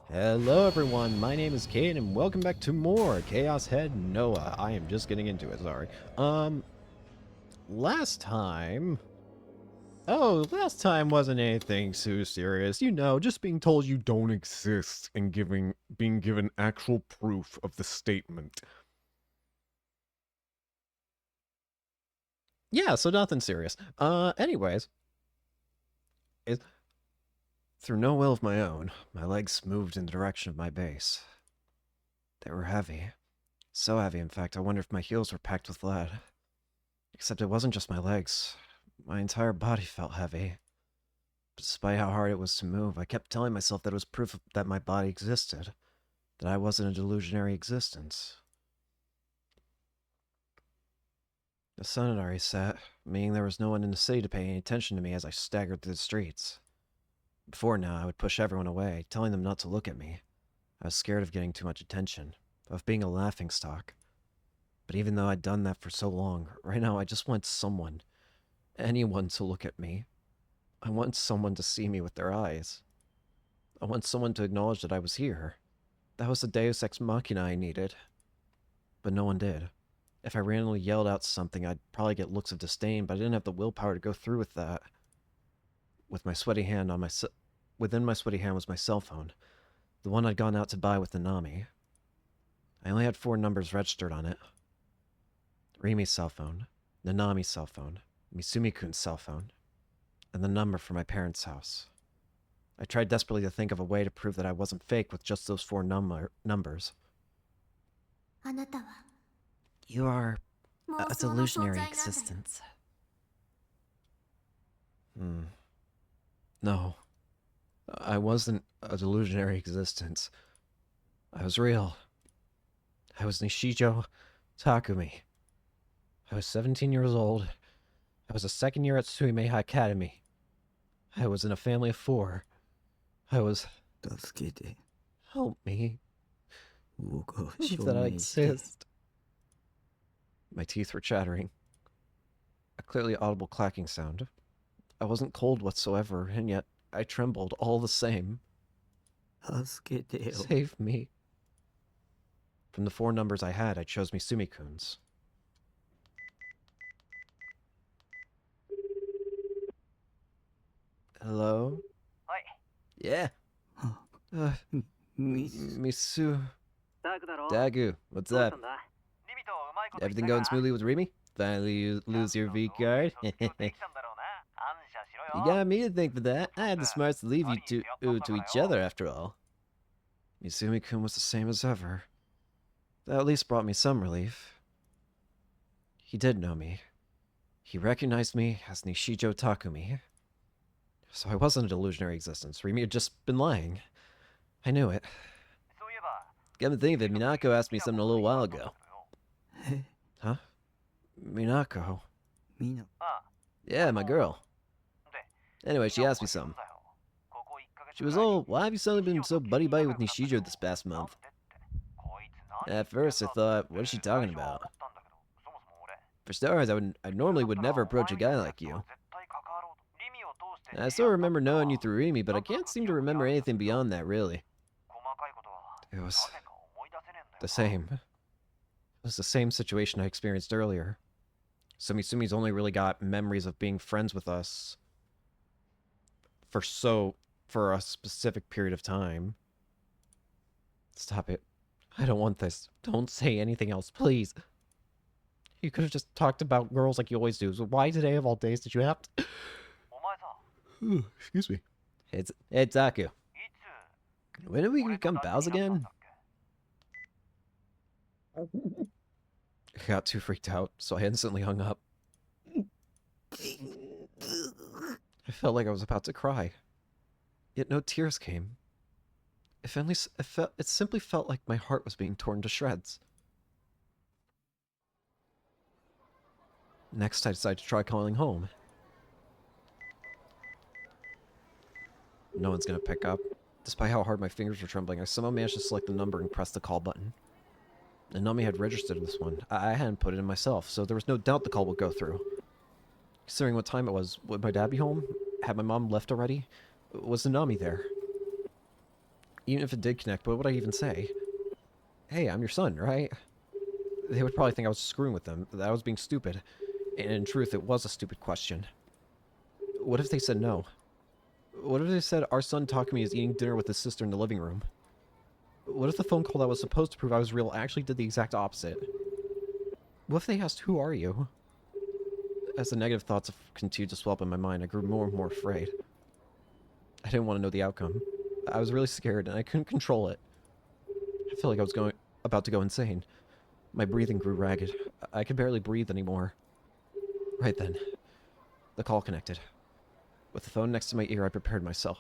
Hello everyone, my name is Kate and welcome back to more Chaos Head Noah. I am just getting into it, sorry. Last time... last time wasn't anything too serious. You know, just being told you don't exist and being given actual proof of the statement. Yeah, so nothing serious. Anyways. Through no will of my own, my legs moved in the direction of my base. They were heavy. So heavy, in fact, I wonder if my heels were packed with lead. Except it wasn't just my legs. My entire body felt heavy. Despite how hard it was to move, I kept telling myself that it was proof that my body existed. That I wasn't a delusionary existence. The sun had already set, meaning there was no one in the city to pay any attention to me as I staggered through the streets. Before now, I would push everyone away, telling them not to look at me. I was scared of getting too much attention, of being a laughingstock. But even though I'd done that for so long, right now I just want someone, anyone to look at me. I want someone to see me with their eyes. I want someone to acknowledge that I was here. That was the deus ex machina I needed. But no one did. If I randomly yelled out something, I'd probably get looks of disdain, but I didn't have the willpower to go through with that. With my sweaty hand on within my sweaty hand was my cell phone, the one I'd gone out to buy with Nanami. I only had 4 numbers registered on it. Rimi's cell phone, Nanami's cell phone, Misumi-kun's cell phone, and the number for my parents' house. I tried desperately to think of a way to prove that I wasn't fake with just those 4 numbers. You are a delusionary existence. No. I wasn't a delusionary existence. I was real. I was Nishijo Takumi. I was 17 years old. I was a second year at Suimei Academy. I was in a family of 4. I was... Help me. Prove that I exist. My teeth were chattering. A clearly audible clacking sound. I wasn't cold whatsoever, and yet I trembled all the same. Save me. From the 4 numbers I had, I chose Misumi-kun's. Hello? Yeah. Misu... Dagu, what's up? Everything going smoothly with Rimi? Finally you lose your V-card? You got me to thank for that. I had the smarts to leave you to each other, after all. Misumi-kun was the same as ever. That at least brought me some relief. He did know me. He recognized me as Nishijo Takumi. So I wasn't a delusionary existence. Rimi had just been lying. I knew it. Got me thinking of it. Minako asked me something a little while ago. Huh? Minako? Yeah, my girl. Anyway, she asked me something. She was all, why have you suddenly been so buddy-buddy with Nishijo this past month? At first, I thought, what is she talking about? For starters, I normally would never approach a guy like you. I still remember knowing you through Rimi, but I can't seem to remember anything beyond that, really. It was the same. It was the same situation I experienced earlier. So Misumi's only really got memories of being friends with us for a specific period of time. Stop it. I don't want this. Don't say anything else, please. You could have just talked about girls like you always do. So why today of all days did you have to... Excuse me. It's Aku. When did we become pals again? I got too freaked out, so I instantly hung up. I felt like I was about to cry. Yet no tears came. It simply felt like my heart was being torn to shreds. Next, I decided to try calling home. No one's gonna pick up. Despite how hard my fingers were trembling, I somehow managed to select the number and press the call button. Nanami had registered this one. I hadn't put it in myself, so there was no doubt the call would go through. Considering what time it was, would my dad be home? Had my mom left already? Was Nanami there? Even if it did connect, what would I even say? Hey, I'm your son, right? They would probably think I was screwing with them, that I was being stupid. And in truth, it was a stupid question. What if they said no? What if they said our son Takumi is eating dinner with his sister in the living room? What if the phone call that was supposed to prove I was real actually did the exact opposite? What if they asked, who are you? As the negative thoughts continued to swell up in my mind, I grew more and more afraid. I didn't want to know the outcome. I was really scared, and I couldn't control it. I felt like I was about to go insane. My breathing grew ragged. I could barely breathe anymore. Right then, the call connected. With the phone next to my ear, I prepared myself.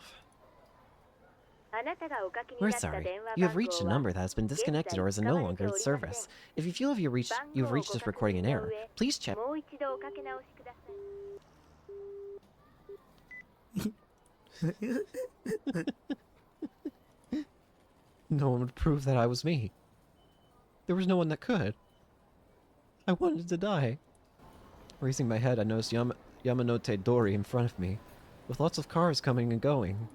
We're sorry. You have reached a number that has been disconnected or is no longer in service. If you feel you've reached this recording in error, please check. No one would prove that I was me. There was no one that could. I wanted to die. Raising my head, I noticed Yamanote Dori in front of me, with lots of cars coming and going.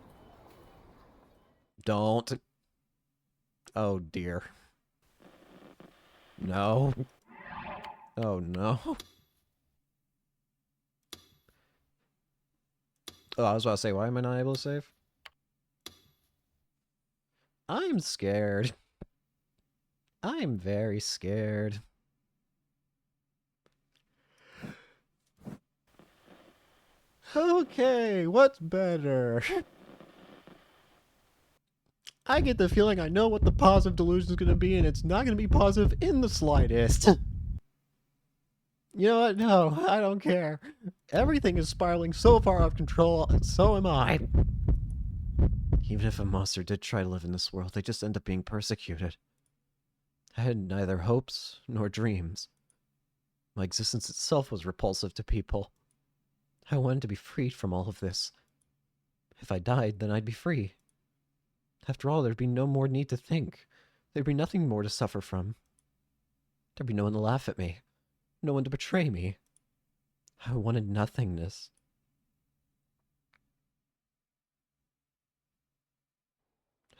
Don't. Oh dear. No. Oh no. Oh, I was about to say, why am I not able to save? I'm scared. I'm very scared. Okay, what's better? I get the feeling I know what the positive delusion is going to be, and it's not going to be positive in the slightest. You know what? No, I don't care. Everything is spiraling so far out of control, and so am I. Even if a monster did try to live in this world, they just end up being persecuted. I had neither hopes nor dreams. My existence itself was repulsive to people. I wanted to be freed from all of this. If I died, then I'd be free. After all, there'd be no more need to think. There'd be nothing more to suffer from. There'd be no one to laugh at me. No one to betray me. I wanted nothingness.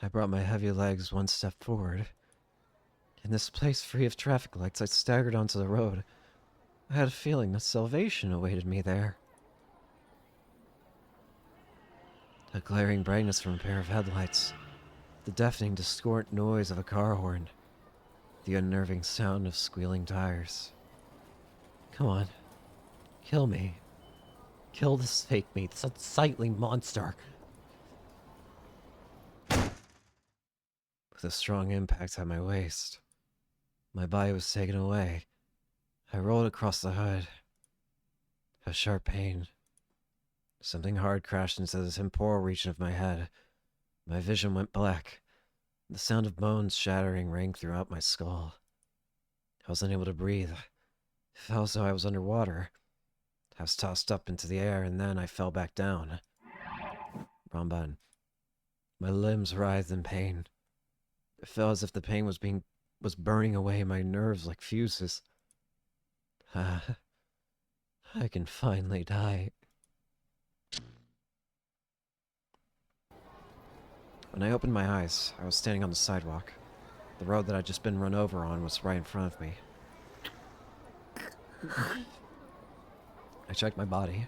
I brought my heavy legs one step forward. In this place free of traffic lights, I staggered onto the road. I had a feeling that salvation awaited me there. A glaring brightness from a pair of headlights. The deafening, discordant noise of a car horn. The unnerving sound of squealing tires. Come on. Kill me. Kill this fake me, this unsightly monster. With a strong impact on my waist, my body was taken away. I rolled across the hood. A sharp pain. Something hard crashed into the temporal region of my head. My vision went black. The sound of bones shattering rang throughout my skull. I was unable to breathe. It felt as though I was underwater. I was tossed up into the air, and then I fell back down. Wrong button. My limbs writhed in pain. It felt as if the pain was burning away my nerves like fuses. I can finally die. When I opened my eyes, I was standing on the sidewalk. The road that I'd just been run over on was right in front of me. I checked my body.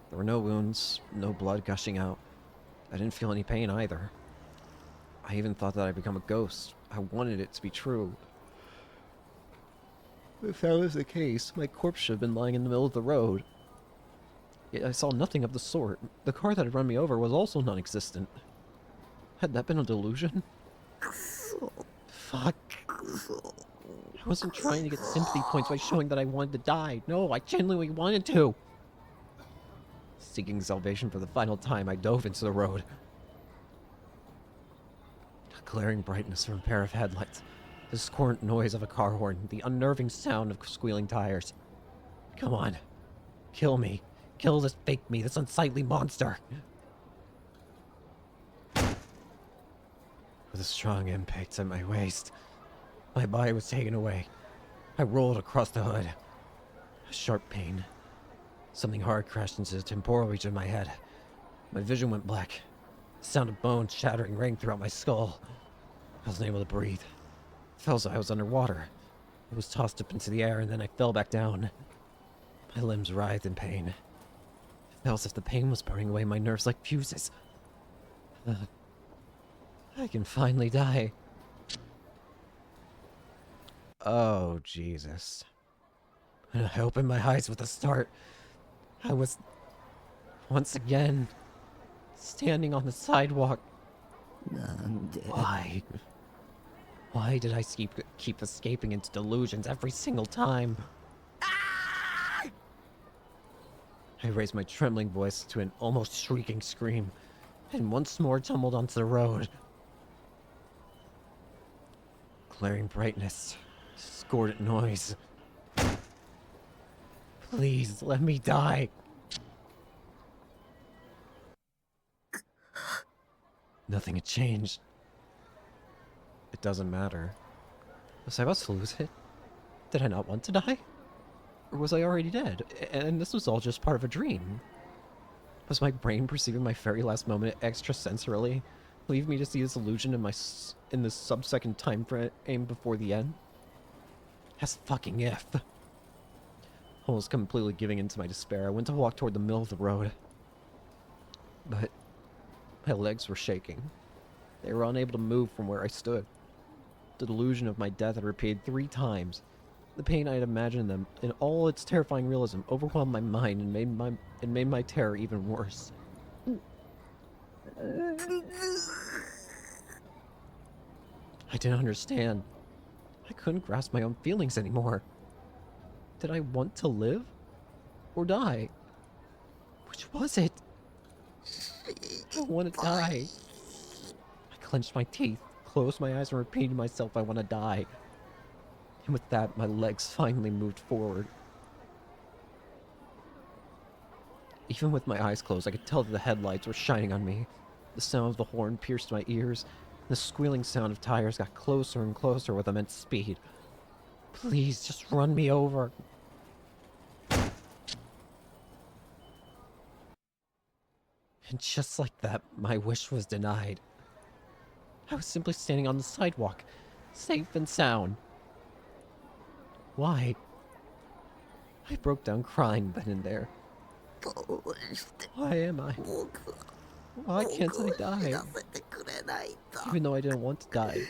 There were no wounds, no blood gushing out. I didn't feel any pain either. I even thought that I'd become a ghost. I wanted it to be true. If that was the case, my corpse should have been lying in the middle of the road. Yet I saw nothing of the sort. The car that had run me over was also non-existent. Had that been a delusion? Fuck. I wasn't trying to get sympathy points by showing that I wanted to die. No, I genuinely wanted to. Seeking salvation for the final time, I dove into the road. A glaring brightness from a pair of headlights. The discordant noise of a car horn. The unnerving sound of squealing tires. Come on. Kill me. Kill this fake me, this unsightly monster. With a strong impact at my waist, my body was taken away. I rolled across the hood. A sharp pain. Something hard crashed into the temporal region of my head. My vision went black. The sound of bones shattering rang throughout my skull. I wasn't able to breathe. It felt as though I was underwater. I was tossed up into the air and then I fell back down. My limbs writhed in pain. It felt as if the pain was burning away my nerves like fuses. I can finally die. Oh, Jesus. And I opened my eyes with a start. I was, once again, standing on the sidewalk. Why? Why did I keep escaping into delusions every single time? I raised my trembling voice to an almost shrieking scream, and once more tumbled onto the road. Glaring brightness, discordant noise. Please, let me die. Nothing had changed. It doesn't matter. Was I about to lose it? Did I not want to die? Or was I already dead? And this was all just part of a dream? Was my brain perceiving my very last moment extrasensorily, leaving me to see this illusion in this sub-second time frame before the end? As fucking if. Almost completely giving in to my despair, I went to walk toward the middle of the road. But my legs were shaking. They were unable to move from where I stood. The delusion of my death had repeated 3 times. The pain I had imagined them, in all its terrifying realism, overwhelmed my mind and made my terror even worse. I didn't understand. I couldn't grasp my own feelings anymore. Did I want to live? Or die? Which was it? I want to die. I clenched my teeth, closed my eyes, and repeated to myself, I want to die. And with that, my legs finally moved forward. Even with my eyes closed, I could tell that the headlights were shining on me. The sound of the horn pierced my ears, and the squealing sound of tires got closer and closer with immense speed. Please, just run me over. And just like that, my wish was denied. I was simply standing on the sidewalk, safe and sound. Why? I broke down crying then and there. Why am I? Why can't I die? Even though I didn't want to die.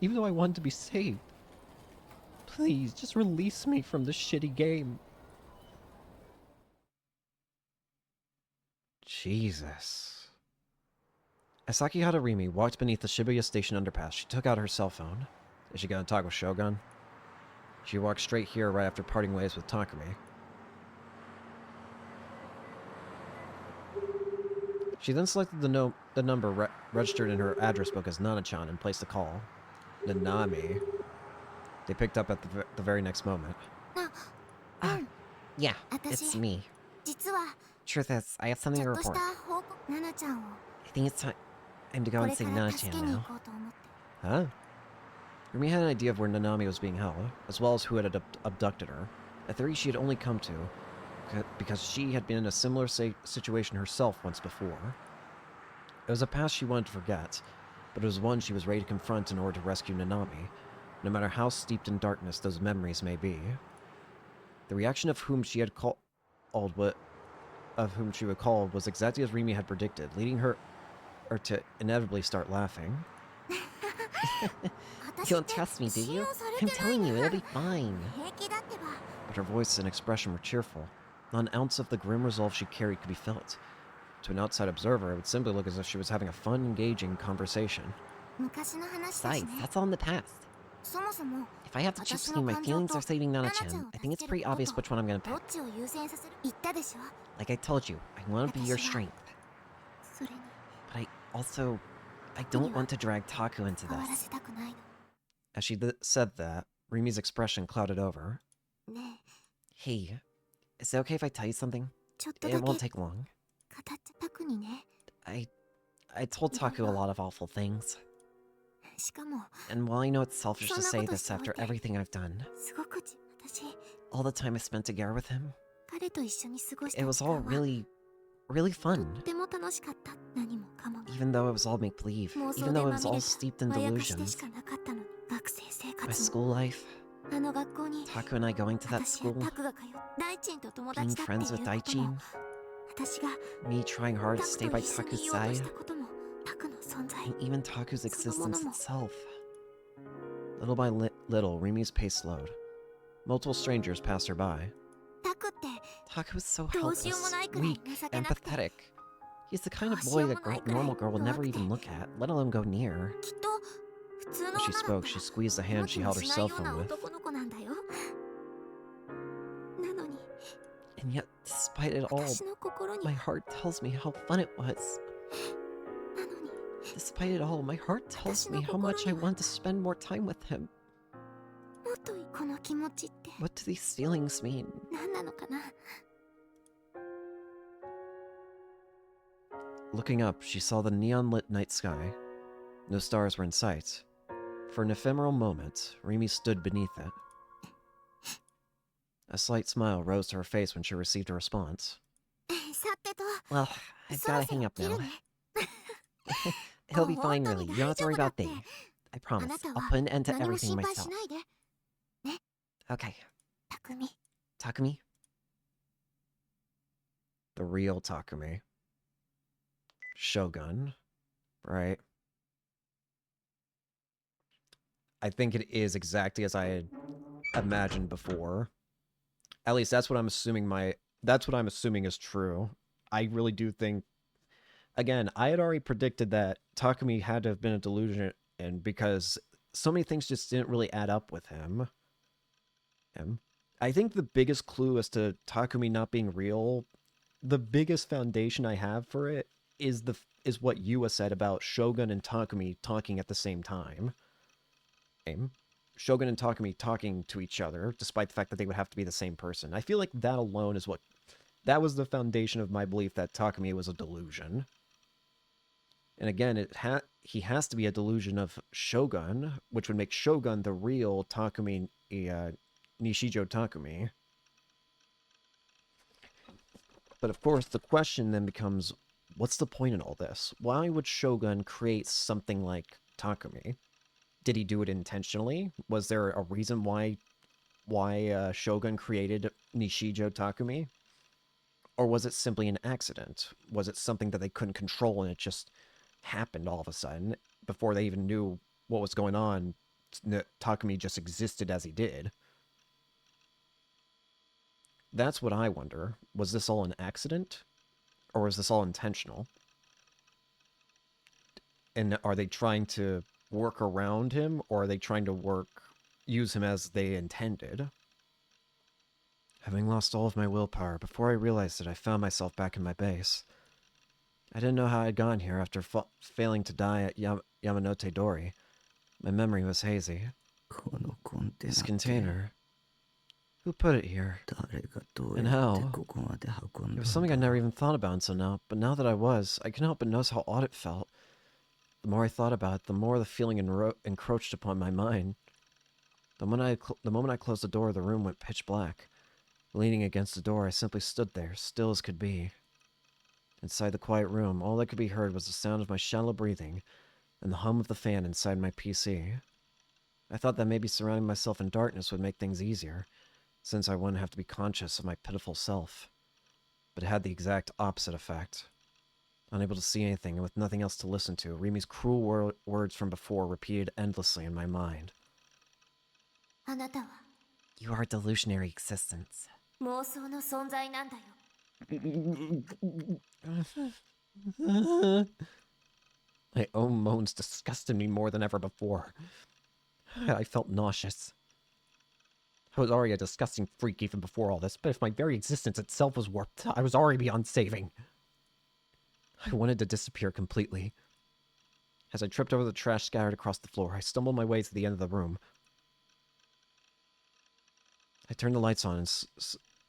Even though I wanted to be saved. Please, just release me from this shitty game. Jesus. As Sakihata Rimi walked beneath the Shibuya Station underpass, she took out her cell phone. Is she gonna talk with Shogun? She walked straight here right after parting ways with Takumi. She then selected the number registered in her address book as Nana-chan and placed the call. Nanami. They picked up at the very next moment. Yeah, it's me. Truth is, I have something to report. I think it's time to go and see Nana-chan now. Huh? Rumi had an idea of where Nanami was being held, as well as who had abducted her. A theory she had only come to because she had been in a similar situation herself once before. It was a past she wanted to forget, but it was one she was ready to confront in order to rescue Nanami, no matter how steeped in darkness those memories may be. The reaction of whom she recalled was exactly as Rimi had predicted, leading her to inevitably start laughing. You don't trust me, do you? I'm telling you, it'll be fine. But her voice and expression were cheerful. Not an ounce of the grim resolve she carried could be felt. To an outside observer, it would simply look as if she was having a fun, engaging conversation. Besides, that's all in the past. If I have to choose between my feelings or saving Nana-chan, I think it's pretty obvious which one I'm gonna pick. Like I told you, I want to be your strength. But I don't want to drag Taku into this. As she said that, Rimi's expression clouded over. Hey, is it okay if I tell you something? It won't take long. I told Taku a lot of awful things. And while I know it's selfish to say this after everything I've done, all the time I spent together with him, it was all really really fun. Even though it was all make-believe, even though it was all steeped in delusions. My school life, Taku and I going to that school, being friends with Daichin, me trying hard to stay by Taku's side, and even Taku's existence itself. Little by little, Rimi's pace slowed. Multiple strangers passed her by. Taku is so helpless, weak, and pathetic. He's the kind of boy that normal girl would never even look at, let alone go near. As she spoke, she squeezed the hand she held her cell phone with. And yet, despite it all, my heart tells me how fun it was. Despite it all, my heart tells me how much I want to spend more time with him. What do these feelings mean? Looking up, she saw the neon-lit night sky. No stars were in sight. For an ephemeral moment, Rimi stood beneath it. A slight smile rose to her face when she received a response. Well, I've gotta hang up now. He'll be fine, really. You don't have to worry about Dave. I promise. I'll put an end to everything myself. Okay. Takumi? The real Takumi. Shogun. Right? I think it is exactly as I had imagined before. At least that's what I'm assuming that's what I'm assuming is true. I really do think, again, I had already predicted that Takumi had to have been a delusion, and because so many things just didn't really add up with him. I think the biggest clue as to Takumi not being real, the biggest foundation I have for it is what Yua said about Shogun and Takumi talking at the same time. Shogun and Takumi talking to each other, despite the fact that they would have to be the same person. I feel like that alone is that was the foundation of my belief that Takumi was a delusion. And again, he has to be a delusion of Shogun, which would make Shogun the real Takumi, Nishijo Takumi. But of course, the question then becomes, what's the point in all this? Why would Shogun create something like Takumi? Did he do it intentionally? Was there a reason why Shogun created Nishijo Takumi? Or was it simply an accident? Was it something that they couldn't control and it just happened all of a sudden? Before they even knew what was going on, Takumi just existed as he did. That's what I wonder. Was this all an accident? Or was this all intentional? And are they trying to work around him, or are they trying to use him as they intended? Having lost all of my willpower, before I realized it, I found myself back in my base. I didn't know how I'd gone here after failing to die at Yamanote Dori. My memory was hazy. This container. Who put it here? And how? It was something I never even thought about until now, but now that I couldn't help but notice how odd it felt. The more I thought about it, the more the feeling encroached upon my mind. The moment I closed the door, the room went pitch black. Leaning against the door, I simply stood there, still as could be. Inside the quiet room, all that could be heard was the sound of my shallow breathing and the hum of the fan inside my PC. I thought that maybe surrounding myself in darkness would make things easier, since I wouldn't have to be conscious of my pitiful self. But it had the exact opposite effect. Unable to see anything and with nothing else to listen to, Rimi's cruel words from before repeated endlessly in my mind. You are a delusionary existence. My own moans disgusted me more than ever before. I felt nauseous. I was already a disgusting freak even before all this, but if my very existence itself was warped, I was already beyond saving. I wanted to disappear completely. As I tripped over the trash scattered across the floor, I stumbled my way to the end of the room. I turned the lights on,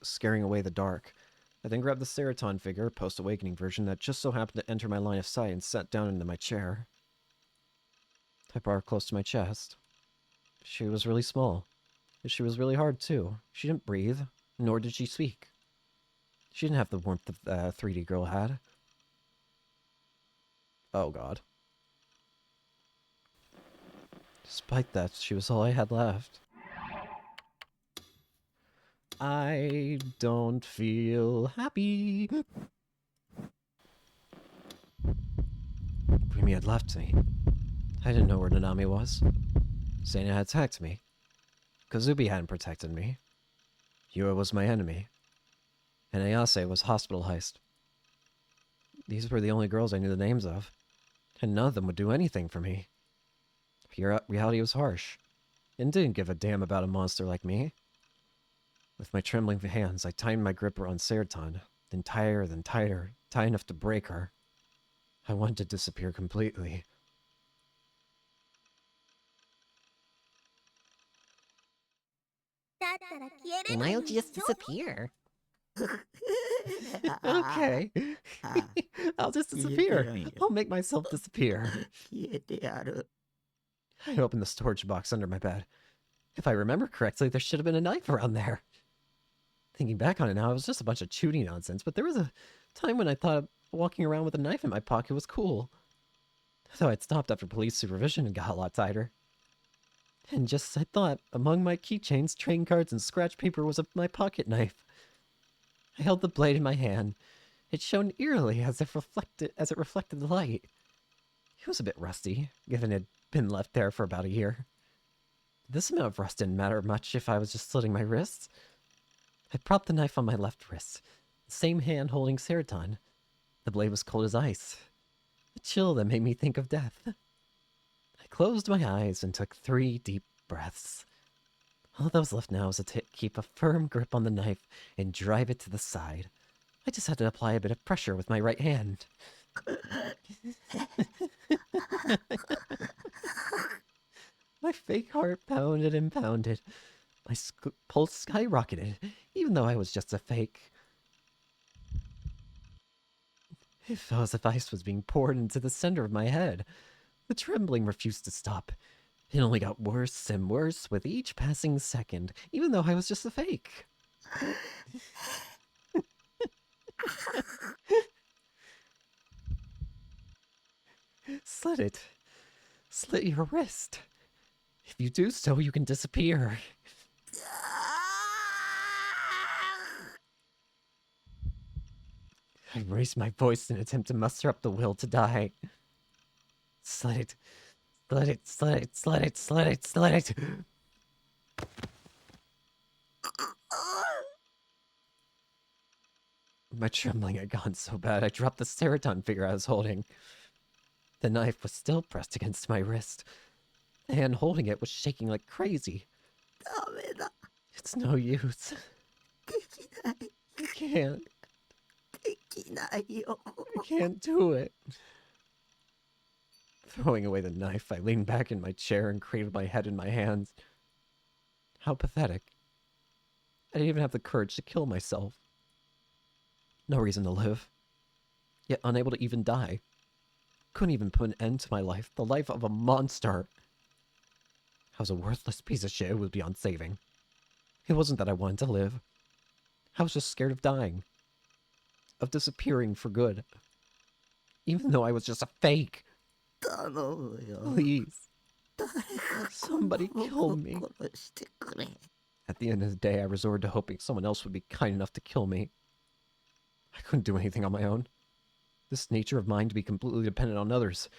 scaring away the dark. I then grabbed the Seraton figure, post-awakening version, that just so happened to enter my line of sight and sat down into my chair. I brought her close to my chest. She was really small. She was really hard, too. She didn't breathe, nor did she speak. She didn't have the warmth the 3D girl had. Oh god. Despite that, she was all I had left. I don't feel happy. Remy had left me. I didn't know where Nanami was. Sana had attacked me. Kazubi hadn't protected me. Yua was my enemy. And Ayase was hospital heist. These were the only girls I knew the names of. And none of them would do anything for me. Reality was harsh. And didn't give a damn about a monster like me. With my trembling hands, I tightened my grip around Sertan, then tighter, tight enough to break her. I wanted to disappear completely. Then I'll just disappear. Okay. I'll just disappear. I'll make myself disappear. I opened the storage box under my bed. If I remember correctly, there should have been a knife around there. Thinking back on it now, it was just a bunch of shooting nonsense, but there was a time when I thought walking around with a knife in my pocket was cool. So I'd stopped after police supervision and got a lot tighter. And just as I thought, among my keychains, trading cards, and scratch paper was my pocket knife. I held the blade in my hand. It shone eerily as it reflected the light. It was a bit rusty, given it had been left there for about a year. This amount of rust didn't matter much if I was just slitting my wrists. I propped the knife on my left wrist, the same hand holding Sertan. The blade was cold as ice, a chill that made me think of death. I closed my eyes and took 3 deep breaths. All that was left now was to keep a firm grip on the knife and drive it to the side. I just had to apply a bit of pressure with my right hand. My fake heart pounded and pounded. My pulse skyrocketed, even though I was just a fake. It felt as if ice was being poured into the center of my head. The trembling refused to stop. It only got worse and worse with each passing second, even though I was just a fake. Slit it. Slit your wrist. If you do so, you can disappear. I raised my voice in an attempt to muster up the will to die. Slit it. Slit it, slit it, slit it, slit it, slit it. My trembling had gone so bad, I dropped the Ceraton figure I was holding. The knife was still pressed against my wrist. The hand holding it was shaking like crazy. It's no use. I can't. I can't do it. Throwing away the knife, I leaned back in my chair and cradled my head in my hands. How pathetic. I didn't even have the courage to kill myself. No reason to live. Yet unable to even die. Couldn't even put an end to my life, the life of a monster. I was a worthless piece of shit who was beyond saving. It wasn't that I wanted to live. I was just scared of dying. Of disappearing for good. Even though I was just a fake. Please. Somebody kill me. At the end of the day, I resorted to hoping someone else would be kind enough to kill me. I couldn't do anything on my own. This nature of mine to be completely dependent on others,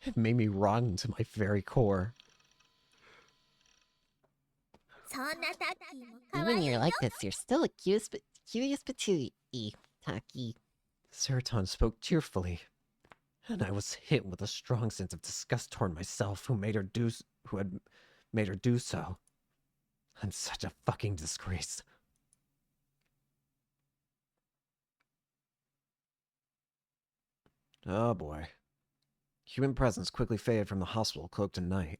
it made me rotten to my very core. Even when you're like this, you're still a curious patootie, Taki. Seraton spoke cheerfully, and I was hit with a strong sense of disgust toward myself who had made her do so. I'm such a fucking disgrace. Oh boy. Human presence quickly faded from the hospital, cloaked in night.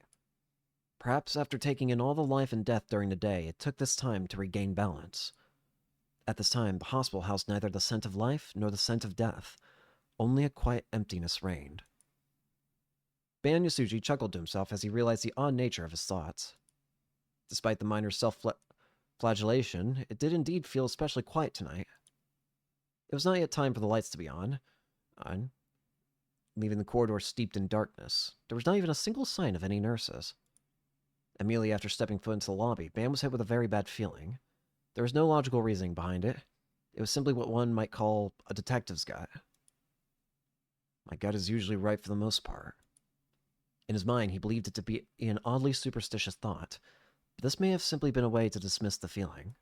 Perhaps after taking in all the life and death during the day, it took this time to regain balance. At this time, the hospital housed neither the scent of life nor the scent of death. Only a quiet emptiness reigned. Ban Yasuji chuckled to himself as he realized the odd nature of his thoughts. Despite the minor self-flagellation, it did indeed feel especially quiet tonight. It was not yet time for the lights to be on, leaving the corridor steeped in darkness. There was not even a single sign of any nurses. Immediately after stepping foot into the lobby, Bam was hit with a very bad feeling. There was no logical reasoning behind it. It was simply what one might call a detective's gut. My gut is usually right for the most part. In his mind, he believed it to be an oddly superstitious thought, but this may have simply been a way to dismiss the feeling.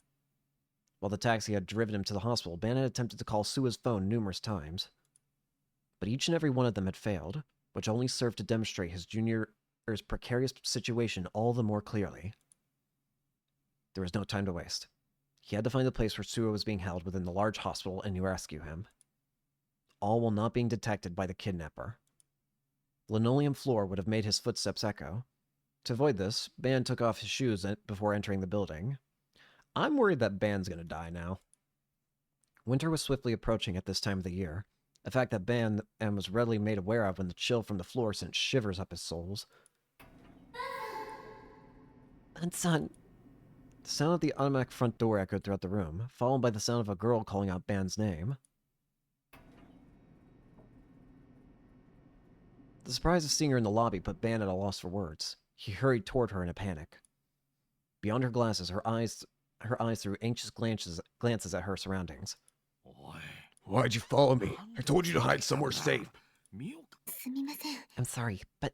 While the taxi had driven him to the hospital, Ban had attempted to call Sua's phone numerous times. But each and every one of them had failed, which only served to demonstrate his junior's precarious situation all the more clearly. There was no time to waste. He had to find the place where Sua was being held within the large hospital and rescue him. All while not being detected by the kidnapper. The linoleum floor would have made his footsteps echo. To avoid this, Ban took off his shoes before entering the building. I'm worried that Ban's gonna die now. Winter was swiftly approaching at this time of the year, a fact that Ban was readily made aware of when the chill from the floor sent shivers up his soles. Son. The sound of the automatic front door echoed throughout the room, followed by the sound of a girl calling out Ban's name. The surprise of seeing her in the lobby put Ban at a loss for words. He hurried toward her in a panic. Beyond her glasses, her eyes threw anxious glances at her surroundings. Why'd you follow me? I told you to hide somewhere safe. I'm sorry, but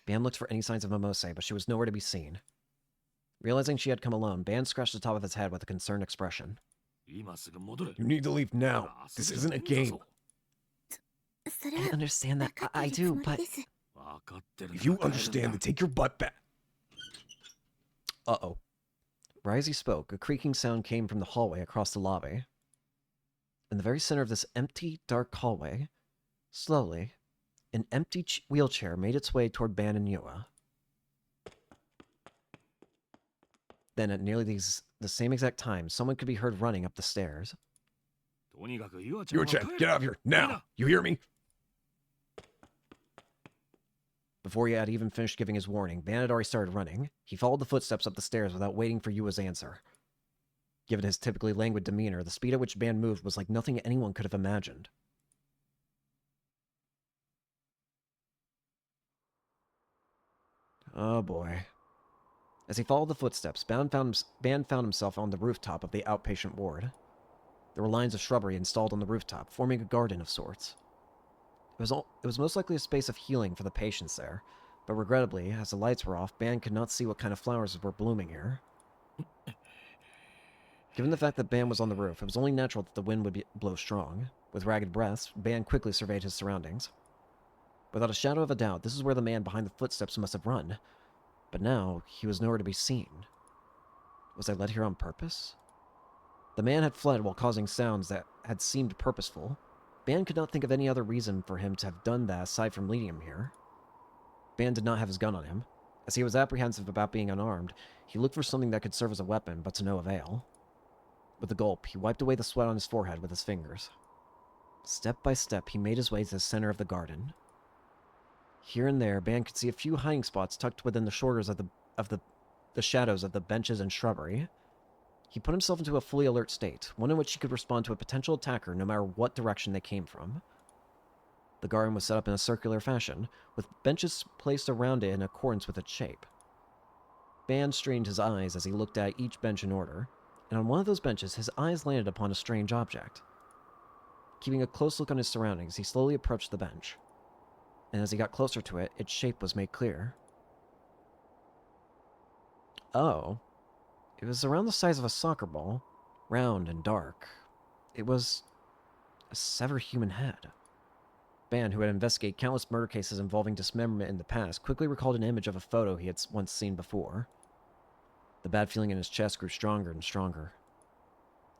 Ban looked for any signs of Momose, but she was nowhere to be seen. Realizing she had come alone, Ban scratched the top of his head with a concerned expression. You need to leave now. This isn't a game. I understand that. I do, but... If you understand, then take your butt back. Uh-oh. Right as he spoke, a creaking sound came from the hallway across the lobby. In the very center of this empty, dark hallway, slowly, an empty wheelchair made its way toward Ban and Yua. Then, at nearly the same exact time, someone could be heard running up the stairs. Yua-chan, get out of here, now! You hear me? Before he had even finished giving his warning, Ban had already started running. He followed the footsteps up the stairs without waiting for Yua's answer. Given his typically languid demeanor, the speed at which Ban moved was like nothing anyone could have imagined. Oh boy. As he followed the footsteps, Ban found himself on the rooftop of the outpatient ward. There were lines of shrubbery installed on the rooftop, forming a garden of sorts. It was most likely a space of healing for the patients there, but regrettably, as the lights were off, Ban could not see what kind of flowers were blooming here. Given the fact that Ban was on the roof, it was only natural that the wind would blow strong. With ragged breaths, Ban quickly surveyed his surroundings. Without a shadow of a doubt, this is where the man behind the footsteps must have run. But now, he was nowhere to be seen. Was I led here on purpose? The man had fled while causing sounds that had seemed purposeful. Ban could not think of any other reason for him to have done that aside from leading him here. Ban did not have his gun on him. As he was apprehensive about being unarmed, he looked for something that could serve as a weapon, but to no avail. With a gulp, he wiped away the sweat on his forehead with his fingers. Step by step, he made his way to the center of the garden. Here and there, Ban could see a few hiding spots tucked within the shoulders of the shadows of the benches and shrubbery. He put himself into a fully alert state, one in which he could respond to a potential attacker no matter what direction they came from. The garden was set up in a circular fashion, with benches placed around it in accordance with its shape. Ban strained his eyes as he looked at each bench in order, and on one of those benches his eyes landed upon a strange object. Keeping a close look on his surroundings, he slowly approached the bench, and as he got closer to it, its shape was made clear. Oh. It was around the size of a soccer ball, round and dark. It was a severed human head. Ban, who had investigated countless murder cases involving dismemberment in the past, quickly recalled an image of a photo he had once seen before. The bad feeling in his chest grew stronger and stronger.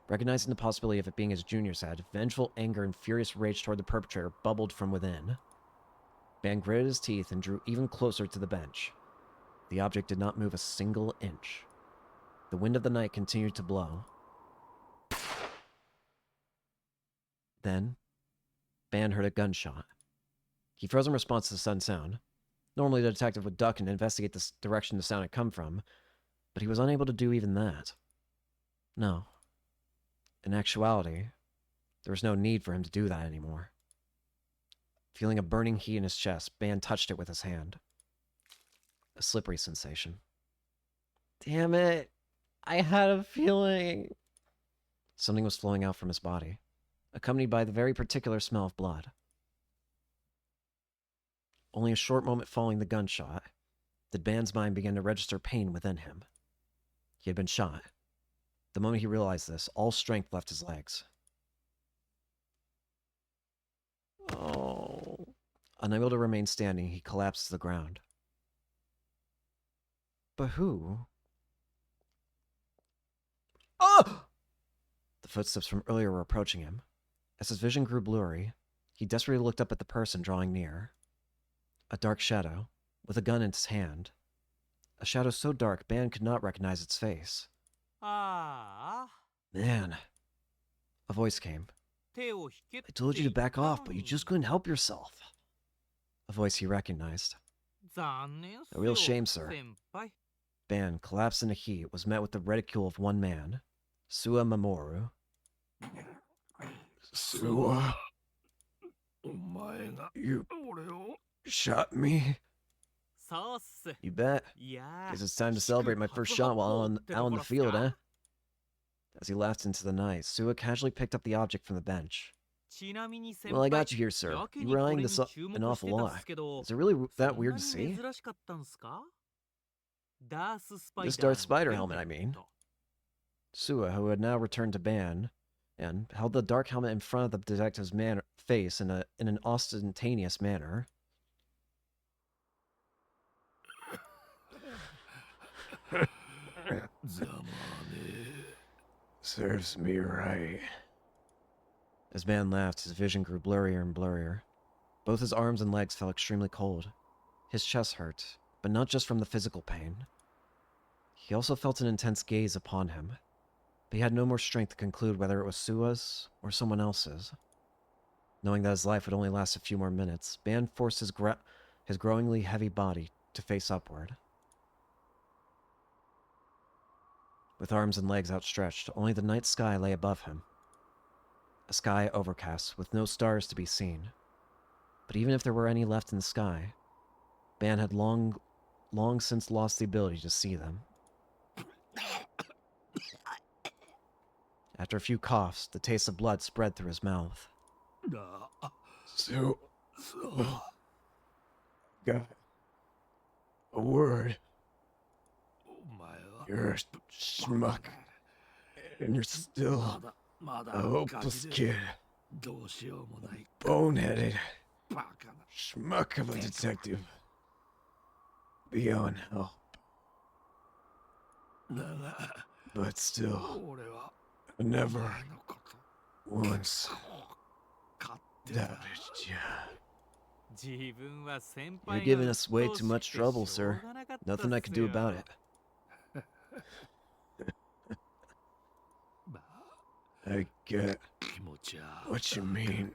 Recognizing the possibility of it being his junior's head, vengeful anger and furious rage toward the perpetrator bubbled from within. Ban gritted his teeth and drew even closer to the bench. The object did not move a single inch. The wind of the night continued to blow. Then, Ban heard a gunshot. He froze in response to the sudden sound. Normally, the detective would duck and investigate the direction the sound had come from, but he was unable to do even that. No. In actuality, There was no need for him to do that anymore. Feeling a burning heat in his chest, Ban touched it with his hand. A slippery sensation. Damn it! I had a feeling. Something was flowing out from his body, accompanied by the very particular smell of blood. Only a short moment following the gunshot, did Ban's mind begin to register pain within him. He had been shot. The moment he realized this, all strength left his legs. Oh. Unable to remain standing, he collapsed to the ground. But who? Oh! The footsteps from earlier were approaching him. As his vision grew blurry, he desperately looked up at the person drawing near. A dark shadow, with a gun in its hand. A shadow so dark, Ban could not recognize its face. Man. A voice came. I told you to back off, but you just couldn't help yourself. A voice he recognized. A real shame, sir. Ban, collapsed in a heat, was met with the ridicule of one man, Sua Mamoru. Sua, you shot me? You bet. Guess it's time to celebrate my first shot while out on the field, eh? As he laughed into the night, Sua casually picked up the object from the bench. Well, I got you here, sir. You were eyeing this an awful lot. Is it really that weird to see? This Darth Spider helmet, I mean. Sua, who had now returned to Ban, and held the dark helmet in front of the detective's face in an ostentatious manner. Serves me right. As Ban laughed, his vision grew blurrier and blurrier. Both his arms and legs felt extremely cold. His chest hurt, but not just from the physical pain. He also felt an intense gaze upon him, but he had no more strength to conclude whether it was Sua's or someone else's. Knowing that his life would only last a few more minutes, Ban forced his growingly heavy body to face upward. With arms and legs outstretched, only the night sky lay above him. A sky overcast, with no stars to be seen. But even if there were any left in the sky, Ban had long since lost the ability to see them. After a few coughs, the taste of blood spread through his mouth. So, got a word. You're a schmuck, and you're still a hopeless kid. Boneheaded schmuck of a detective. Beyond help. But still, I never once doubted you. You're giving us way too much trouble, sir. Nothing I can do about it. I get what you mean.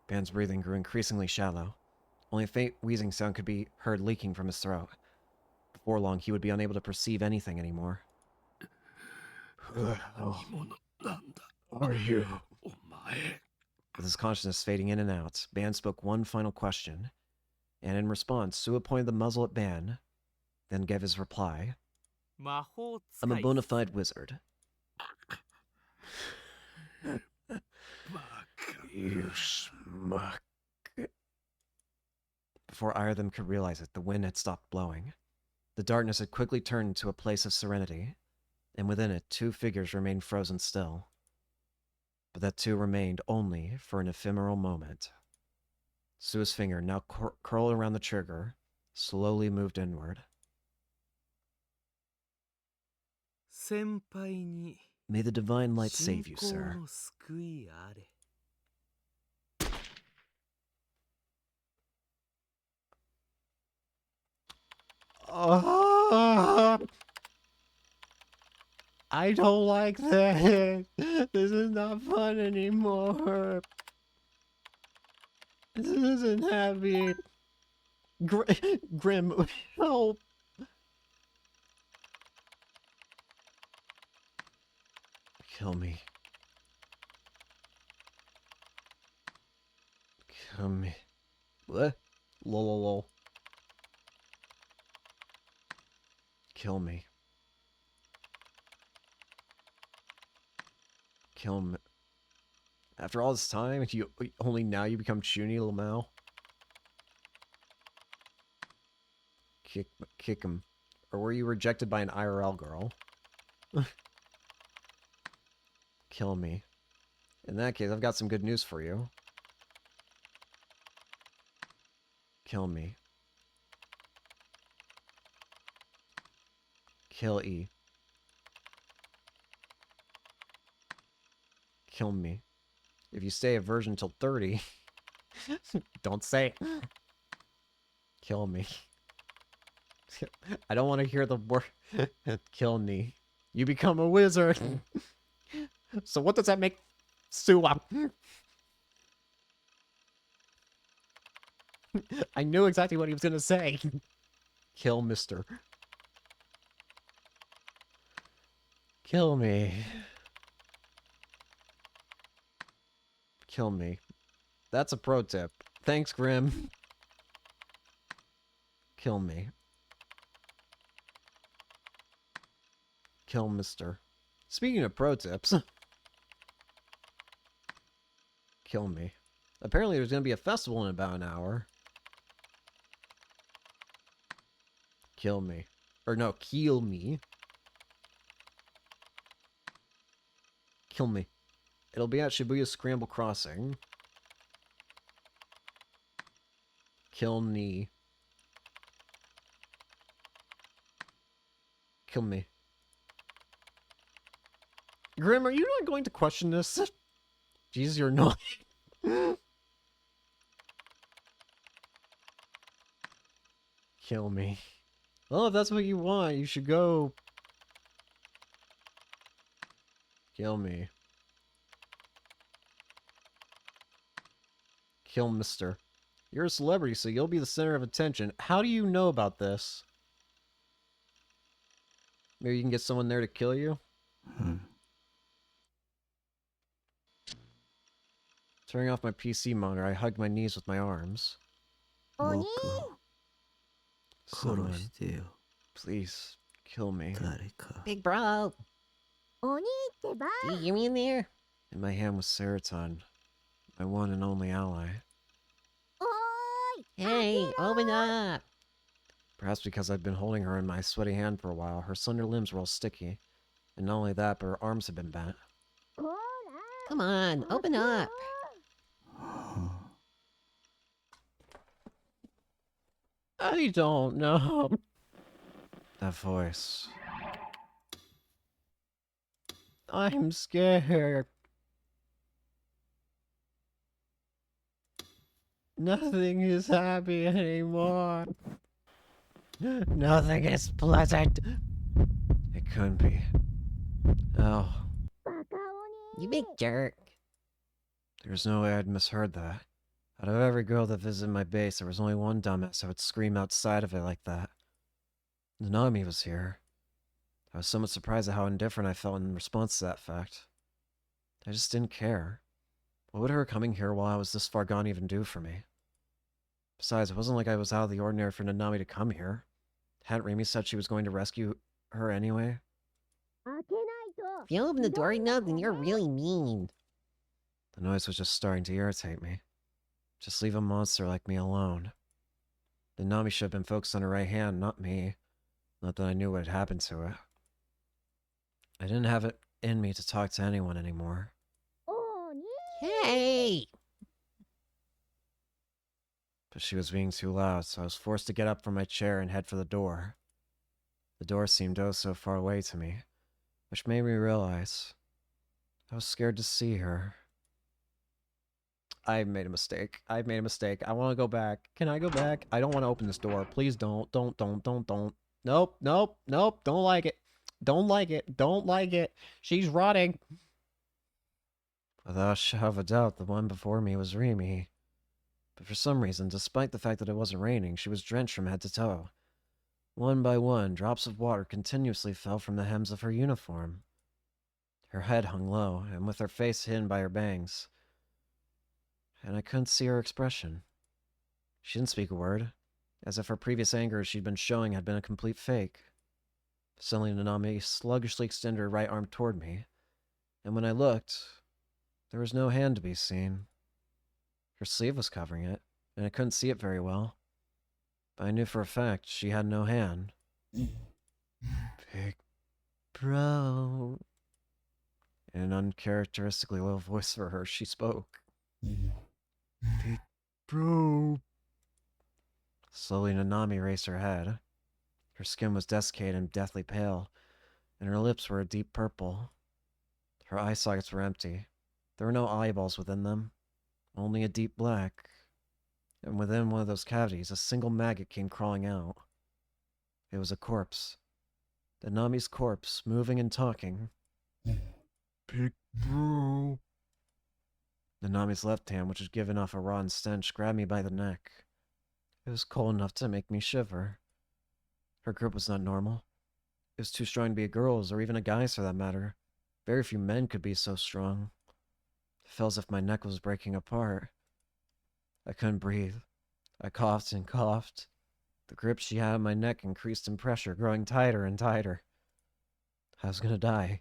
Ban's breathing grew increasingly shallow. Only a faint wheezing sound could be heard leaking from his throat. Before long, he would be unable to perceive anything anymore. Who the hell are you? With his consciousness fading in and out, Ban spoke one final question, and in response, Sua pointed the muzzle at Ban, then gave his reply. I'm a bona fide wizard. You schmuck. Before either of them could realize it, the wind had stopped blowing. The darkness had quickly turned into a place of serenity, and within it, two figures remained frozen still. But that too remained only for an ephemeral moment. Sua's finger, now curled around the trigger, slowly moved inward. May the divine light save you, sir. I don't like that. This is not fun anymore. This isn't happy. Grim, help. Kill me. Come here. What? Lol. Kill me. Kill me. After all this time, you only now you become Chuny Lamau. Kick him. Or were you rejected by an IRL girl? Kill me. In that case, I've got some good news for you. Kill me. Kill E. Kill me. If you stay a virgin till 30, don't say it. Kill me. I don't want to hear the word. Kill me. You become a wizard. So what does that make Suwa? I knew exactly what he was gonna say. Kill Mister. Kill me. Kill me. That's a pro tip. Thanks, Grim. Kill me. Kill Mister. Speaking of pro tips. Kill me. Apparently there's gonna be a festival in about an hour. Kill me. Or no, kill me. Kill me. It'll be at Shibuya Scramble Crossing. Kill me. Kill me. Grim, are you not going to question this? Jeez, you're not. Kill me. Well, if that's what you want, you should go. Kill me. Kill Mister. You're a celebrity, so you'll be the center of attention. How do you know about this? Maybe you can get someone there to kill you? Turning off my PC monitor, I hugged my knees with my arms. Someone, please, kill me. Big bro. Do you hear me in there? In my hand was Seroton, my one and only ally. Hey, open up. Perhaps because I'd been holding her in my sweaty hand for a while, her slender limbs were all sticky. And not only that, but her arms had been bent. Come on, open up. I don't know. That voice. I'm scared. Nothing is happy anymore. Nothing is pleasant. It couldn't be. Oh, You big jerk. there's no way I'd misheard that. Out of every girl that visited my base, there was only one dumbass that would scream outside of it like that. Nanami was here. I was somewhat surprised at how indifferent I felt in response to that fact. I just didn't care. What would her coming here while I was this far gone even do for me? Besides, it wasn't like I was out of the ordinary for Nanami to come here. Hadn't Remy said she was going to rescue her anyway? If you open the door enough, then you're really mean. The noise was just starting to irritate me. Just leave a monster like me alone. Nanami should have been focused on her right hand, not me. Not that I knew what had happened to it. I didn't have it in me to talk to anyone anymore. Hey! But she was being too loud, so I was forced to get up from my chair and head for the door. The door seemed oh so far away to me, which made me realize I was scared to see her. I made a mistake. I've made a mistake. I want to go back. Can I go back? I don't want to open this door. Please don't. Don't. Nope. Don't like it. Don't like it. Don't like it. She's rotting. Without a shadow of a doubt, the one before me was Remy. But for some reason, despite the fact that it wasn't raining, she was drenched from head to toe. One by one, drops of water continuously fell from the hems of her uniform. Her head hung low, and with her face hidden by her bangs, and I couldn't see her expression. She didn't speak a word, as if her previous anger she'd been showing had been a complete fake. Suddenly, Nanami sluggishly extended her right arm toward me, and when I looked, there was no hand to be seen. Her sleeve was covering it, and I couldn't see it very well, but I knew for a fact she had no hand. Big bro. In an uncharacteristically low voice for her, she spoke. Big bro. Slowly, Nanami raised her head. Her skin was desiccated and deathly pale, and her lips were a deep purple. Her eye sockets were empty. There were no eyeballs within them, only a deep black. And within one of those cavities, a single maggot came crawling out. It was a corpse. Nanami's corpse, moving and talking. Big bro. Nanami's left hand, which had given off a rotten stench, grabbed me by the neck. It was cold enough to make me shiver. Her grip was not normal. It was too strong to be a girl's, or even a guy's for that matter. Very few men could be so strong. It felt as if my neck was breaking apart. I couldn't breathe. I coughed and coughed. The grip she had on my neck increased in pressure, growing tighter and tighter. I was gonna die.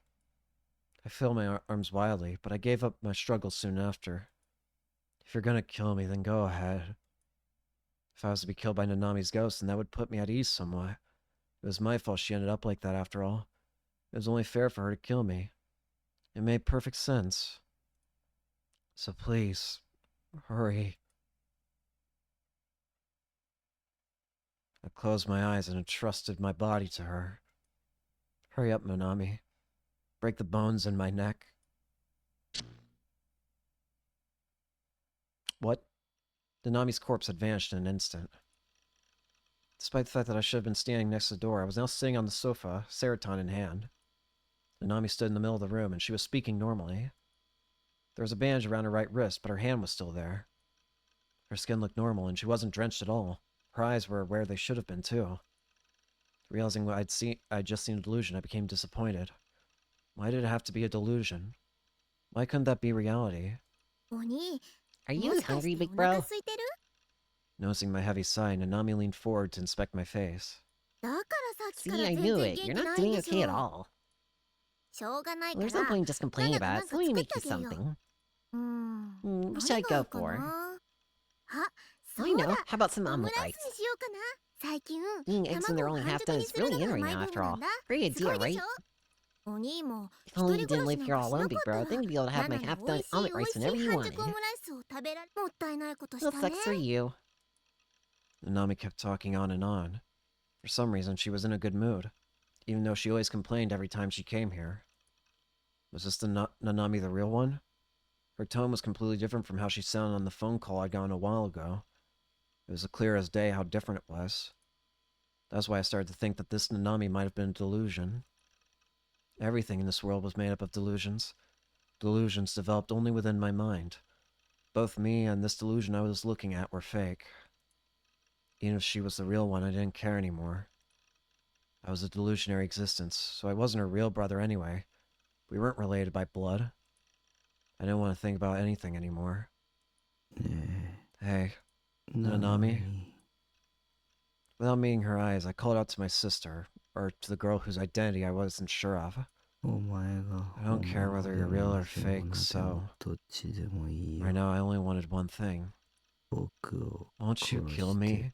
I filled my arms wildly, but I gave up my struggle soon after. If you're gonna kill me, then go ahead. If I was to be killed by Nanami's ghost, then that would put me at ease somewhat. It was my fault she ended up like that after all. It was only fair for her to kill me. It made perfect sense. So please, hurry. I closed my eyes and entrusted my body to her. Hurry up, Nanami. Break the bones in my neck. What? Nanami's corpse had vanished in an instant. Despite the fact that I should have been standing next to the door, I was now sitting on the sofa, seroton in hand. Nanami stood in the middle of the room, and she was speaking normally. There was a bandage around her right wrist, but her hand was still there. Her skin looked normal, and she wasn't drenched at all. Her eyes were where they should have been, too. Realizing what I'd just seen a delusion, I became disappointed. Why did it have to be a delusion? Why couldn't that be reality? Are you hungry, big bro? Noticing my heavy sigh, Nanami leaned forward to inspect my face. See, I knew it. You're not doing okay at all. There's no point in just complaining about it, so let me make you something. What should I go for? I know. How about some omelet bites? Eating eggs when they're only half done is really in right now, after all. Great idea, right? If only you didn't live here all alone, big bro, then you'd be able to have my half-done omelet rice whenever you wanted. Well, sucks for you. Nanami kept talking on and on. For some reason, she was in a good mood, even though she always complained every time she came here. Was this the Nanami the real one? Her tone was completely different from how she sounded on the phone call I'd gotten a while ago. It was clear as day how different it was. That's why I started to think that this Nanami might have been a delusion. Everything in this world was made up of delusions. Delusions developed only within my mind. Both me and this delusion I was looking at were fake. Even if she was the real one, I didn't care anymore. I was a delusionary existence, so I wasn't her real brother anyway. We weren't related by blood. I didn't want to think about anything anymore. Hey, Nanami? Without meeting her eyes, I called out to my sister, or to the girl whose identity I wasn't sure of. I don't care whether you're real or fake, so... Right now, I only wanted one thing. Won't you kill me?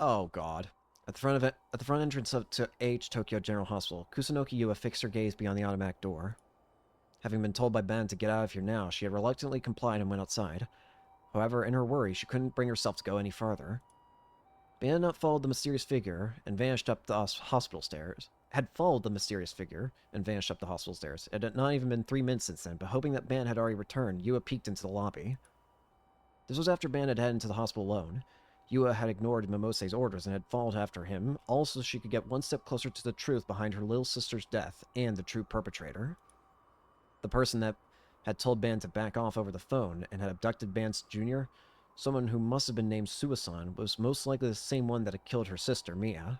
Oh god. At the front entrance to H Tokyo General Hospital, Kusunoki Yua fixed her gaze beyond the automatic door. Having been told by Ben to get out of here now, she had reluctantly complied and went outside. However, in her worry, she couldn't bring herself to go any farther. Ben had not followed the mysterious figure and vanished up the hospital stairs. Had followed the mysterious figure and vanished up the hospital stairs. It had not even been 3 minutes since then, but hoping that Ben had already returned, Yua peeked into the lobby. This was after Ben had headed into the hospital alone. Yua had ignored Mimose's orders and had followed after him, all so she could get one step closer to the truth behind her little sister's death and the true perpetrator. The person that had told Ban to back off over the phone and had abducted Ban's Jr., someone who must have been named Suisan, was most likely the same one that had killed her sister, Mia.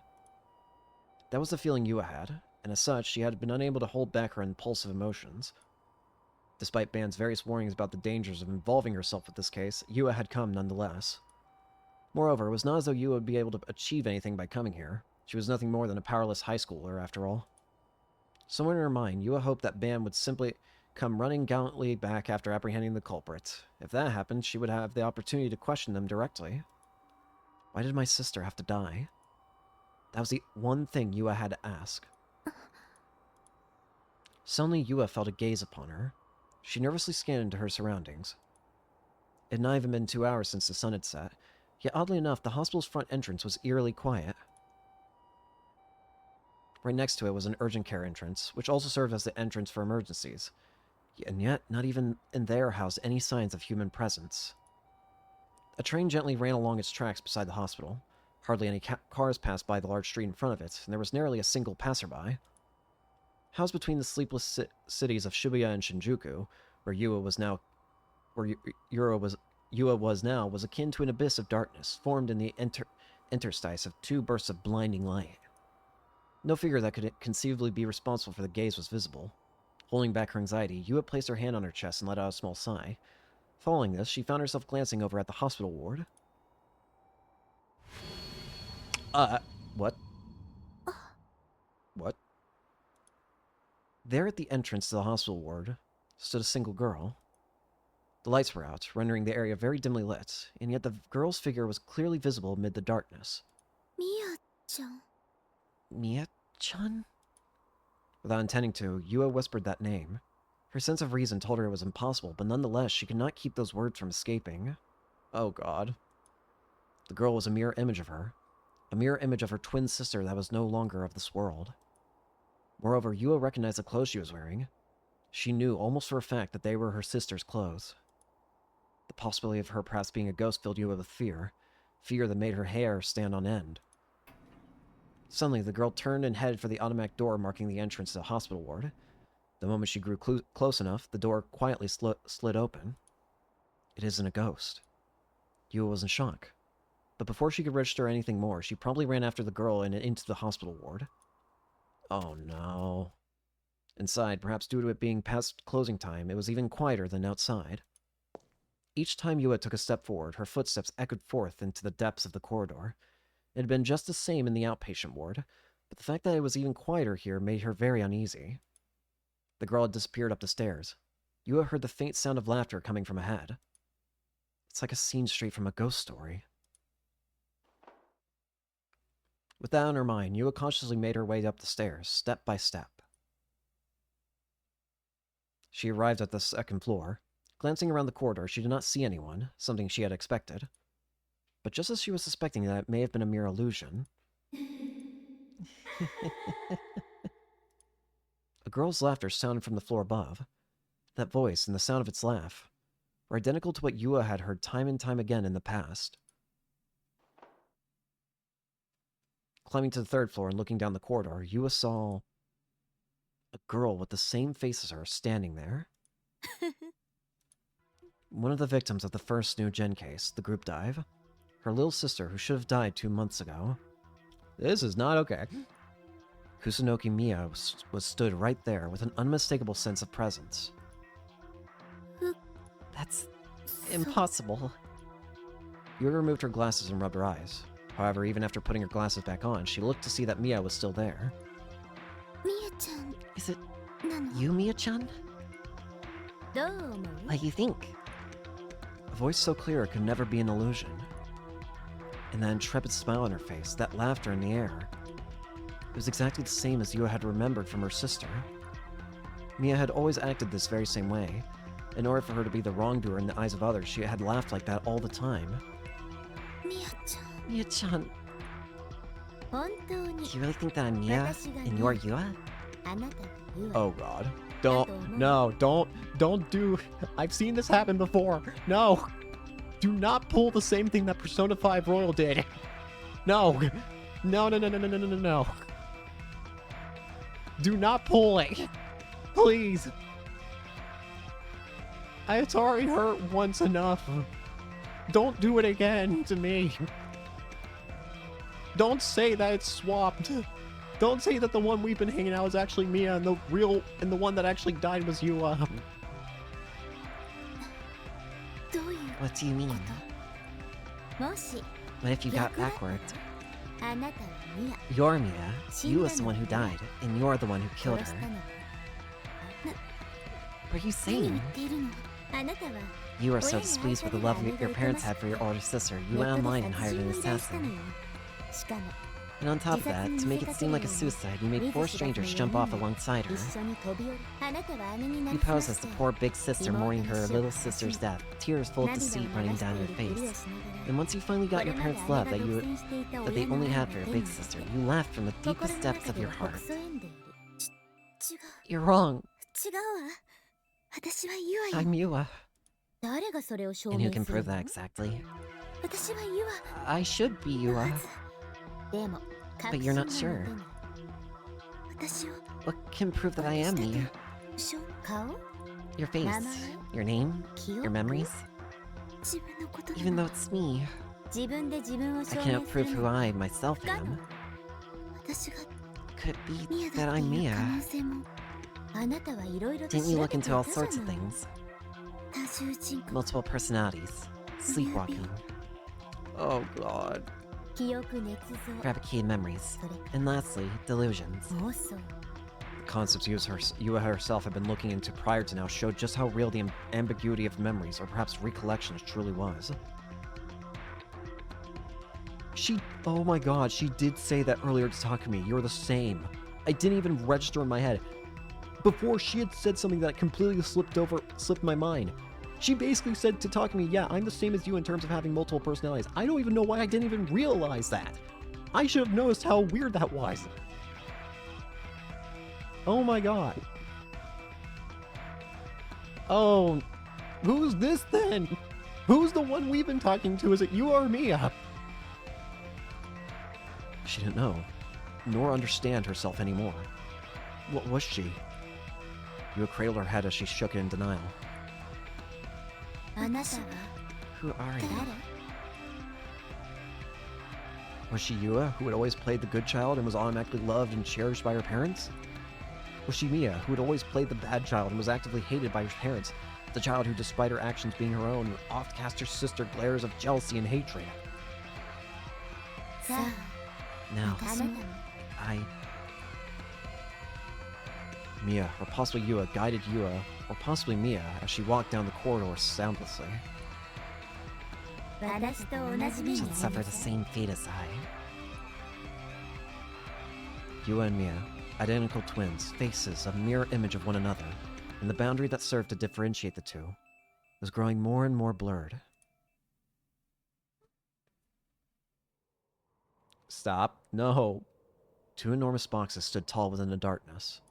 That was the feeling Yua had, and as such, she had been unable to hold back her impulsive emotions. Despite Ban's various warnings about the dangers of involving herself with this case, Yua had come nonetheless. Moreover, it was not as though Yua would be able to achieve anything by coming here. She was nothing more than a powerless high schooler, after all. Somewhere in her mind, Yua hoped that Ban would simply come running gallantly back after apprehending the culprit. If that happened, she would have the opportunity to question them directly. Why did my sister have to die? That was the one thing Yua had to ask. Suddenly, Yua felt a gaze upon her. She nervously scanned into her surroundings. It had not even been 2 hours since the sun had set, yet oddly enough, the hospital's front entrance was eerily quiet. Right next to it was an urgent care entrance, which also served as the entrance for emergencies. And yet, not even in there housed any signs of human presence. A train gently ran along its tracks beside the hospital. Hardly any cars passed by the large street in front of it, and there was narrowly a single passerby. Housed between the sleepless cities of Shibuya and Shinjuku, where Yua was now, was akin to an abyss of darkness, formed in the interstice of two bursts of blinding light. No figure that could conceivably be responsible for the gaze was visible. Holding back her anxiety, Yua placed her hand on her chest and let out a small sigh. Following this, she found herself glancing over at the hospital ward. What? What? There at the entrance to the hospital ward stood a single girl. The lights were out, rendering the area very dimly lit, and yet the girl's figure was clearly visible amid the darkness. Mia-chan. Mia-chan? Without intending to, Yua whispered that name. Her sense of reason told her it was impossible, but nonetheless, she could not keep those words from escaping. Oh god. The girl was a mirror image of her. A mirror image of her twin sister that was no longer of this world. Moreover, Yua recognized the clothes she was wearing. She knew, almost for a fact, that they were her sister's clothes. The possibility of her perhaps being a ghost filled Yua with fear. Fear that made her hair stand on end. Suddenly, the girl turned and headed for the automatic door marking the entrance to the hospital ward. The moment she grew close enough, the door quietly slid open. It isn't a ghost. Yua was in shock. But before she could register anything more, she promptly ran after the girl and into the hospital ward. Oh no. Inside, perhaps due to it being past closing time, it was even quieter than outside. Each time Yua took a step forward, her footsteps echoed forth into the depths of the corridor. It had been just the same in the outpatient ward, but the fact that it was even quieter here made her very uneasy. The girl had disappeared up the stairs. Yua heard the faint sound of laughter coming from ahead. It's like a scene straight from a ghost story. With that on her mind, Yua cautiously made her way up the stairs, step by step. She arrived at the second floor. Glancing around the corridor, she did not see anyone, something she had expected. But just as she was suspecting that it may have been a mere illusion... A girl's laughter sounded from the floor above. That voice and the sound of its laugh were identical to what Yua had heard time and time again in the past. Climbing to the third floor and looking down the corridor, Yua saw a girl with the same face as her standing there. One of the victims of the first New Gen case, the group dive. Her little sister, who should have died 2 months ago. This is not okay. Kusunoki Mia was stood right there with an unmistakable sense of presence. That's impossible. Yua removed her glasses and rubbed her eyes. However, even after putting her glasses back on, she looked to see that Mia was still there. Mia-chan. Is it you, Mia-chan? What do you think? A voice so clear it could never be an illusion. And that intrepid smile on her face, that laughter in the air. It was exactly the same as Yua had remembered from her sister. Mia had always acted this very same way. In order for her to be the wrongdoer in the eyes of others, she had laughed like that all the time. Mia-chan. Mia-chan, do you really think that I'm Mia and you're Yua? Oh god. Don't do... I've seen this happen before. No! Do not pull the same thing that Persona 5 Royal did. No. No. Do not pull it. Please. It's already hurt once enough. Don't do it again to me. Don't say that it's swapped. Don't say that the one we've been hanging out is actually Mia and the one that actually died was you. どういう What do you mean? もし What if you got backwards? あなたはミア You're Mia. You was the one who died, and you're the one who 殺 killed した her. のは What are you 何を saying? 言っているのあなたは You were so displeased with the love your parents had for your older sister, you ネ went ット online で and 殺 hired 人 an を依頼したの assassin. よしかも And on top of that, to make it seem like a suicide, you made 4 strangers jump off alongside her. 一緒に飛び降りあなたは姉にな You りすま posed し as て the poor big sister mourning her little sister's death, tears full of 涙を deceit 流 running して down い your るふりを face. しながら And once you finally got your これまで parents' 姉 love が that 独占していた they 親の only 愛 had を for your 手 big に sister, you laughed from the 心 deepest の depths 中 of で your は heart. ほそ笑んでいる違う You're wrong. 違うわ私はユアよ I'm Yua. 誰がそれを証 And 明 who can する prove の that exactly? 私はユア I should be Yua. でも But you're not sure. 私を What can prove that I am me? 顔 Your face, your name, 記憶 your memories? 自分のことな Even の though it's me, 自分で自分を I 証明 cannot す prove る who の I myself 不可能 am. 私が Could be ミア that だって I'm いう可 Mia. 能性もあなたはいろいろと Didn't 調 you べ look てい into た all じゃ sorts of ない things? 多重人格 Multiple personalities, sleepwalking, Oh god. 記憶捏造 fabricated memories, それか and lastly, delusions. 妄想 The concepts Yua herself had been looking into prior to now showed just how real the ambiguity of memories, or perhaps recollections, truly was. Oh my god, she did say that earlier to Takumi. You're the same. I didn't even register in my head. Before, she had said something that completely slipped my mind. She basically said to Takumi, yeah, I'm the same as you in terms of having multiple personalities. I don't even know why I didn't even realize that. I should have noticed how weird that was. Oh my god. Oh, who's this then? Who's the one we've been talking to? Is it you or Mia? She didn't know, nor understand herself anymore. What was she? Yua cradled her head as she shook it in denial. あなたは Who are you? 誰 Was she Yua, who had always played the good child and was automatically loved and cherished by her parents? Was she Mia, who had always played the bad child and was actively hated by her parents? The child who, despite her actions being her own, oft cast her sister glares of jealousy and hatred. さあ Now, あなたも I... Mia, or possibly Yua, guided Yua, or possibly Mia, as she walked down the corridor soundlessly. 私と同じ目に should 遭い suffer な the さい same fate as I. Yua and Mia, identical twins, faces, a mirror image of one another, and the boundary that served to differentiate the two was growing more and more blurred. Stop. No. Two enormous boxes stood tall within the darkness.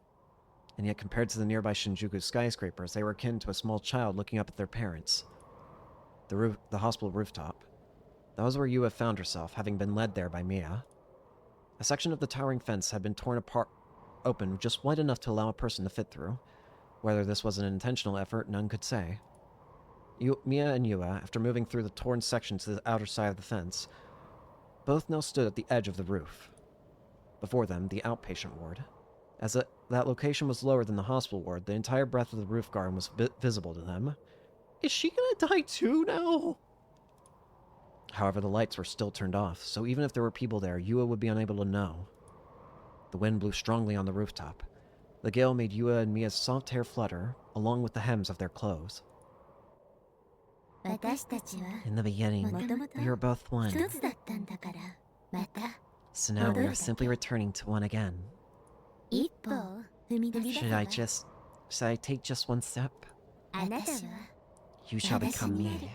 And yet compared to the nearby Shinjuku skyscrapers, they were akin to a small child looking up at their parents. The hospital rooftop. That was where Yua found herself, having been led there by Mia. A section of the towering fence had been torn apart open just wide enough to allow a person to fit through. Whether this was an intentional effort, none could say. Mia and Yua, after moving through the torn section to the outer side of the fence, both now stood at the edge of the roof. Before them, the outpatient ward. As that location was lower than the hospital ward, the entire breadth of the roof garden was visible to them. Is she gonna die too now? However, the lights were still turned off, so even if there were people there, Yua would be unable to know. The wind blew strongly on the rooftop. The gale made Yua and Mia's soft hair flutter, along with the hems of their clothes. 私たちは In the beginning, もともと we were both one. 一つだったんだからまた So now we are simply returning to one again. 一歩を踏み出せ Should I take just one step? あなたは You shall become me.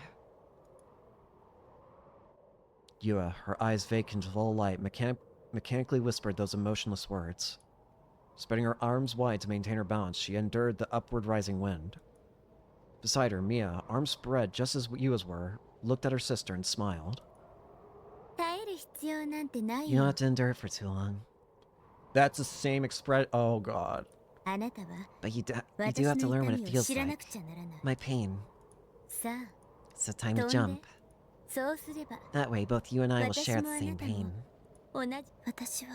Yua, her eyes vacant of all light, mechanically whispered those emotionless words. Spreading her arms wide to maintain her balance, she endured the upward rising wind. Beside her, Mia, arms spread just as Yua's were, looked at her sister and smiled. 耐える必要なんてない You don't よ have to endure it for too long. That's the same expression. Oh god. あなたは But you do 私 have to の learn what 痛 it みを feels 知らな like. くちゃならない My pain. さあ So time to 飛んで jump. そうすれば That way, both you and I will 私 share も the あな same たも pain. 同じ私は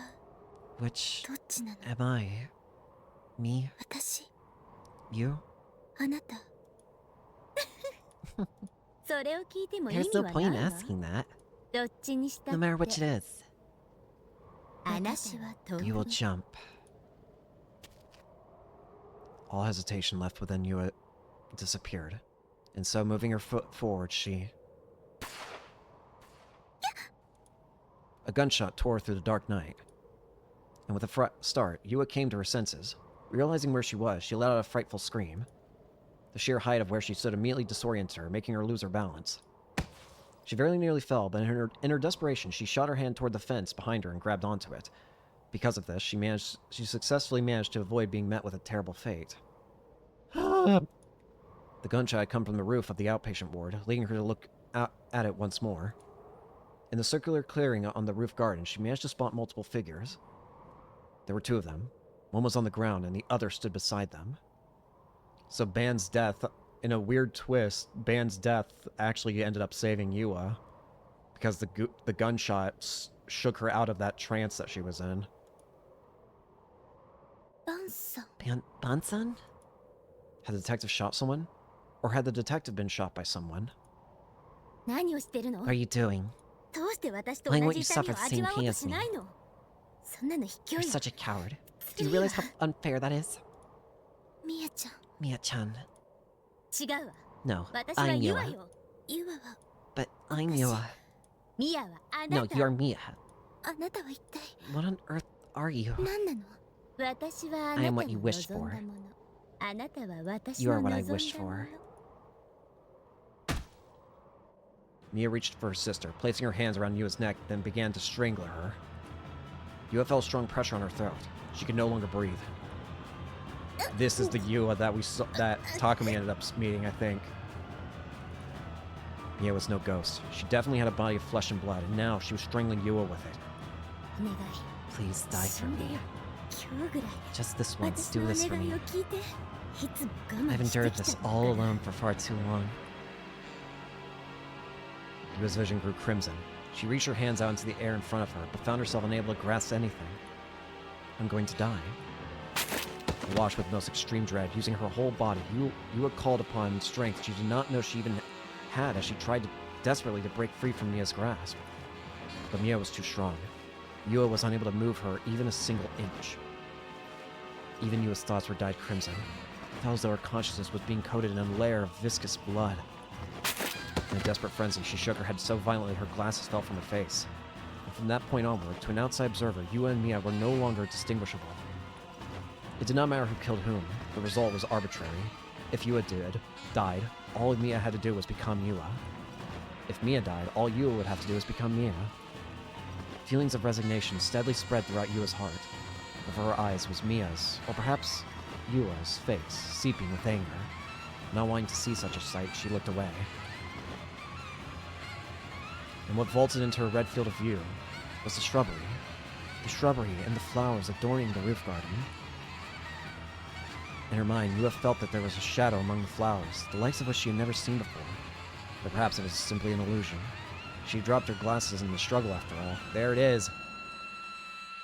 Which どっちなの am I? Me? 私 You? あなたそれを聞いても意 There's 味 no は point in ないわ asking that. どっちにしたっ No て matter which it is. 私は飛 You ぶ will jump. All hesitation left within you disappeared. And so, moving her foot forward, she... A gunshot tore through the dark night. And with a start, Yua came to her senses. Realizing where she was, she let out a frightful scream. The sheer height of where she stood immediately disoriented her, making her lose her balance. She very nearly fell, but in her desperation, she shot her hand toward the fence behind her and grabbed onto it. Because of this, she successfully managed to avoid being met with a terrible fate. The gunshot had come from the roof of the outpatient ward, leading her to look out at it once more. In the circular clearing on the roof garden, she managed to spot multiple figures. There were two of them. One was on the ground, and the other stood beside them. So Ban's death, in a weird twist, Ban's death actually ended up saving Yua, because the gunshot shook her out of that trance that she was in. バンさん Bansan? Had the detective shot someone? Or had the detective been shot by someone? 何をしてるの What are you doing? どうして私と Why 同 won't じ you 痛み suffer を the 味 same わおう pain と as し me? ないのそんなの卑怯 You're よ such a coward. ず Do る you いわ realize how unfair that is? ミヤちゃん Mia-chan. 違うわ No, 私は I'm ユア Yua. よユアは But I'm Yua. ミヤはあ No, なた you're Mia. あなたは一体 What on earth are you? 何なの私はあ I な am た what の you 望 wished んだ for. ものあなたは私 You の are 望 what ん I だ wished もの for. Mia reached for her sister, placing her hands around Yua's neck, then began to strangle her. Yua felt strong pressure on her throat. She could no longer breathe. This is the Yua that we saw, that Takumi ended up meeting, I think. Mia was no ghost. She definitely had a body of flesh and blood, and now she was strangling Yua with it. お願い Please die 死 for んで me. よ今日ぐらい Just this once, 私 do のお this for 願い me. を聞いていつも我 I've 慢して endured きた this んだ all から alone for far too long. Yua's vision grew crimson. She reached her hands out into the air in front of her, but found herself unable to grasp anything. I'm going to die. Awash with most extreme dread, using her whole body, Yua called upon strength she did not know she even had as she tried desperately to break free from Mia's grasp. But Mia was too strong. Yua was unable to move her even a single inch. Even Yua's thoughts were dyed crimson. It felt as though her consciousness was being coated in a layer of viscous blood. In a desperate frenzy, she shook her head so violently her glasses fell from her face. And from that point onward, to an outside observer, Yua and Mia were no longer distinguishable. It did not matter who killed whom. The result was arbitrary. If Yua died, all Mia had to do was become Yua. If Mia died, all Yua would have to do was become Mia. Feelings of resignation steadily spread throughout Yua's heart. Before her eyes was Mia's, or perhaps Yua's, face, seeping with anger. Not wanting to see such a sight, she looked away. And what vaulted into her red field of view was the shrubbery. The shrubbery and the flowers adorning the roof garden. In her mind, Yua felt that there was a shadow among the flowers, the likes of which she had never seen before. But perhaps it was simply an illusion. She dropped her glasses in the struggle after all. There it is.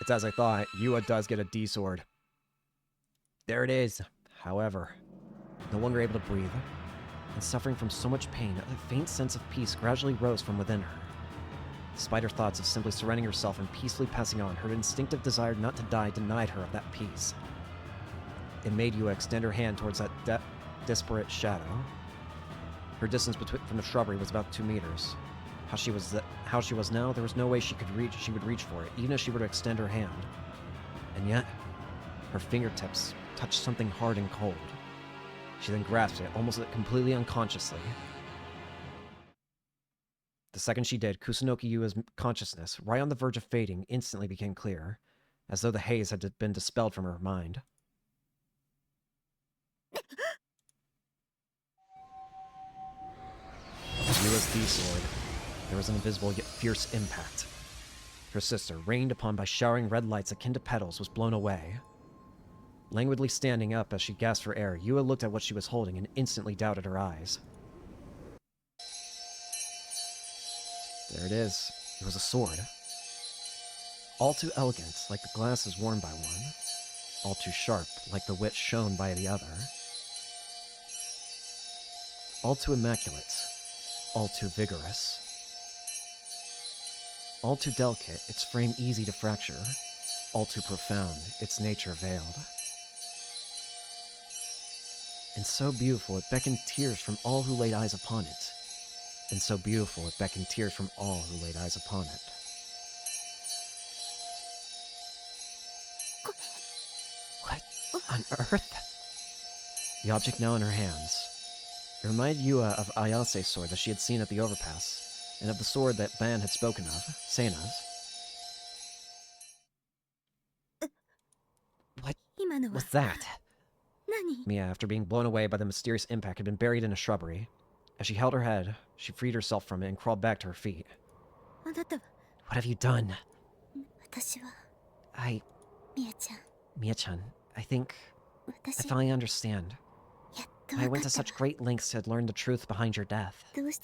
It's as I thought. Yua does get a D-sword. There it is. However, no longer able to breathe, and suffering from so much pain, a faint sense of peace gradually rose from within her. Despite her thoughts of simply surrendering herself and peacefully passing on, her instinctive desire not to die denied her of that peace. It made Yua extend her hand towards that disparate shadow. Her distance from the shrubbery was about 2 meters. How she was now, there was no way she would reach for it, even if she were to extend her hand. And yet, her fingertips touched something hard and cold. She then grasped it, almost completely unconsciously. The second she did, Kusunoki Yua's consciousness, right on the verge of fading, instantly became clear, as though the haze had been dispelled from her mind. Yua's D-sword. There was an invisible yet fierce impact. Her sister, rained upon by showering red lights akin to petals, was blown away. Languidly standing up as she gasped for air, Yua looked at what she was holding and instantly doubted her eyes. There it is. It was a sword. All too elegant, like the glasses worn by one. All too sharp, like the wit shown by the other. All too immaculate, all too vigorous. All too delicate, its frame easy to fracture. All too profound, its nature veiled. And so beautiful, it beckoned tears from all who laid eyes upon it. And so beautiful, it beckoned tears from all who laid eyes upon it. What on earth? The object now in her hands. It reminded Yua of Ayase's sword that she had seen at the overpass, and of the sword that Ban had spoken of, Seina's. What was that? Mia, after being blown away by the mysterious impact, had been buried in a shrubbery. As she held her head, she freed herself from it and crawled back to her feet. What have you done? Mia-chan, I think I finally understand. I went to such great lengths to learn the truth behind your death. Did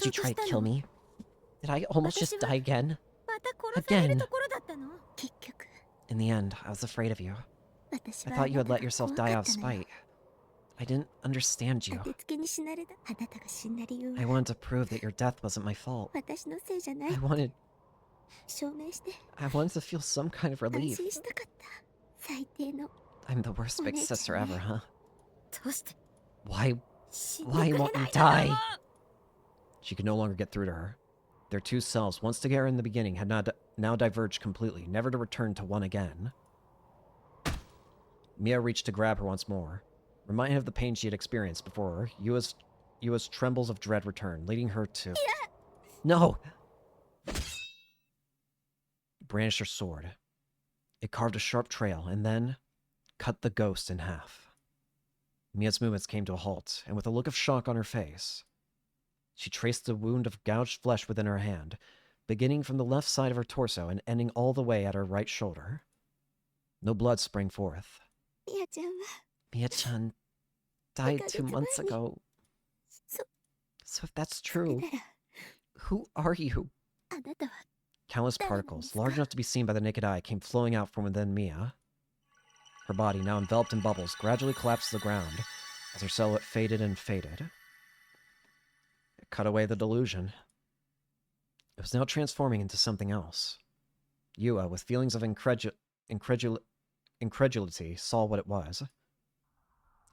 you try to kill me? Did I almost just die again? Again? In the end, I was afraid of you. I thought you had let yourself die out of spite. I didn't understand you. I wanted to prove that your death wasn't my fault. I wanted to feel some kind of relief. I'm the worst big sister ever, huh? Why won't you die? She could no longer get through to her. Their two selves, once together in the beginning, had now diverged completely, never to return to one again. Mia reached to grab her once more. Reminded of the pain she had experienced before, Yua's trembles of dread returned, leading her to... No! Brandished her sword. It carved a sharp trail, and then cut the ghost in half. Mia's movements came to a halt, and with a look of shock on her face, she traced the wound of gouged flesh within her hand, beginning from the left side of her torso and ending all the way at her right shoulder. No blood sprang forth. Mia-chan died 2 months ago. So if that's true, who are you? Countless particles, large enough to be seen by the naked eye, came flowing out from within Mia. Her body, now enveloped in bubbles, gradually collapsed to the ground as her silhouette faded and faded. It cut away the delusion. It was now transforming into something else. Yua, with feelings of incredulity, saw what it was.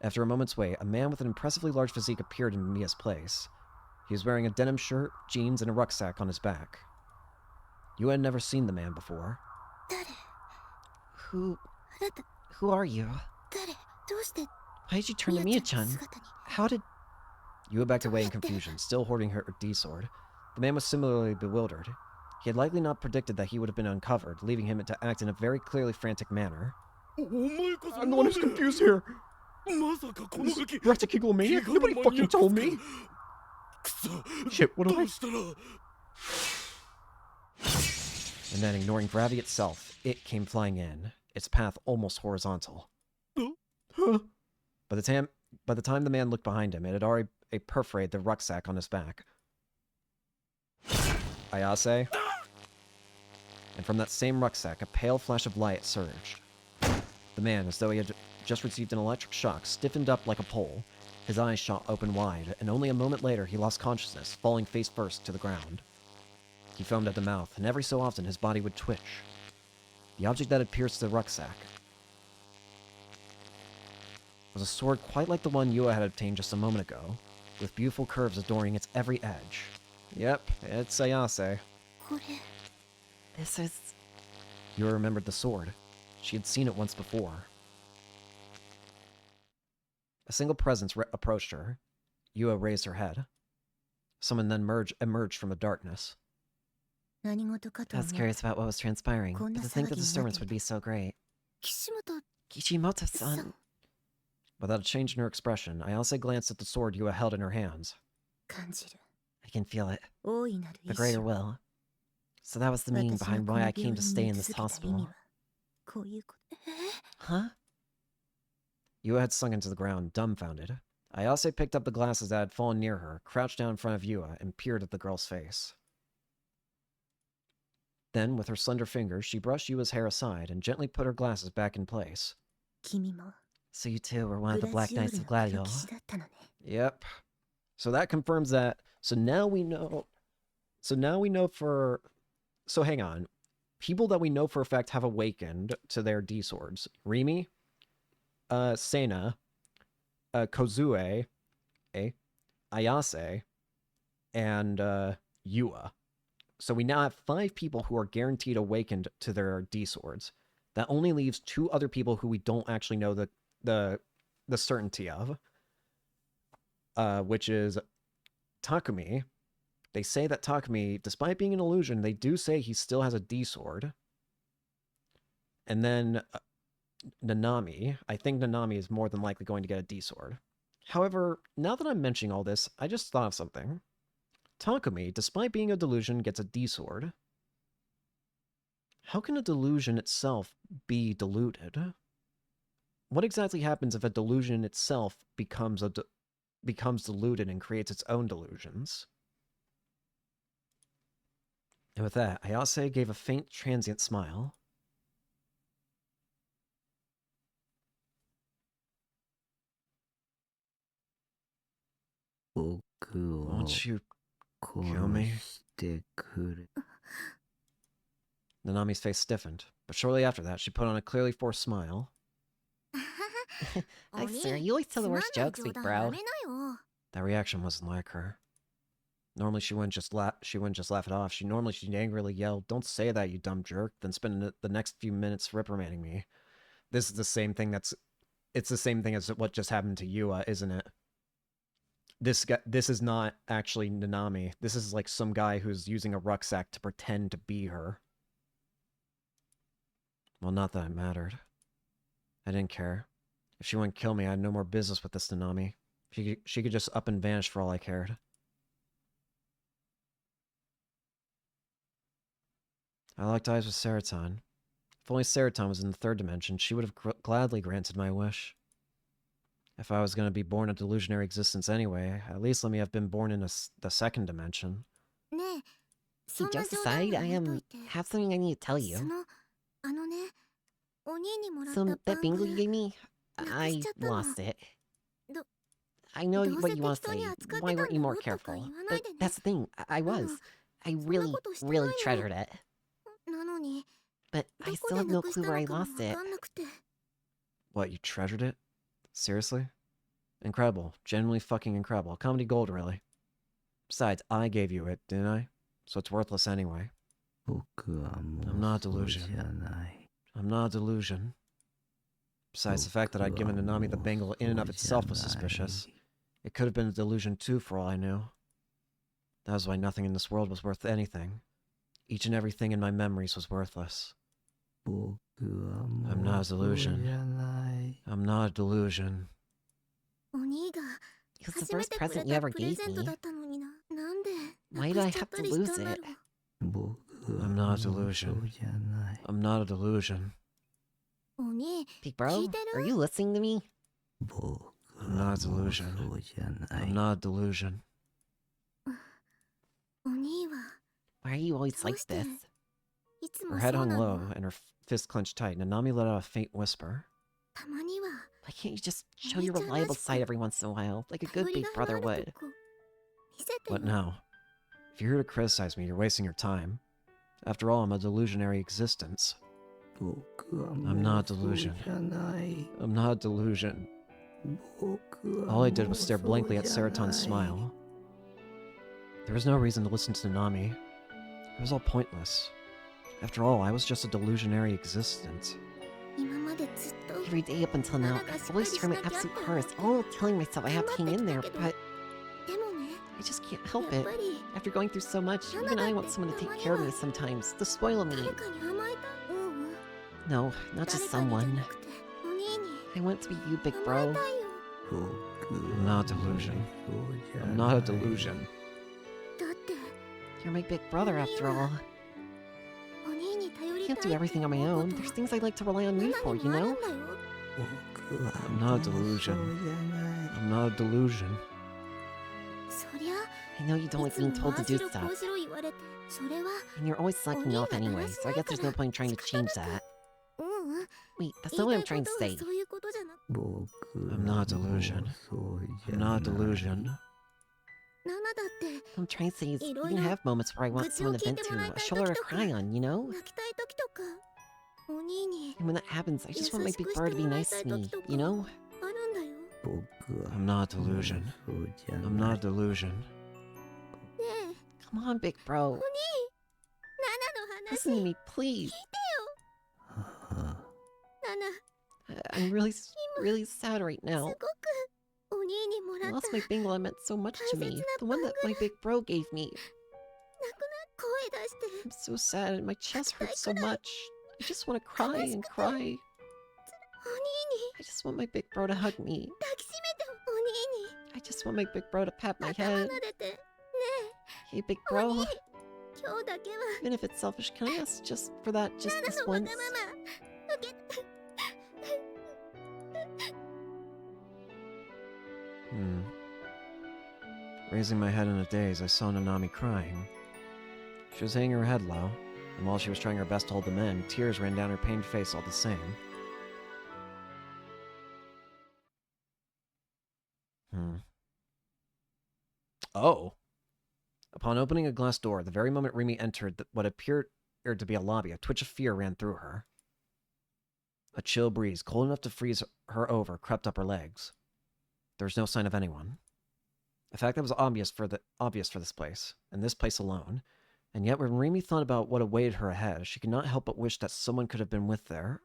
After a moment's wait, a man with an impressively large physique appeared in Mia's place. He was wearing a denim shirt, jeans, and a rucksack on his back. Yua had never seen the man before. Who are you? Why did you turn to Mia-chan? How did... Yua backed away in confusion, still holding her D-sword. The man was similarly bewildered. He had likely not predicted that he would have been uncovered, leaving him to act in a very clearly frantic manner. I'm the one who's confused here. Practical maniac? Nobody fucking told me. Shit, what do I... And then, ignoring gravity itself, it came flying in, its path almost horizontal. Huh? By the time the man looked behind him, it had already perforated the rucksack on his back. Ayase? And from that same rucksack, a pale flash of light surged. The man, as though he had just received an electric shock, stiffened up like a pole. His eyes shot open wide, and only a moment later he lost consciousness, falling face first to the ground. He foamed at the mouth, and every so often his body would twitch. The object that had pierced the rucksack was a sword quite like the one Yua had obtained just a moment ago, with beautiful curves adorning its every edge. Yep, it's Ayase. This is... Yua remembered the sword. She had seen it once before. A single presence approached her. Yua raised her head. Someone then emerged from the darkness. I was curious about what was transpiring, but to think the disturbance would be so great. Kishimoto-san... Without a change in her expression, Ayase glanced at the sword Yua held in her hands. I can feel it. The greater will. So that was the meaning behind why I came to stay in this hospital. Huh? Yua had sunk into the ground, dumbfounded. Ayase picked up the glasses that had fallen near her, crouched down in front of Yua, and peered at the girl's face. Then, with her slender fingers, she brushed Yua's hair aside and gently put her glasses back in place. 君も So you two were one of the グ Black ラジオー Knights ル of の黒 Gladio. 騎士だったのね。 Yep. So that confirms that. So now we know. So now we know for. So hang on. People that we know for a fact have awakened to their D swords: Rimi, Sena, Kozue, Ayase, and Yua. So we now have 5 people who are guaranteed awakened to their D swords. That only leaves 2 other people who we don't actually know the certainty of. Which is Takumi. They say that Takumi, despite being an illusion, they do say he still has a D sword. And then Nanami. I think Nanami is more than likely going to get a D sword. However, now that I'm mentioning all this, I just thought of something. Takumi, despite being a delusion, gets a D sword. How can a delusion itself be deluded? What exactly happens if a delusion itself becomes deluded and creates its own delusions? And with that, Ayase gave a faint, transient smile. Won't you kill me? Nanami's face stiffened, but shortly after that, she put on a clearly forced smile. I swear, you always tell the worst jokes, big bro. That reaction wasn't like her. Normally, she wouldn't just laugh it off. She'd angrily yell, "Don't say that, you dumb jerk!" Then spend the next few minutes reprimanding me. This is the same thing it's the same thing as what just happened to Yua, isn't it? This is not actually Nanami. This is like some guy who's using a rucksack to pretend to be her. Well, not that it mattered. I didn't care. If she wouldn't kill me, I had no more business with this Nanami. She could just up and vanish for all I cared. I locked eyes with Seraton. If only Seraton was in the 3rd dimension, she would have gladly granted my wish. If I was going to be born a delusionary existence anyway, at least let me have been born in the 2nd dimension. Hey, jokes aside, I have something I need to tell you. So, that bingo you gave me, I lost it. I know what you want to say. Why weren't you more careful? But that's the thing. I was. I really, really treasured it. But I still have no clue where I lost it. What, you treasured it? Seriously? Incredible. Genuinely fucking incredible. Comedy gold, really. Besides, I gave you it, didn't I? So it's worthless anyway. I'm not a delusion. I'm not a delusion. Besides, the fact that I'd given Nanami the bangle in and of itself was suspicious. It could have been a delusion too, for all I knew. That was why nothing in this world was worth anything. Each and everything in my memories was worthless. I'm not a delusion. I'm not a delusion. It was the first present you ever gave me. Why did I have to lose it? I'm not a delusion. I'm not a delusion. Big bro, are you listening to me? I'm not a delusion. I'm not a delusion. Why are you always like this? Her head hung low and her fist clenched tight. Nanami let out a faint whisper. Why can't you just show your reliable side every once in a while, like a good big brother would? What now? If you're here to criticize me, you're wasting your time. After all, I'm a delusionary existence. I'm not a delusion. I'm not a delusion. All I did was stare blankly at Seraton's smile. There was no reason to listen to Nanami. It was all pointless. After all, I was just a delusionary existence. Every day up until now, I've always tried my absolute hardest, all telling myself I have to hang in there, but I just can't help it. After going through so much, even I want someone to take care of me sometimes, to spoil me. No, not just someone. I want to be you, big bro. I'm not a delusion. I'm not a delusion. You're my big brother, after all. I can't do everything on my own. There's things I'd like to rely on you for, you know? I'm not a delusion. I'm not a delusion. I know you don't like being told to do stuff, and you're always slacking off anyway, so I guess there's no point in trying to change that. Wait, that's not what I'm trying to say. I'm not a delusion. I'm not a delusion. What I'm trying to say is, you can have moments where I want someone to vent to, a shoulder to cry on, you know? And when that happens, I just want my big brother to be nice to me, you know? I'm not a delusion. I'm not a delusion. Come on, big bro. Listen to me, please. I'm really sad right now. I lost my bangle that meant so much to me. The one that my big bro gave me. I'm so sad and my chest hurts so much. I just want to cry and cry. I just want my big bro to hug me. I just want my big bro to pat my head. Hey, big bro. Even if it's selfish, can I ask just for that, just this once? Raising my head in a daze, I saw Nanami crying. She was hanging her head low, and while she was trying her best to hold them in, tears ran down her pained face all the same. Oh! Upon opening a glass door, the very moment Rimi entered what appeared to be a lobby, a twitch of fear ran through her. A chill breeze, cold enough to freeze her over, crept up her legs. There was no sign of anyone. A fact that was obvious for this place, and this place alone. And yet when Rimi thought about what awaited her ahead, she could not help but wish that someone could have been with there.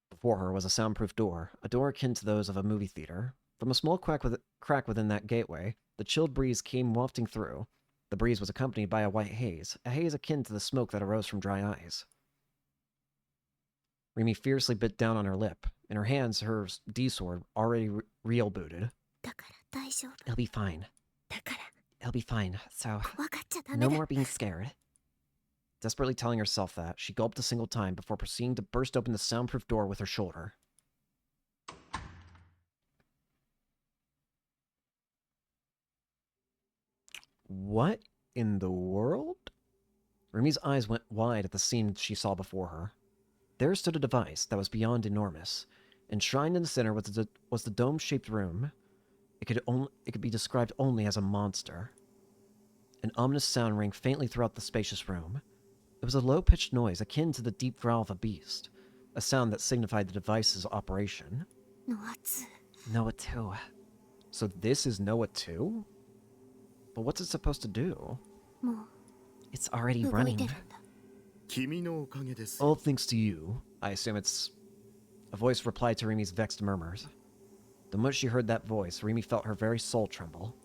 Before her was a soundproof door, a door akin to those of a movie theater. From a small crack within that gateway, the chilled breeze came wafting through. The breeze was accompanied by a white haze, a haze akin to the smoke that arose from dry eyes. Rimi fiercely bit down on her lip. In her hands, her D-sword, already reel-booted. It'll be fine. It'll be fine, so no more being scared. Desperately telling herself that, she gulped a single time before proceeding to burst open the soundproof door with her shoulder. What in the world? Rimi's eyes went wide at the scene she saw before her. There stood a device that was beyond enormous. Enshrined in the center was the dome-shaped room. It could be described only as a monster. An ominous sound rang faintly throughout the spacious room. It was a low-pitched noise akin to the deep growl of a beast, a sound that signified the device's operation. Noah 2. So this is Noah 2? But what's it supposed to do? It's already running. All thanks to you. I assume it's... A voice replied to Rimi's vexed murmurs. The moment she heard that voice, Rimi felt her very soul tremble.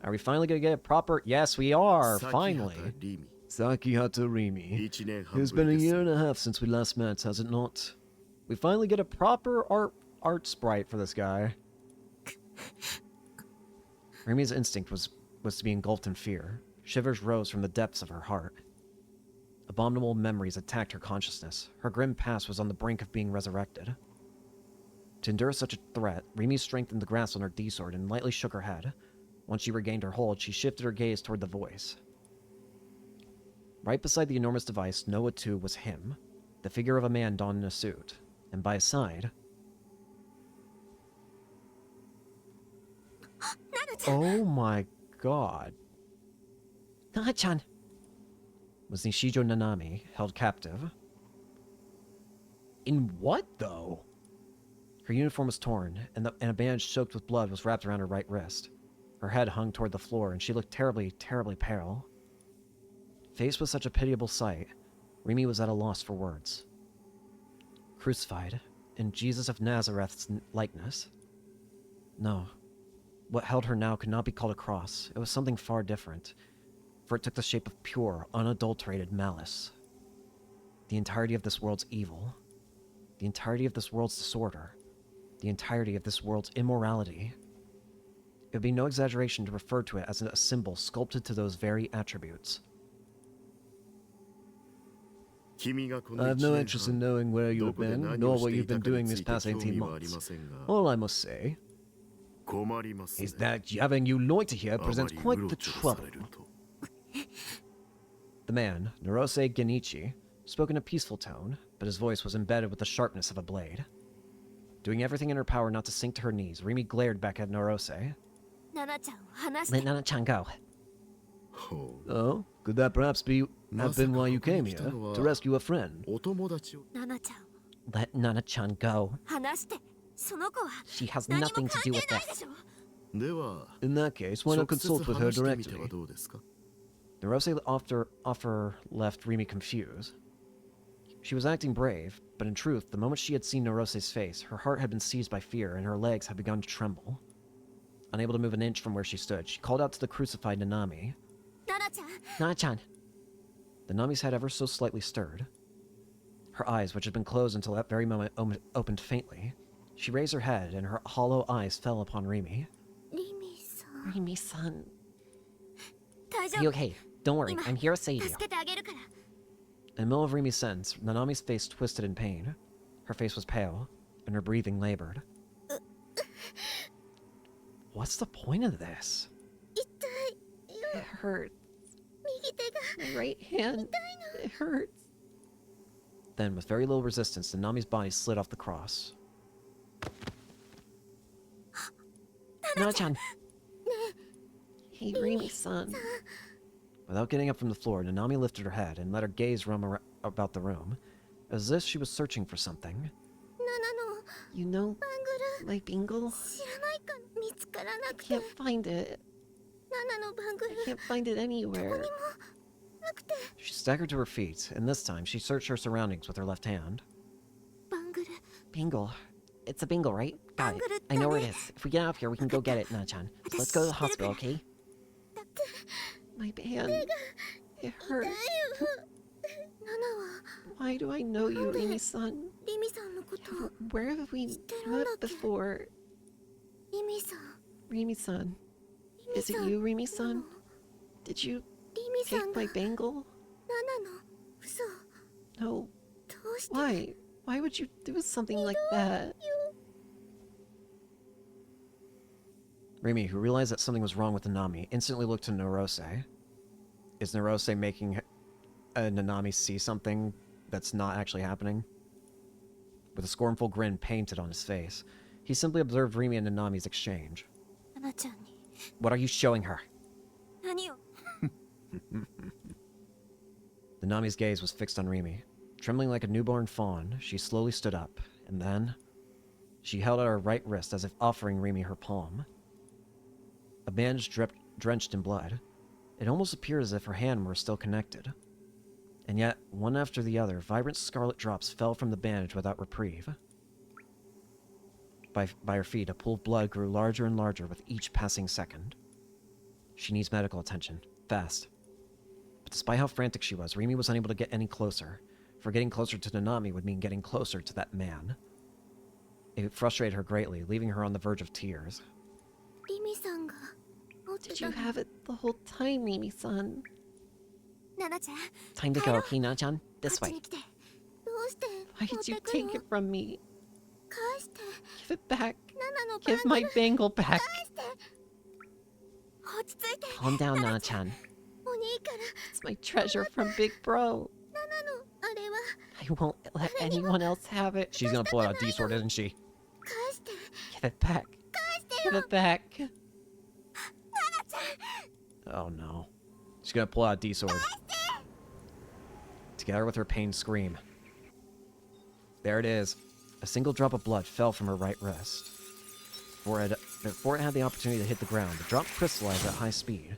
Are we finally gonna get a proper... Yes, we are! Finally! Sakihata Rimi. It's been 1.5 years since we last met, has it not? We finally get a proper art sprite for this guy. Rimi's instinct was to be engulfed in fear. Shivers rose from the depths of her heart. Abominable memories attacked her consciousness. Her grim past was on the brink of being resurrected. To endure such a threat, Rimi strengthened the grasp on her D-sword and lightly shook her head. Once she regained her hold, she shifted her gaze toward the voice. Right beside the enormous device, Noah 2 was him, the figure of a man donned in a suit, and by his side... Oh my god. Nana-chan! Was Nishijo Nanami, held captive. In what, though? Her uniform was torn, and a bandage soaked with blood was wrapped around her right wrist. Her head hung toward the floor, and she looked terribly, terribly pale. Faced with such a pitiable sight, Rimi was at a loss for words. Crucified, in Jesus of Nazareth's likeness? No. What held her now could not be called a cross. It was something far different, for it took the shape of pure, unadulterated malice. The entirety of this world's evil. The entirety of this world's disorder. The entirety of this world's immorality. It would be no exaggeration to refer to it as a symbol sculpted to those very attributes. I have no interest in knowing where you have been, nor what you've been doing these past 18 months. All I must say... is that having you loiter here presents quite the trouble. The man, Narose Genichi, spoke in a peaceful tone, but his voice was embedded with the sharpness of a blade. Doing everything in her power not to sink to her knees, Rimi glared back at Narose. Let Nana-chan go. Oh, could that perhaps have been why you came here? To rescue a friend? Let Nana-chan go. She has nothing to do with this. In that case, why not consult with her directly? Narose offer left Rimi confused. She was acting brave, but in truth, the moment she had seen Narose's face, her heart had been seized by fear and her legs had begun to tremble. Unable to move an inch from where she stood, she called out to the crucified Nanami. Nana-chan. The Nami's head ever so slightly stirred. Her eyes, which had been closed until that very moment, opened faintly. She raised her head, and her hollow eyes fell upon Rimi. Rimi-san. You okay? Don't worry, I'm here to save you. In the middle of Rimi's sentence, Nanami's face twisted in pain. Her face was pale, and her breathing labored. What's the point of this? It hurts. My right hand. It hurts. Then, with very little resistance, Nanami's body slid off the cross. Nana-chan. Hey, Rimi-san. Without getting up from the floor, Nanami lifted her head and let her gaze roam about the room, as if she was searching for something. You know my bangle? I can't find it. I can't find it anywhere. She staggered to her feet, and this time she searched her surroundings with her left hand. Bangle. It's a bangle, right? Got it. I know where it is. If we get out of here, we can go get it, Nana-chan. Let's go to the hospital, okay? My hand. It hurts. Why do I know you, Rimi-san? Where have we met before? Rimi-san. Is it you, Rimi-san? Did you take my bangle? No. Why? Why would you do something like that? Rimi, who realized that something was wrong with Nanami, instantly looked to Narose. Is Narose making Nanami see something that's not actually happening? With a scornful grin painted on his face, he simply observed Rimi and Nanami's exchange. What are you showing her? Nanami's gaze was fixed on Rimi. Trembling like a newborn fawn, she slowly stood up, and then she held out her right wrist as if offering Rimi her palm. A bandage drenched in blood. It almost appeared as if her hand were still connected. And yet, one after the other, vibrant scarlet drops fell from the bandage without reprieve. By her feet, a pool of blood grew larger and larger with each passing second. She needs medical attention. Fast. But despite how frantic she was, Rimi was unable to get any closer, for getting closer to Nanami would mean getting closer to that man. It frustrated her greatly, leaving her on the verge of tears. Did you have it the whole time, Rimi-san? Time to go, okay, Nana-chan? This way. Why did you take it from me? Give it back. Give my bangle back. Calm down, Nana-chan. It's my treasure from Big Bro. I won't let anyone else have it. She's gonna pull out a D-sword, isn't she? Give it back. Give it back. Oh no. She's gonna pull out a D-sword. Together with her pained scream. There it is. A single drop of blood fell from her right wrist. Before it had the opportunity to hit the ground, the drop crystallized at high speed.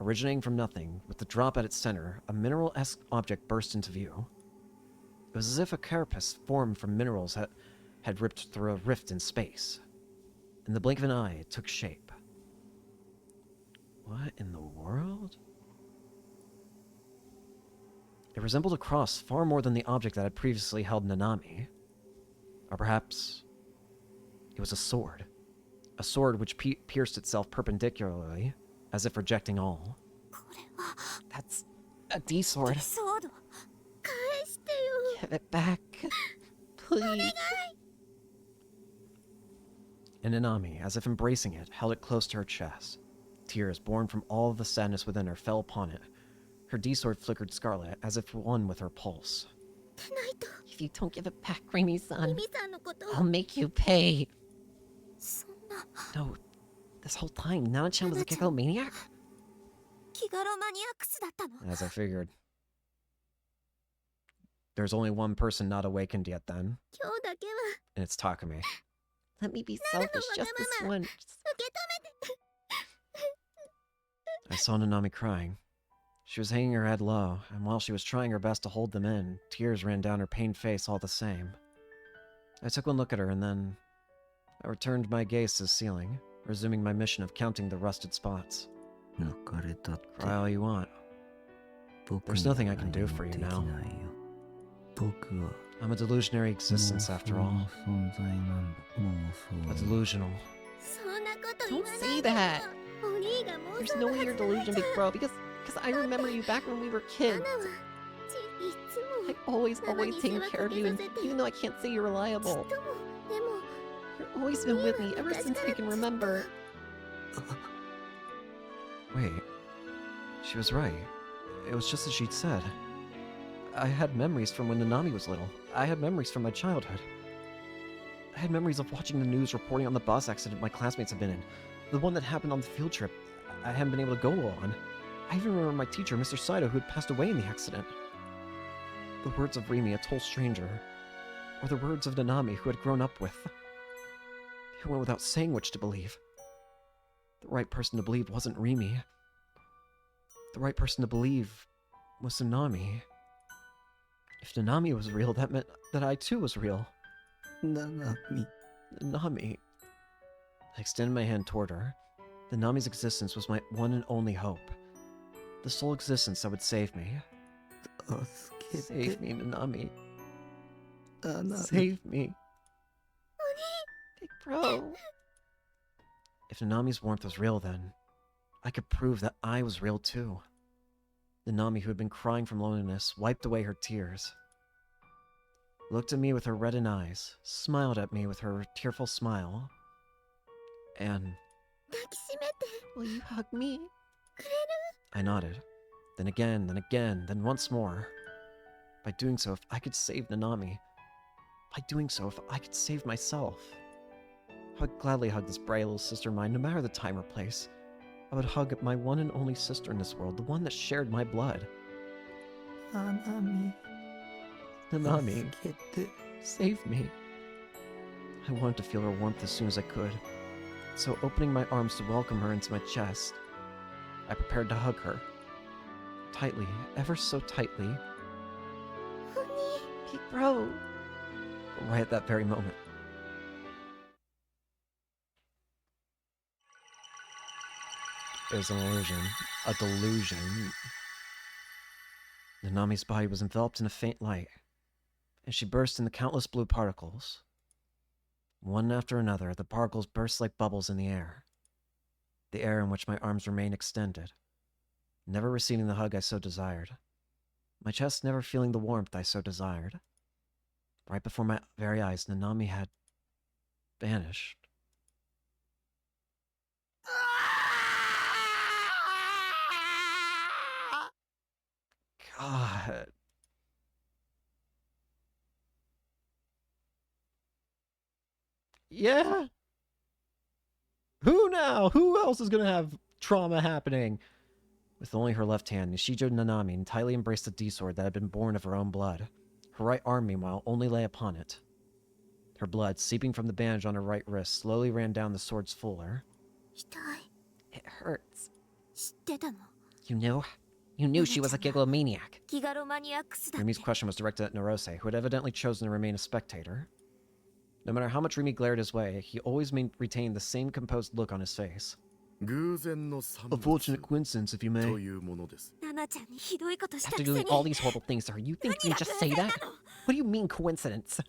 Originating from nothing, with the drop at its center, a mineral-esque object burst into view. It was as if a carapace formed from minerals had ripped through a rift in space. In the blink of an eye, it took shape. What in the world? It resembled a cross far more than the object that had previously held Nanami. Or perhaps it was a sword. A sword which pierced itself perpendicularly, as if rejecting all. That's a D-sword. Give it back. Please. and Nanami, as if embracing it, held it close to her chest. Tears, born from all of the sadness within her, fell upon it. Her D-sword flickered scarlet, as if one with her pulse. If you don't give it back, Remy-san, ミミさんのこと I'll make you pay. そんな No, this whole time, Nana-chan was a gigalomaniac? 気ガロマニアックスだったの As I figured. There's only one person not awakened yet then, 今日だけは and it's Takumi. Let me be selfish just this once. 受け止めて I saw Nanami crying. She was hanging her head low, and while she was trying her best to hold them in, tears ran down her pained face all the same. I took one look at her, and then I returned my gaze to the ceiling, resuming my mission of counting the rusted spots. 泣かれたって Cry all you want. 僕 There's に nothing I can do for you 何も now. できないよ僕は I'm a delusionary existence after もう all. 存在なんだもう A そう delusional. そんなこと言わ Don't ない say で that. お兄が妄 There's 想 no の way は you're ずない delusion, じゃ big ん bro, because I remember you back when we were ア kids. ナはいつも I've always taken care of you, and even though I can't say you're ちっ reliable, ともでも you've always been with me ever since I can remember. Wait. She was right. It was just as she'd said. I had memories from when Nanami was little. I had memories from my childhood. I had memories of watching the news reporting on the bus accident my classmates had been in. The one that happened on the field trip I hadn't been able to go on. I even remember my teacher, Mr. Saito, who had passed away in the accident. The words of Rimi, a total stranger. Or the words of Nanami, who had grown up with. It went without saying which to believe. The right person to believe wasn't Rimi. The right person to believe was Nanami. If Nanami was real, that meant that I too was real. ななみ Nanami. I extended my hand toward her. Nanami's existence was my one and only hope. The sole existence that would save me. 助け Save て me, Nanami. ななみ Save me. Big bro. If Nanami's warmth was real, then I could prove that I was real too. Nanami, who had been crying from loneliness, wiped away her tears, looked at me with her reddened eyes, smiled at me with her tearful smile, and 抱きしめて Will you hug me? くれる I nodded. Then again, then again, then once more. By doing so, if I could save Nanami, by doing so, if I could save myself, I would gladly hug this bright little sister of mine, no matter the time or place. I would hug my one and only sister in this world, the one that shared my blood. ななみ Nanami, 助けて save me. I wanted to feel her warmth as soon as I could. So opening my arms to welcome her into my chest, I prepared to hug her. Tightly, ever so tightly, お兄 Big bro. right at that very moment. It was an illusion. A delusion. Nanami's body was enveloped in a faint light, and she burst into countless blue particles. One after another, the particles burst like bubbles in the air. The air in which my arms remained extended, never receiving the hug I so desired. My chest never feeling the warmth I so desired. Right before my very eyes, Nanami had vanished. God. Yeah. Who now? Who else is gonna have trauma happening? With only her left hand, Nishijo Nanami tightly embraced the D-sword that had been born of her own blood. Her right arm, meanwhile, only lay upon it. Her blood, seeping from the bandage on her right wrist, slowly ran down the sword's fuller. 痛 It hurts. い知ってたの You knew? You knew she was a gigalomaniac. 気ガロマニアックスだって Rimi's question was directed at Narose, who had evidently chosen to remain a spectator. No matter how much Rimi glared his way, he always retained the same composed look on his face. 偶然の産物 A fortunate coincidence, if you と may. いうものです ナナちゃんにひどいことしたく After せに doing all these horrible things to her, you think you can just say that? What do you mean coincidence?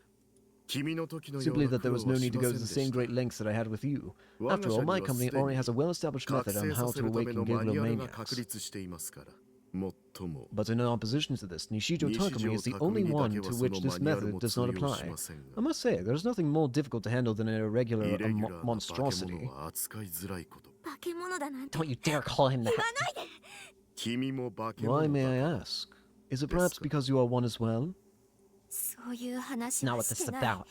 君の時のよう Simply な that there 苦 was 労 no は need し to ま go せ to ん the で same した great lengths that I had with you. 我が After 社 all, に my は company すでに already has a well-established 覚 method on 醒 how させ to るため awaken のマニュアル gigalomaniacs. が確立していますから But in opposition to this, Nishijo Takumi is the only one to which this method does not apply. I must say, there's nothing more difficult to handle than an irregular monstrosity. 化け物だなんて Don't you dare call him that. 言わないで Why may I ask? Is it perhaps because you are one as well? そういう話 Not は what this し is てない about.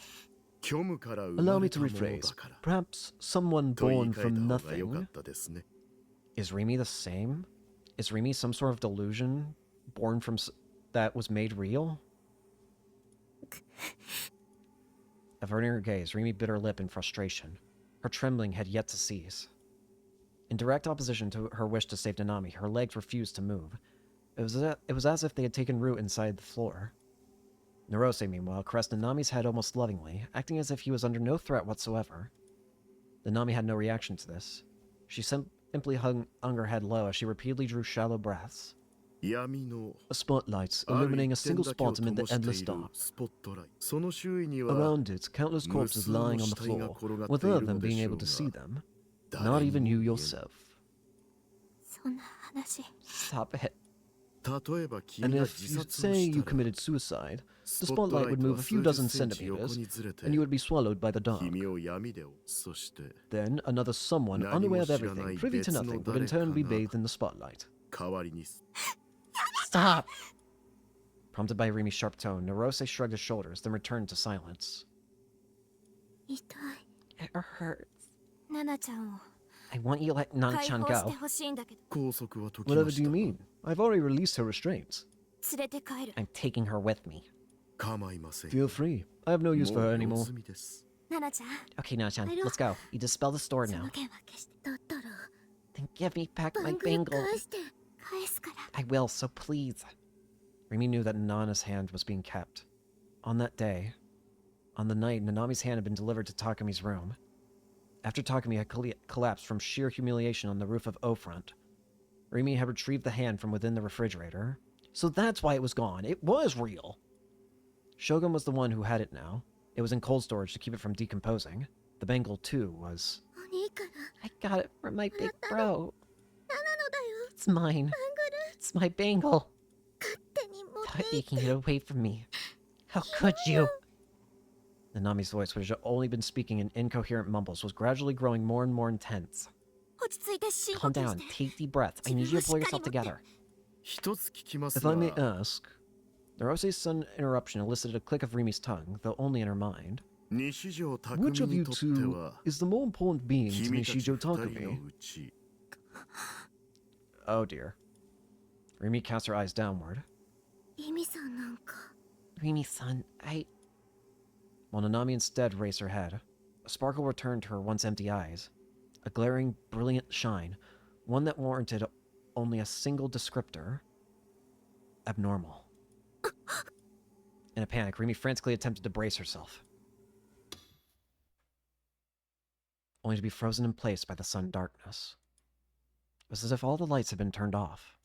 Allow me to rephrase. Perhaps someone born from nothing? Is Rimi the same? Is Rimi some sort of delusion born from that was made real? Averting her gaze, Rimi bit her lip in frustration. Her trembling had yet to cease. In direct opposition to her wish to save Nanami, her legs refused to move. It was as if they had taken root inside the floor. Narose, meanwhile, caressed Nanami's head almost lovingly, acting as if he was under no threat whatsoever. Nanami had no reaction to this. She simply hung her head low as she repeatedly drew shallow breaths. A spotlight, illuminating a single spot amid the endless dark. Around it, countless corpses lying on the floor, without them being able to see them. Not even you yourself. そんな話 Stop it. And if you say you committed suicide, the spotlight would move a few dozen centimeters, and you would be swallowed by the dark. Then another someone, unaware of everything, privy to nothing, would in turn be bathed in the spotlight. Stop. Prompted by Rimi's sharp tone, Narose shrugged his shoulders, then returned to silence. 痛い It hurts. ナナちゃんを I want you to let 解 Nana-chan 放して go. ほしいんだけど Whatever do you mean? I've already released her restraints. 連れて帰る I'm taking her with me. Feel free. I have no use for her anymore. ナナちゃん Okay, Nana-chan, let's go. You dispel the store その now. 件は消してだったら Then give me back バ my ングル bangle. 返して返すから I will, so please. Rimi knew that Nana's hand was being kept. On that day, on the night Nanami's hand had been delivered to Takumi's room, after Takumi had collapsed from sheer humiliation on the roof of O-Front, Rimi had retrieved the hand from within the refrigerator. So that's why it was gone. It was real. Shogun was the one who had it now. It was in cold storage to keep it from decomposing. The bangle, too, was... お兄から I got it from my big bro. ナナのだよ It's mine. バングル It's my bangle. 勝手に持っ Stop てい taking it away from me. How could you? Nanami's voice, which had only been speaking in incoherent mumbles, was gradually growing more and more intense. 落ち着いて深呼 Calm 吸 down. して Take deep breaths. I need you to pull yourself together. If I may ask... Narose's sudden interruption elicited a click of Rimi's tongue, though only in her mind. Which of you two is the more important being to Nishijo Takumi? Oh dear. Rimi cast her eyes downward. リミさんなんか Rimi-san, While Nanami instead raised her head, a sparkle returned to her once empty eyes. A glaring, brilliant shine, one that warranted only a single descriptor. Abnormal. In a panic, Rimi frantically attempted to brace herself, only to be frozen in place by the sudden darkness. It was as if all the lights had been turned off.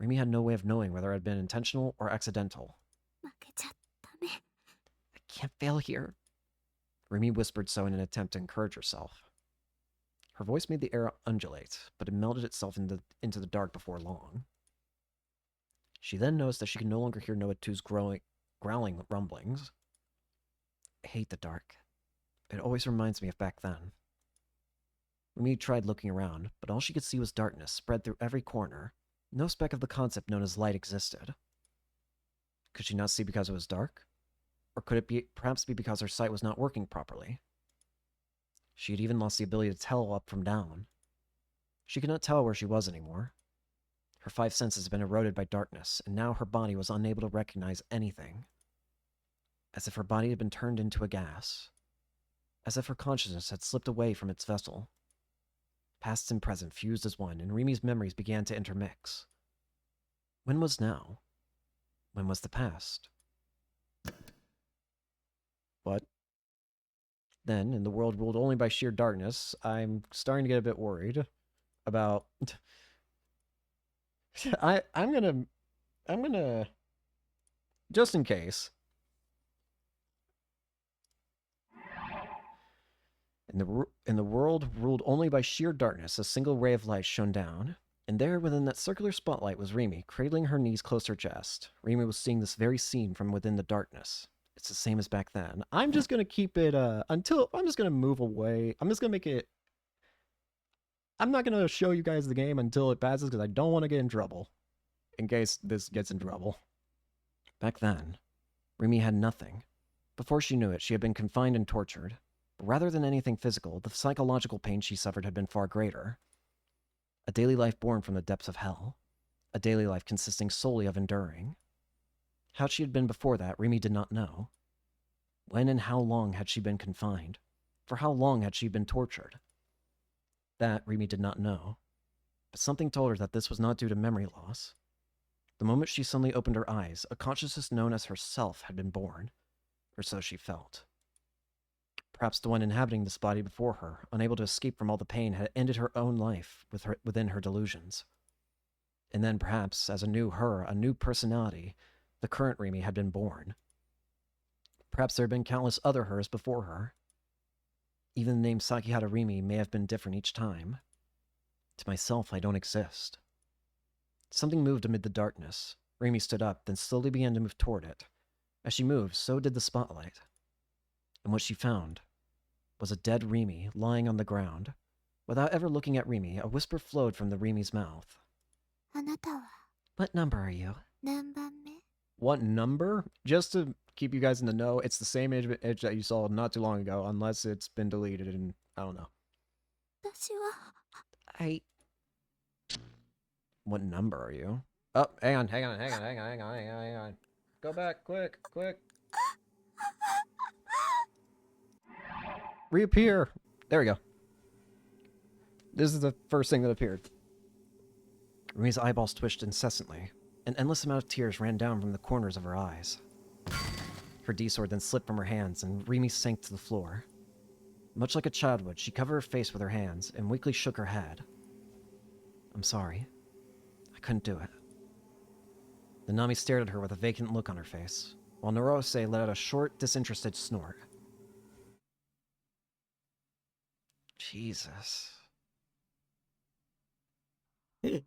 Rimi had no way of knowing whether it had been intentional or accidental. 負けちゃダメ I can't fail here. Rimi whispered so in an attempt to encourage herself. Her voice made the air undulate, but it melted itself into the dark before long. She then noticed that she could no longer hear Noa 2's growling rumblings. I hate the dark. It always reminds me of back then. Rimi tried looking around, but all she could see was darkness spread through every corner. No speck of the concept known as light existed. Could she not see because it was dark? Or could it perhaps be because her sight was not working properly? She had even lost the ability to tell up from down. She could not tell where she was anymore. Her five senses had been eroded by darkness, and now her body was unable to recognize anything. As if her body had been turned into a gas. As if her consciousness had slipped away from its vessel. Past and present fused as one, and Rimi's memories began to intermix. When was now? When was the past? But then, in the world ruled only by sheer darkness, I'm starting to get a bit worried about... I'm gonna... Just in case. In the world ruled only by sheer darkness, a single ray of light shone down. And there, within that circular spotlight, was Remy, cradling her knees close to her chest. Remy was seeing this very scene from within the darkness. It's the same as back then. I'm just gonna keep it, I'm just gonna move away. I'm just gonna make it... I'm not gonna show you guys the game until it passes, because I don't want to get in trouble. In case this gets in trouble. Back then, Remy had nothing. Before she knew it, she had been confined and tortured. But rather than anything physical, the psychological pain she suffered had been far greater. A daily life born from the depths of hell. A daily life consisting solely of enduring. How she had been before that, Remy did not know. When and how long had she been confined? For how long had she been tortured? That Remy did not know. But something told her that this was not due to memory loss. The moment she suddenly opened her eyes, a consciousness known as herself had been born. Or so she felt. Perhaps the one inhabiting this body before her, unable to escape from all the pain, had ended her own life within her delusions. And then perhaps, as a new her, a new personality, the current Remy had been born. Perhaps there had been countless other hers before her. Even the name Sakihara Remy may have been different each time. To myself, I don't exist. Something moved amid the darkness. Remy stood up, then slowly began to move toward it. As she moved, so did the spotlight. And what she found was a dead Remy lying on the ground. Without ever looking at Remy, a whisper flowed from the Remy's mouth. あなたは What number are you? 何番目 What number? Just to keep you guys in the know, it's the same image that you saw not too long ago, unless it's been deleted and I don't know. 私は I... What number are you? Oh, hang on. Go back, quick. Reappear. There we go. This is the first thing that appeared. Remy's eyeballs twitched incessantly. An endless amount of tears ran down from the corners of her eyes. Her D-sword then slipped from her hands, and Remy sank to the floor. Much like a child would, she covered her face with her hands and weakly shook her head. I'm sorry. I couldn't do it. The Nami stared at her with a vacant look on her face, while Narose let out a short, disinterested snort. Jesus. The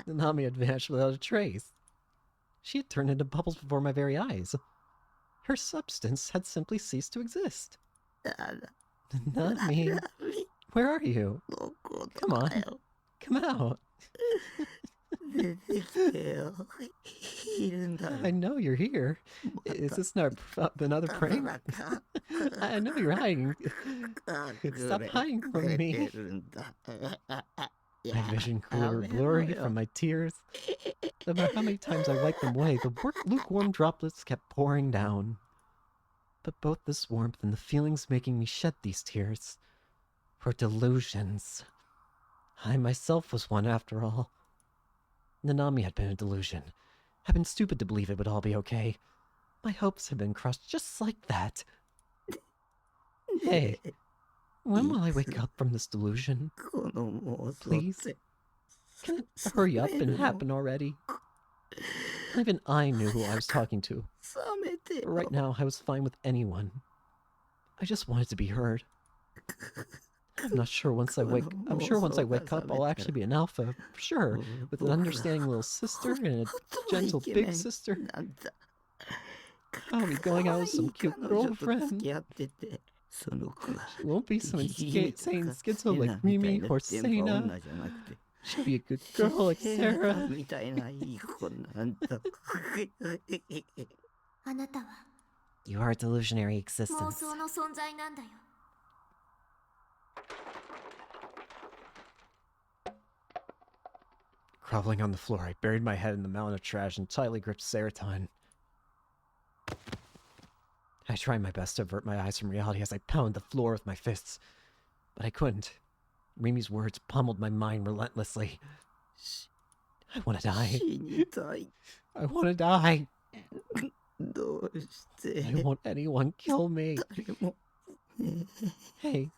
Nami had vanished without a trace. She had turned into bubbles before my very eyes. Her substance had simply ceased to exist. Nami, where are you? Come on, come out. I know you're here. Is this not another prank? I know you're hiding. Stop hiding from me. My vision grew blurry from my tears. No matter how many times I wiped them away, the lukewarm droplets kept pouring down. But both this warmth and the feelings making me shed these tears were delusions. I myself was one after all. Nanami had been a delusion. I'd been stupid to believe it would all be okay. My hopes had been crushed just like that. Hey, when will I wake up from this delusion? Please? Can it hurry up and happen already? Even I knew who I was talking to. But right now, I was fine with anyone. I just wanted to be heard. I'm sure once I wake up, I'll actually be an alpha, for sure, with an understanding little sister and a gentle big sister. I'll be going out with some cute girlfriend. She won't be some insane schizo like Remy or Sena. She'll be a good girl like Sarah. あなたは You are a delusionary 妄 existence. 想の存在なんだよ Groveling on the floor, I buried my head in the mountain of trash and tightly gripped Seraton. I tried my best to avert my eyes from reality as I pounded the floor with my fists, but I couldn't. Remy's words pummeled my mind relentlessly. I want to die. I want to die. I won't anyone kill me. Hey,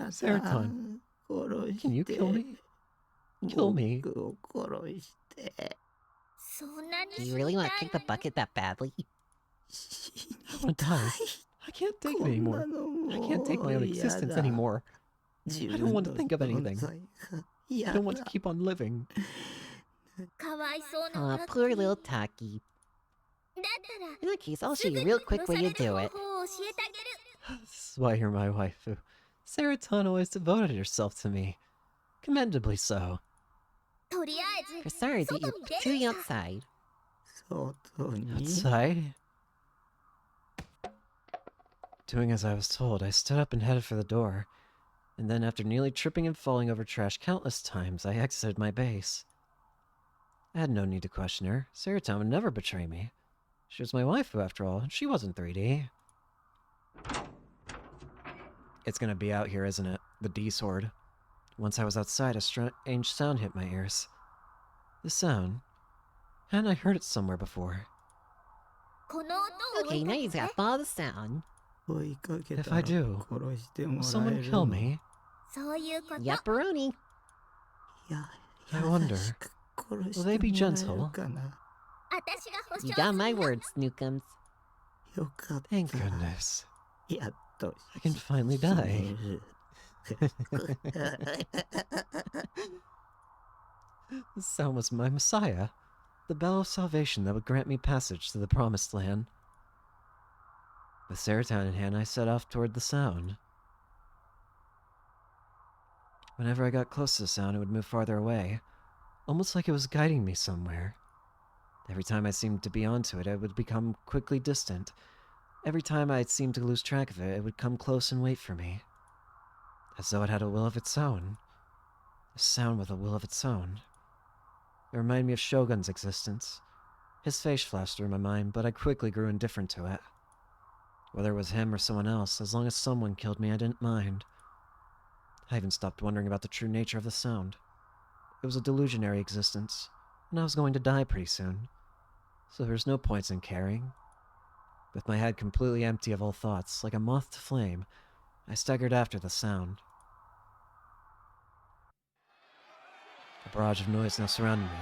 Seraton, can you kill me? Kill me. そんなに Do you really want to kick the bucket that badly? I want to die. I can't take it anymore. I can't take my own existence anymore. I don't want to think of anything. I don't want to keep on living. かわいそうな Aw, タッキ poor ー little Taki. だったら In that case, I'll す show ぐ you に real quick 殺 way さ to れる do 方 it. 法を教えてあげる This is why you're my waifu. Saratana always devoted herself to me. Commendably so. とりあえず For sorry that 外 you're に出 doing るさ outside. 外に Outside? Doing as I was told, I stood up and headed for the door. And then, after nearly tripping and falling over trash countless times, I exited my base. I had no need to question her. Saratana would never betray me. She was my waifu, after all, and she wasn't 3D. It's gonna be out here, isn't it? The D-sword. Once I was outside, a strange sound hit my ears. The sound? Hadn't I heard it somewhere before? この音を追 Okay, い now か you けて just follow the sound. 追いかけ If た I ら do, 殺しても will らえ someone る kill の me? そういうこと Yepperoni. や I wonder, 優しく殺し will て they be もらえ gentle? るかな 私が保証 You する got my よ word, Snookums. よかった Thank goodness. やっと I can finally 死 die. ねる This sound was my messiah. The bell of salvation that would grant me passage to the promised land. With Saratana in hand, I set off toward the sound. Whenever I got close to the sound, it would move farther away, almost like it was guiding me somewhere. Every time I seemed to be onto it, it would become quickly distant. Every time I seemed to lose track of it, it would come close and wait for me. As though it had a will of its own. A sound with a will of its own. It reminded me of Shogun's existence. His face flashed through my mind, but I quickly grew indifferent to it. Whether it was him or someone else, as long as someone killed me, I didn't mind. I even stopped wondering about the true nature of the sound. It was a delusionary existence, and I was going to die pretty soon. So there was no point in caring. With my head completely empty of all thoughts, like a moth to flame, I staggered after the sound. A barrage of noise now surrounded me.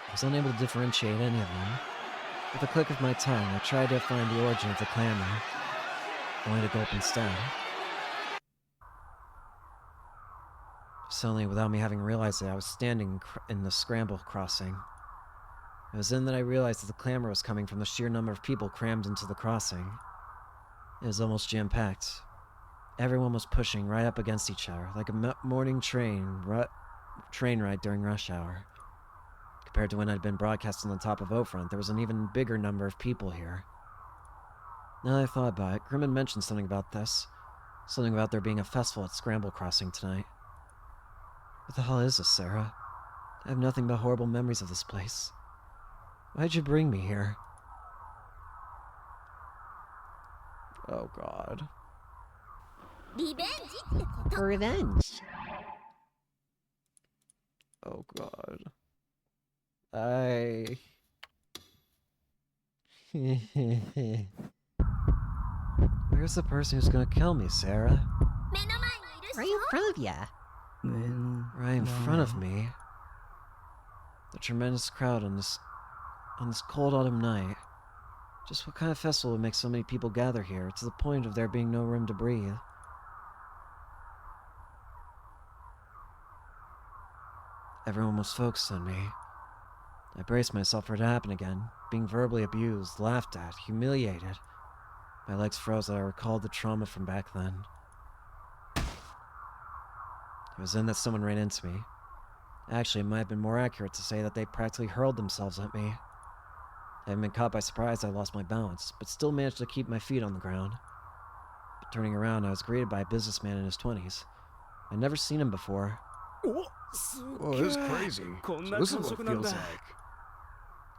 I was unable to differentiate any of them. With a click of my tongue, I tried to find the origin of the clamor, only to gulp instead. Suddenly, without me having realized it, I was standing in the scramble crossing. It was then that I realized that the clamor was coming from the sheer number of people crammed into the crossing. It was almost jam-packed. Everyone was pushing right up against each other, like a morning train ride during rush hour. Compared to when I'd been broadcast on the top of Oakfront, there was an even bigger number of people here. Now that I thought about it, Grim had mentioned something about this. Something about there being a festival at Scramble Crossing tonight. What the hell is this, Sarah? I have nothing but horrible memories of this place. Why'd you bring me here? Oh, God. リベンジってこと For revenge. Oh, God. Where's the person who's gonna kill me, Sarah? 目の前にいる Right し in ょ front of ya. 目の Right in front of 前 me. The tremendous crowd on this cold autumn night. Just what kind of festival would make so many people gather here, to the point of there being no room to breathe? Everyone was focused on me. I braced myself for it to happen again, being verbally abused, laughed at, humiliated. My legs froze as I recalled the trauma from back then. It was then that someone ran into me. Actually, it might have been more accurate to say that they practically hurled themselves at me. Having been caught by surprise, I lost my balance, but still managed to keep my feet on the ground. But turning around, I was greeted by a businessman in his 20s. I'd never seen him before. Oh, this is crazy. So this is what it feels like.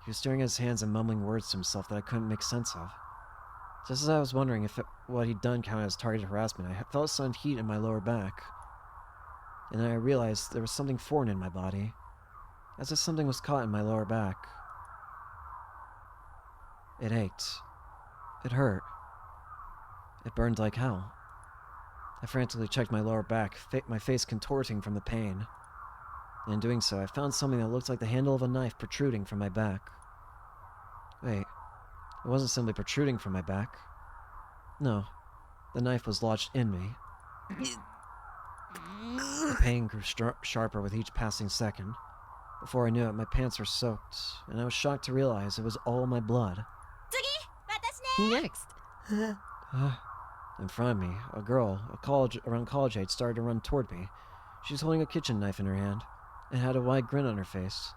He was staring at his hands and mumbling words to himself that I couldn't make sense of. Just as I was wondering if what he'd done counted as targeted harassment, I felt sudden heat in my lower back. And then I realized there was something foreign in my body, as if something was caught in my lower back. It ached. It hurt. It burned like hell. I frantically checked my lower back, my face contorting from the pain. And in doing so, I found something that looked like the handle of a knife protruding from my back. Wait, it wasn't simply protruding from my back. No, the knife was lodged in me. The pain grew sharper with each passing second. Before I knew it, my pants were soaked, and I was shocked to realize it was all my blood. Next. In front of me, a girl, around college age, started to run toward me. She was holding a kitchen knife in her hand, and had a wide grin on her face,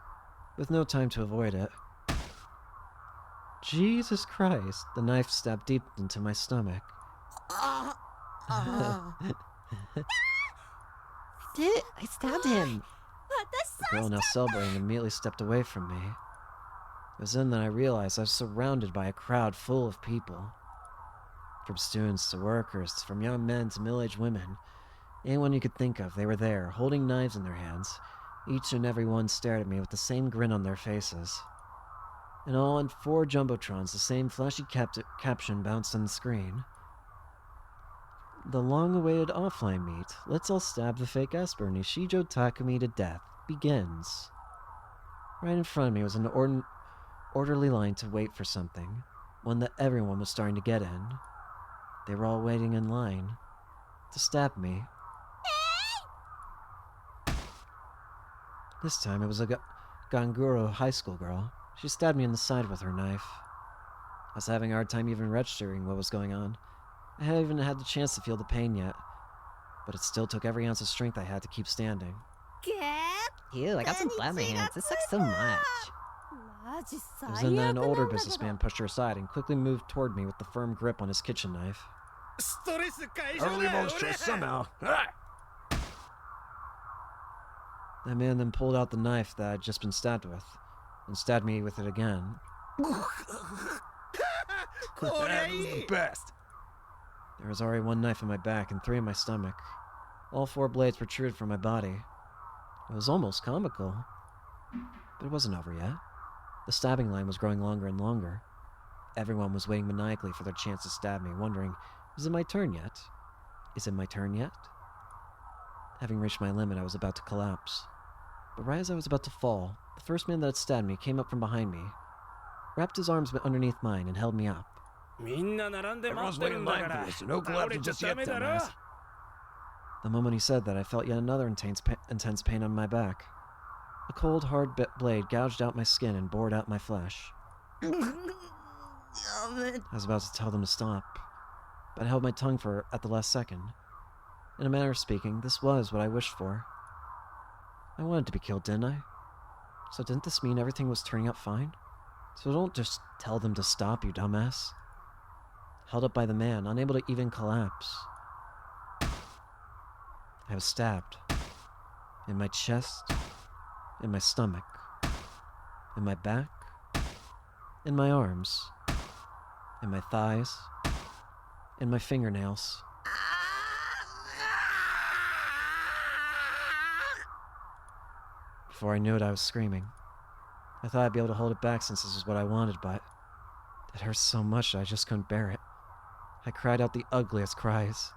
with no time to avoid it. Jesus Christ, the knife stabbed deep into my stomach. I stabbed him. The girl, now celebrating, immediately stepped away from me. It was then that I realized I was surrounded by a crowd full of people. From students to workers, from young men to middle-aged women. Anyone you could think of, they were there, holding knives in their hands. Each and every one stared at me with the same grin on their faces. And all on 4 jumbotrons, the same flashy caption bounced on the screen. The long-awaited offline meet, Let's All Stab the Fake Esper Nishijo Takumi to Death, begins. Right in front of me was an orderly line to wait for something, one that everyone was starting to get in. They were all waiting in line to stab me. This time it was a Ganguro high school girl. She stabbed me in the side with her knife. I was having a hard time even registering what was going on. I hadn't even had the chance to feel the pain yet, but it still took every ounce of strength I had to keep standing. Ew, I got some blood on my hands. This sucks so much. It was then that an older businessman pushed her aside and quickly moved toward me with the firm grip on his kitchen knife. Early monster somehow. Ah! That man then pulled out the knife that I'd just been stabbed with, and stabbed me with it again. That was the best. There was already 1 knife in my back and 3 in my stomach. All 4 blades protruded from my body. It was almost comical. But it wasn't over yet. The stabbing line was growing longer and longer. Everyone was waiting maniacally for their chance to stab me, wondering, is it my turn yet? Is it my turn yet? Having reached my limit, I was about to collapse. But right as I was about to fall, the first man that had stabbed me came up from behind me, wrapped his arms underneath mine, and held me up. Everyone's waiting in line for this, so no collapsing just yet, dumbass. The moment he said that, I felt yet another intense pain on my back. A cold, hard blade gouged out my skin and bored out my flesh. I was about to tell them to stop, but I held my tongue at the last second. In a manner of speaking, this was what I wished for. I wanted to be killed, didn't I? So didn't this mean everything was turning out fine? So don't just tell them to stop, you dumbass. Held up by the man, unable to even collapse. I was stabbed. In my chest, in my stomach, in my back, in my arms, in my thighs, in my fingernails. Before I knew it, I was screaming. I thought I'd be able to hold it back since this is what I wanted, but it hurt so much that I just couldn't bear it. I cried out the ugliest cries.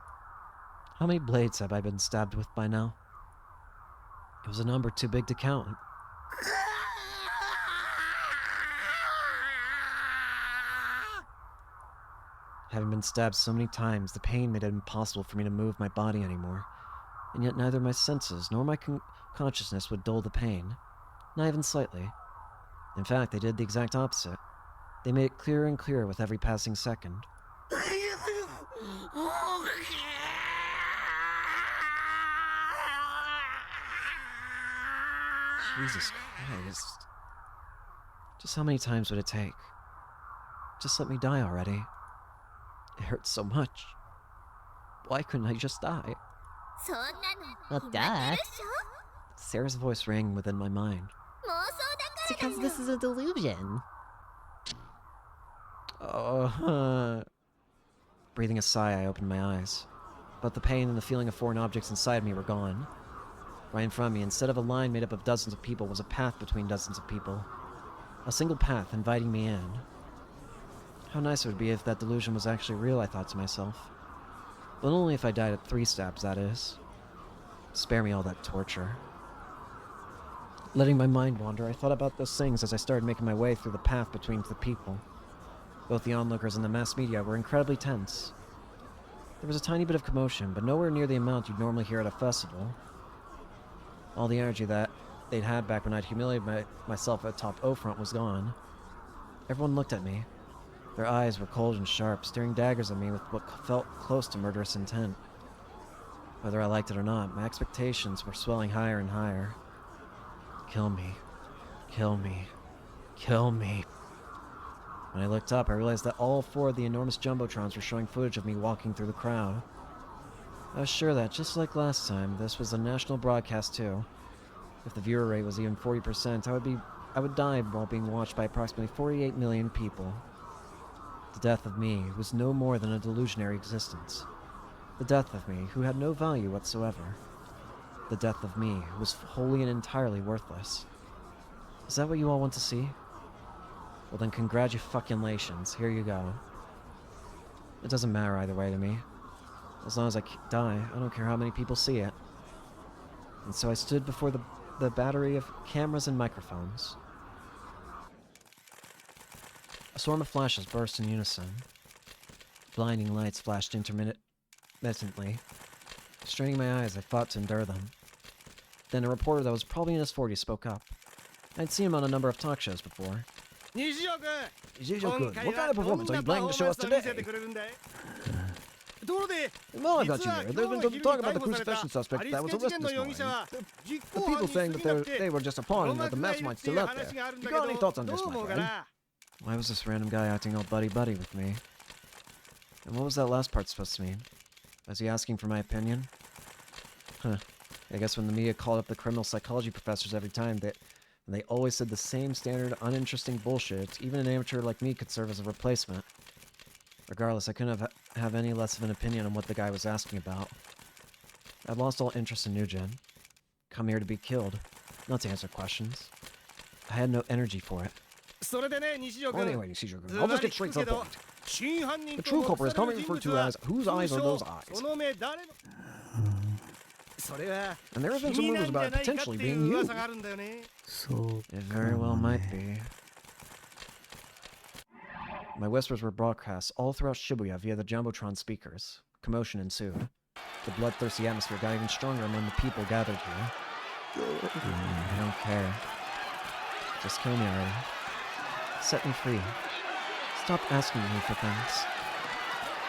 How many blades have I been stabbed with by now? It was a number too big to count. Having been stabbed so many times, the pain made it impossible for me to move my body anymore. And yet neither my senses nor my consciousness would dull the pain. Not even slightly. In fact, they did the exact opposite. They made it clearer and clearer with every passing second. Jesus Christ. Just how many times would it take? Just let me die already. It hurts so much. Why couldn't I just die? Well, duh. Sarah's voice rang within my mind. It's because this is a delusion. Breathing a sigh, I opened my eyes. But the pain and the feeling of foreign objects inside me were gone. Right in front of me, instead of a line made up of dozens of people, was a path between dozens of people. A single path inviting me in. How nice it would be if that delusion was actually real, I thought to myself. But only if I died at 3 stabs, that is. Spare me all that torture. Letting my mind wander, I thought about those things as I started making my way through the path between the people. Both the onlookers and the mass media were incredibly tense. There was a tiny bit of commotion, but nowhere near the amount you'd normally hear at a festival. All the energy that they'd had back when I'd humiliated myself at top O front was gone. Everyone looked at me. Their eyes were cold and sharp, staring daggers at me with what felt close to murderous intent. Whether I liked it or not, my expectations were swelling higher and higher. Kill me. Kill me. Kill me. When I looked up, I realized that all 4 of the enormous jumbotrons were showing footage of me walking through the crowd. I was sure that, just like last time, this was a national broadcast too. If the viewer rate was even 40%, I would die while being watched by approximately 48 million people. The death of me was no more than a delusionary existence. The death of me, who had no value whatsoever. The death of me, who was wholly and entirely worthless. Is that what you all want to see? Well then, congratulations. Here you go. It doesn't matter either way to me. As long as I die, I don't care how many people see it. And so I stood before the battery of cameras and microphones. A swarm of flashes burst in unison. Blinding lights flashed intermittently. Straining my eyes, I fought to endure them. Then a reporter that was probably in his 40s spoke up. I'd seen him on a number of talk shows before. Nishiyo-kun, what kind of performance are you planning to show us today? Well, I've got you there. There's been talk about the crucifixion suspect that was arrested this morning. The people saying that they were just a pawn and that the mastermind's still out there. You got any thoughts on this, my friend? Why was this random guy acting all buddy-buddy with me? And what was that last part supposed to mean? Was he asking for my opinion? Huh. I guess when the media called up the criminal psychology professors every time, they always said the same standard, uninteresting bullshit. Even an amateur like me could serve as a replacement. Regardless, I couldn't have any less of an opinion on what the guy was asking about. I'd lost all interest in Nugent. Come here to be killed, not to answer questions. I had no energy for it. Well, anyway, Nishiyo-kun, I'll just get straight to the point. The true culprit is commonly referred to as, whose eyes are those eyes? And there have been some rumors about it potentially being you. It very well might be. My whispers were broadcast all throughout Shibuya via the Jumbotron speakers. Commotion ensued. The bloodthirsty atmosphere got even stronger among the people gathered here. I don't care. Just kill me already. Set me free. Stop asking me for things.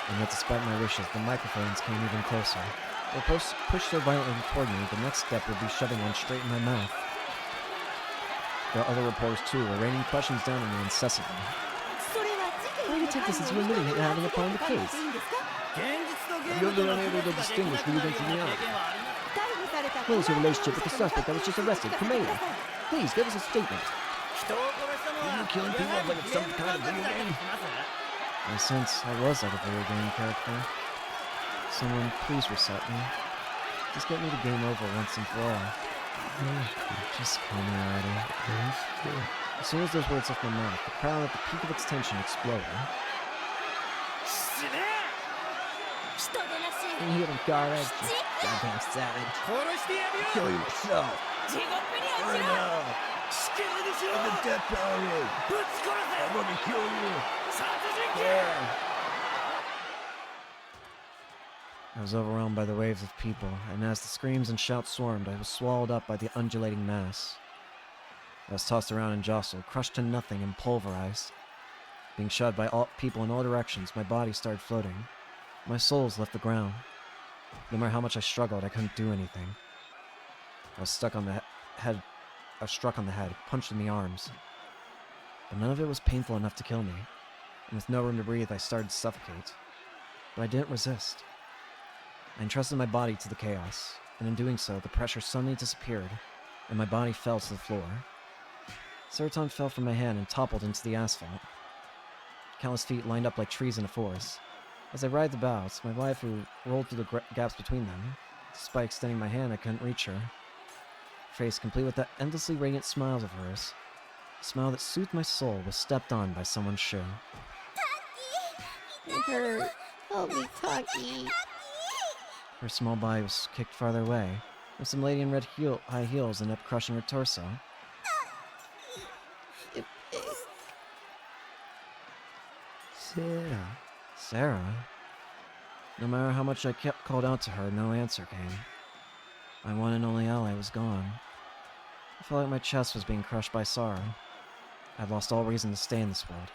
And yet, despite my wishes, the microphones came even closer. They pushed so violently toward me, the next step would be shoving one straight in my mouth. There are other reporters too, were raining questions down on me incessantly. Why do you take this as you admitting it and having upon the case? Have you ever been unable to distinguish Ruben from the other? What is your relationship with the suspect that was just arrested, Kamea? Please, give us a statement. Are you killing people like it's some kind of video game? I sense I was like a video game character. Someone, please reset me. Just get me to game over once and for all. Just kill me already. As soon as those words left my mouth, the crowd at the peak of its tension exploded. And you don't guard it, you goddamn savage. Kill yourself. Oh no. I'm the death penalty. I'm gonna kill you. Yeah. I was overwhelmed by the waves of people, and as the screams and shouts swarmed, I was swallowed up by the undulating mass. I was tossed around and jostled, crushed to nothing and pulverized. Being shoved by all people in all directions, my body started floating. My soles left the ground. No matter how much I struggled, I couldn't do anything. I was struck on the head, punched in the arms. But none of it was painful enough to kill me, and with no room to breathe, I started to suffocate. But I didn't resist. I entrusted my body to the chaos, and in doing so, the pressure suddenly disappeared, and my body fell to the floor. Seroton fell from my hand and toppled into the asphalt. Countless feet lined up like trees in a forest. As I writhed about, my waifu rolled through the gaps between them. Despite extending my hand, I couldn't reach her. Her face, complete with that endlessly radiant smile of hers, a smile that soothed my soul, was stepped on by someone's shoe. It hurt. Help me, Taki. Her small body was kicked farther away, and some lady in red high heels ended up crushing her torso. Sarah. Sarah? No matter how much I called out to her, no answer came. My one and only ally was gone. I felt like my chest was being crushed by sorrow. I'd lost all reason to stay in this world.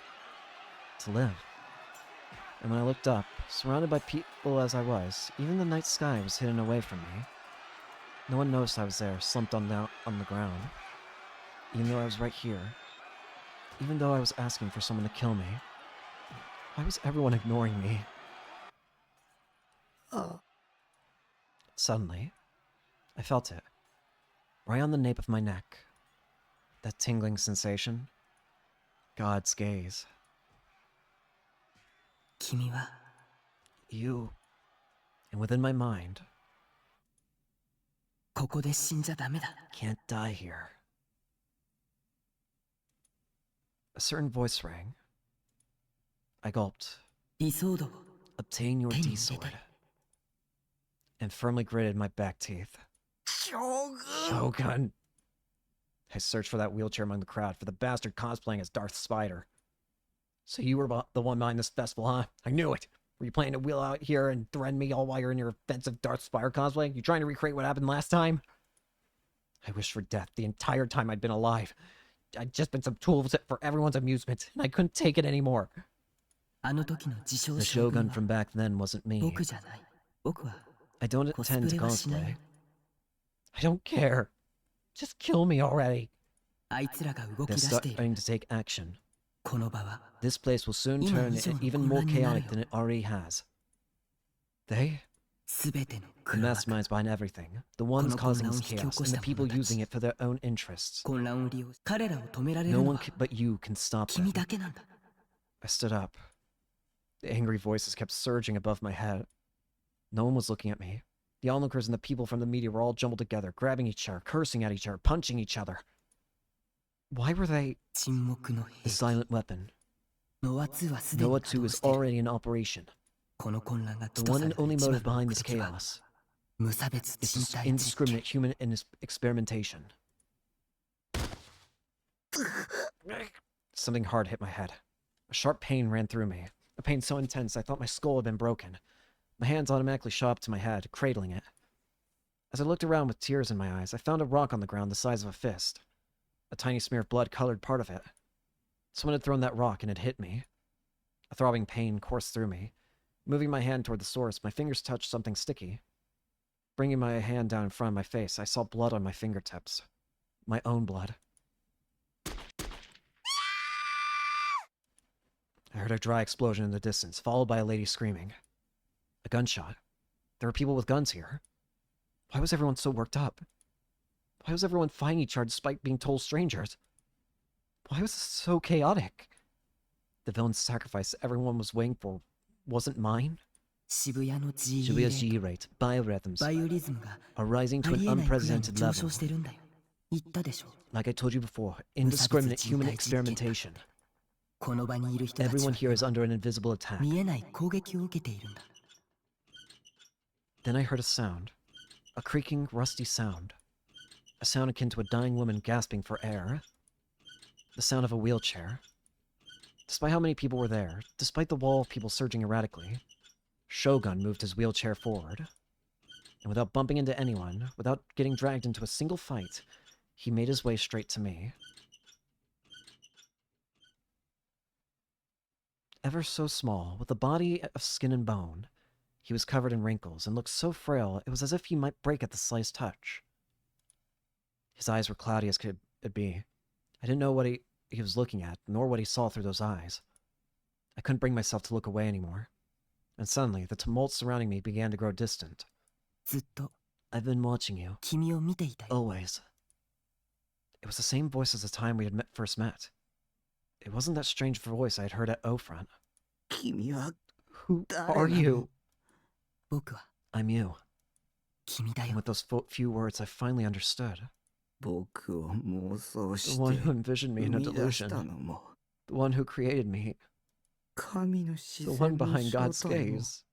To live. And when I looked up, surrounded by people as I was, even the night sky was hidden away from me. No one noticed I was there, slumped on the ground. Even though I was right here. Even though I was asking for someone to kill me. Why was everyone ignoring me? Suddenly, I felt it. Right on the nape of my neck. That tingling sensation. God's gaze. 君は You. And within my mind, ここで死んじゃダメだ。 can't die here. A certain voice rang. I gulped. 理想度を Obtain your Penny D-sword. did it. And firmly gritted my back teeth. Shogun! I searched for that wheelchair among the crowd, for the bastard cosplaying as Darth Spider. So you were the one behind this festival, huh? I knew it! Were you planning to wheel out here and threaten me all while you're in your offensive Darth Spider cosplay? You trying to recreate what happened last time? I wished for death the entire time I'd been alive. I'd just been some tool for everyone's amusement, and I couldn't take it anymore. あの時の自称 The 将軍 Shogun は from back then wasn't me. 僕じゃない。僕は I don't コス intend プ to レはしない cosplay. よ。 I don't care. Just kill me already. あいつらが動き They're 出している。 starting to take action. この場は This place will soon Ima turn以上の even more 混乱になる chaotic よ。 than it already has. They? 全ての The 黒幕 masterminds behind everything. The ones この causing 混乱を this 引き起 chaos, こ and し the た people 者たち using it for their own interests. 混乱を利用し彼らを止められる No の one は but you can stop 君 them. だけなんだ。 I stood up. The angry voices kept surging above my head. No one was looking at me. The onlookers and the people from the media were all jumbled together, grabbing each other, cursing at each other, punching each other. Why were they 沈黙の the 兵器 silent weapon? ノア2はすでに Noah 稼 2 働 is している。 already in operation. この混乱が The 起と one され and た only 一 motive 番の behind this 目的は chaos 無差別 is 人 this 体実 indiscriminate 験。 human experimentation. Something hard hit my head. A sharp pain ran through me. A pain so intense I thought my skull had been broken. My hands automatically shot up to my head, cradling it. As I looked around with tears in my eyes, I found a rock on the ground the size of a fist. A tiny smear of blood colored part of it. Someone had thrown that rock and it hit me. A throbbing pain coursed through me. Moving my hand toward the source, my fingers touched something sticky. Bringing my hand down in front of my face, I saw blood on my fingertips. My own blood. I heard a dry explosion in the distance, followed by a lady screaming. A gunshot. There were people with guns here. Why was everyone so worked up? Why was everyone fighting each other despite being total strangers? Why was this so chaotic? The villain's sacrifice everyone was waiting for wasn't mine? 渋谷の GE Shibuya's G rate, biorhythms, バイオリズムが are rising あ to り an えないくらいに unprecedented 上 level. 昇してるんだよ。言ったでしょ。 Like I told you before, indiscriminate human 無差別人体実験。 experimentation. この場にいる人たち Everyone は here is under an invisible attack. 見えない攻撃を受けているんだ。 Then I heard a sound. A creaking, rusty sound. A sound akin to a dying woman gasping for air. The sound of a wheelchair. Despite how many people were there, despite the wall of people surging erratically, Shogun moved his wheelchair forward. And without bumping into anyone, without getting dragged into a single fight, he made his way straight to me. Ever so small, with a body of skin and bone, he was covered in wrinkles and looked so frail it was as if he might break at the slightest touch. His eyes were cloudy as could be. I didn't know what he was looking at, nor what he saw through those eyes. I couldn't bring myself to look away anymore. And suddenly, the tumult surrounding me began to grow distant. ずっと I've been watching you, 君を見ていたよ。 always. It was the same voice as the time we had first met. It wasn't that strange voice I had heard at O-Front. 君は Who are you? 僕は I'm you. 君だ And よ。 with those few words, I finally understood. 僕を妄想 The し one て who envisioned me in 生 a み出した delusion. のも The one who created me. 神の自 The 然 one の behind 正 God's 体も gaze.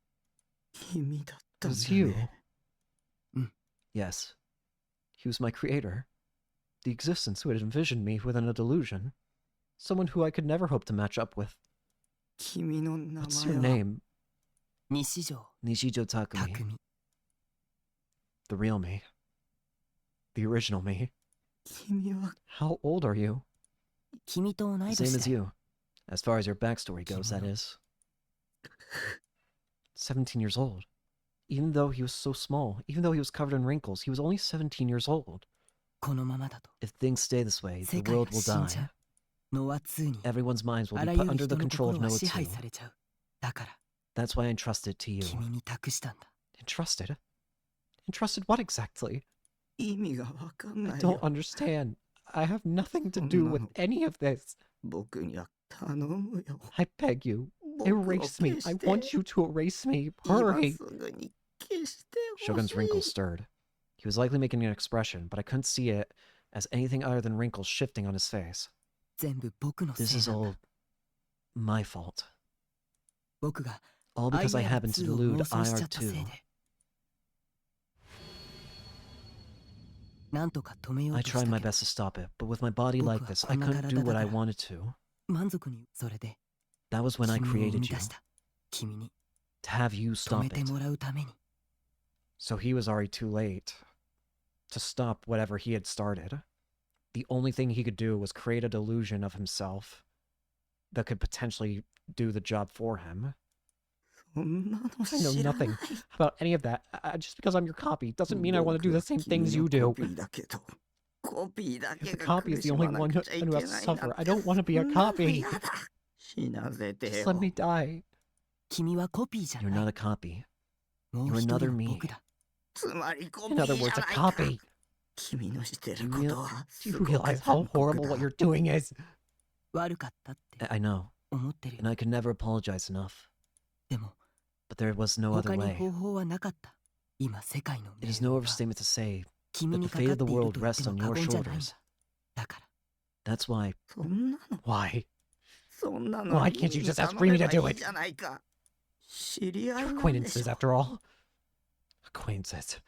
君だった It ん was だ you. ね。Yes. He was my creator. The existence who had envisioned me within a delusion. Someone who I could never hope to match up with. 君の名 What's 前 your は name? 西条 Nishijo Takumi. 匠 The real me. The original me. 君は How old are you? 君と同い Same 年 as だよ you. As far as your backstory goes, that Kimi no- is. 17 years old. Even though he was so small, even though he was covered in wrinkles, he was only 17 years old. このままだと If things stay this way, 世 the 界が world will 死んじゃ die. うノア2に Everyone's minds will あ be ら put ゆる under the 人の control 心 of は Noah 支配 2. されちゃうだから That's why I entrusted to you. 君に託したんだ Entrusted? Entrusted what exactly? 意味がわかん I ない don't よ。 understand. I have nothing to do with any of this. 僕には頼むよ。 I beg you, 僕を erase me. 消 I して want you to erase me. 今 Hurry. すぐに消してほ Shogun's し wrinkles い。 stirred. He was likely making an expression, but I couldn't see it as anything other than wrinkles shifting on his face. 全部僕のせ This い is なんだ all my fault. 僕が All because I happened to delude IR2 を妄想しちゃったせい IR2. でなんとか止めよう I とした tried け my ど best to stop it, but with my body 僕 like は this, こ I んな couldn't 体 do だ what か I ら wanted to. 満足にそれで That was when I 君を生 created み you, 出した君に to have you 止 stop めて it. もらうために So he was already too late to stop whatever he had started. The only thing he could do was create a delusion of himself that could potentially do the job for him. そんなの I know 知らない nothing about any of that. Just because I'm your copy doesn't mean I want to do the same things you 僕は do. 君のコピーだけどコピーだ If け the が copy 苦 is the し only まな one く who ちゃい who け has な to いなん suffer, て I don't want to be a そんなの copy. 嫌だ死なせて Just よ let me die. 君はコピーじゃ You're な not い a copy. もう you're 一人 another の me. 僕だつまりコピ In ー other じ words, ゃ a ないか copy. 君のしてる Do こ you, とは do you すごく realize how 残酷 horrible だ what you're doing is? 悪かったって I know, 思ってるよ and I could never apologize enough. でも But there was no other 他に way. 方法はなかった今世界の It 命 is 運 no は overstatement to say 君 that に the か fate か of って the いる world と言って rests も on 過 your 言じゃないん shoulders. だだから That's why. そんなの Why? そんなの Why can't you に just ask 頼め Remy to ば do いい it? じゃないか知り合い You're なんでし acquaintances ょ after all. Acquaintances.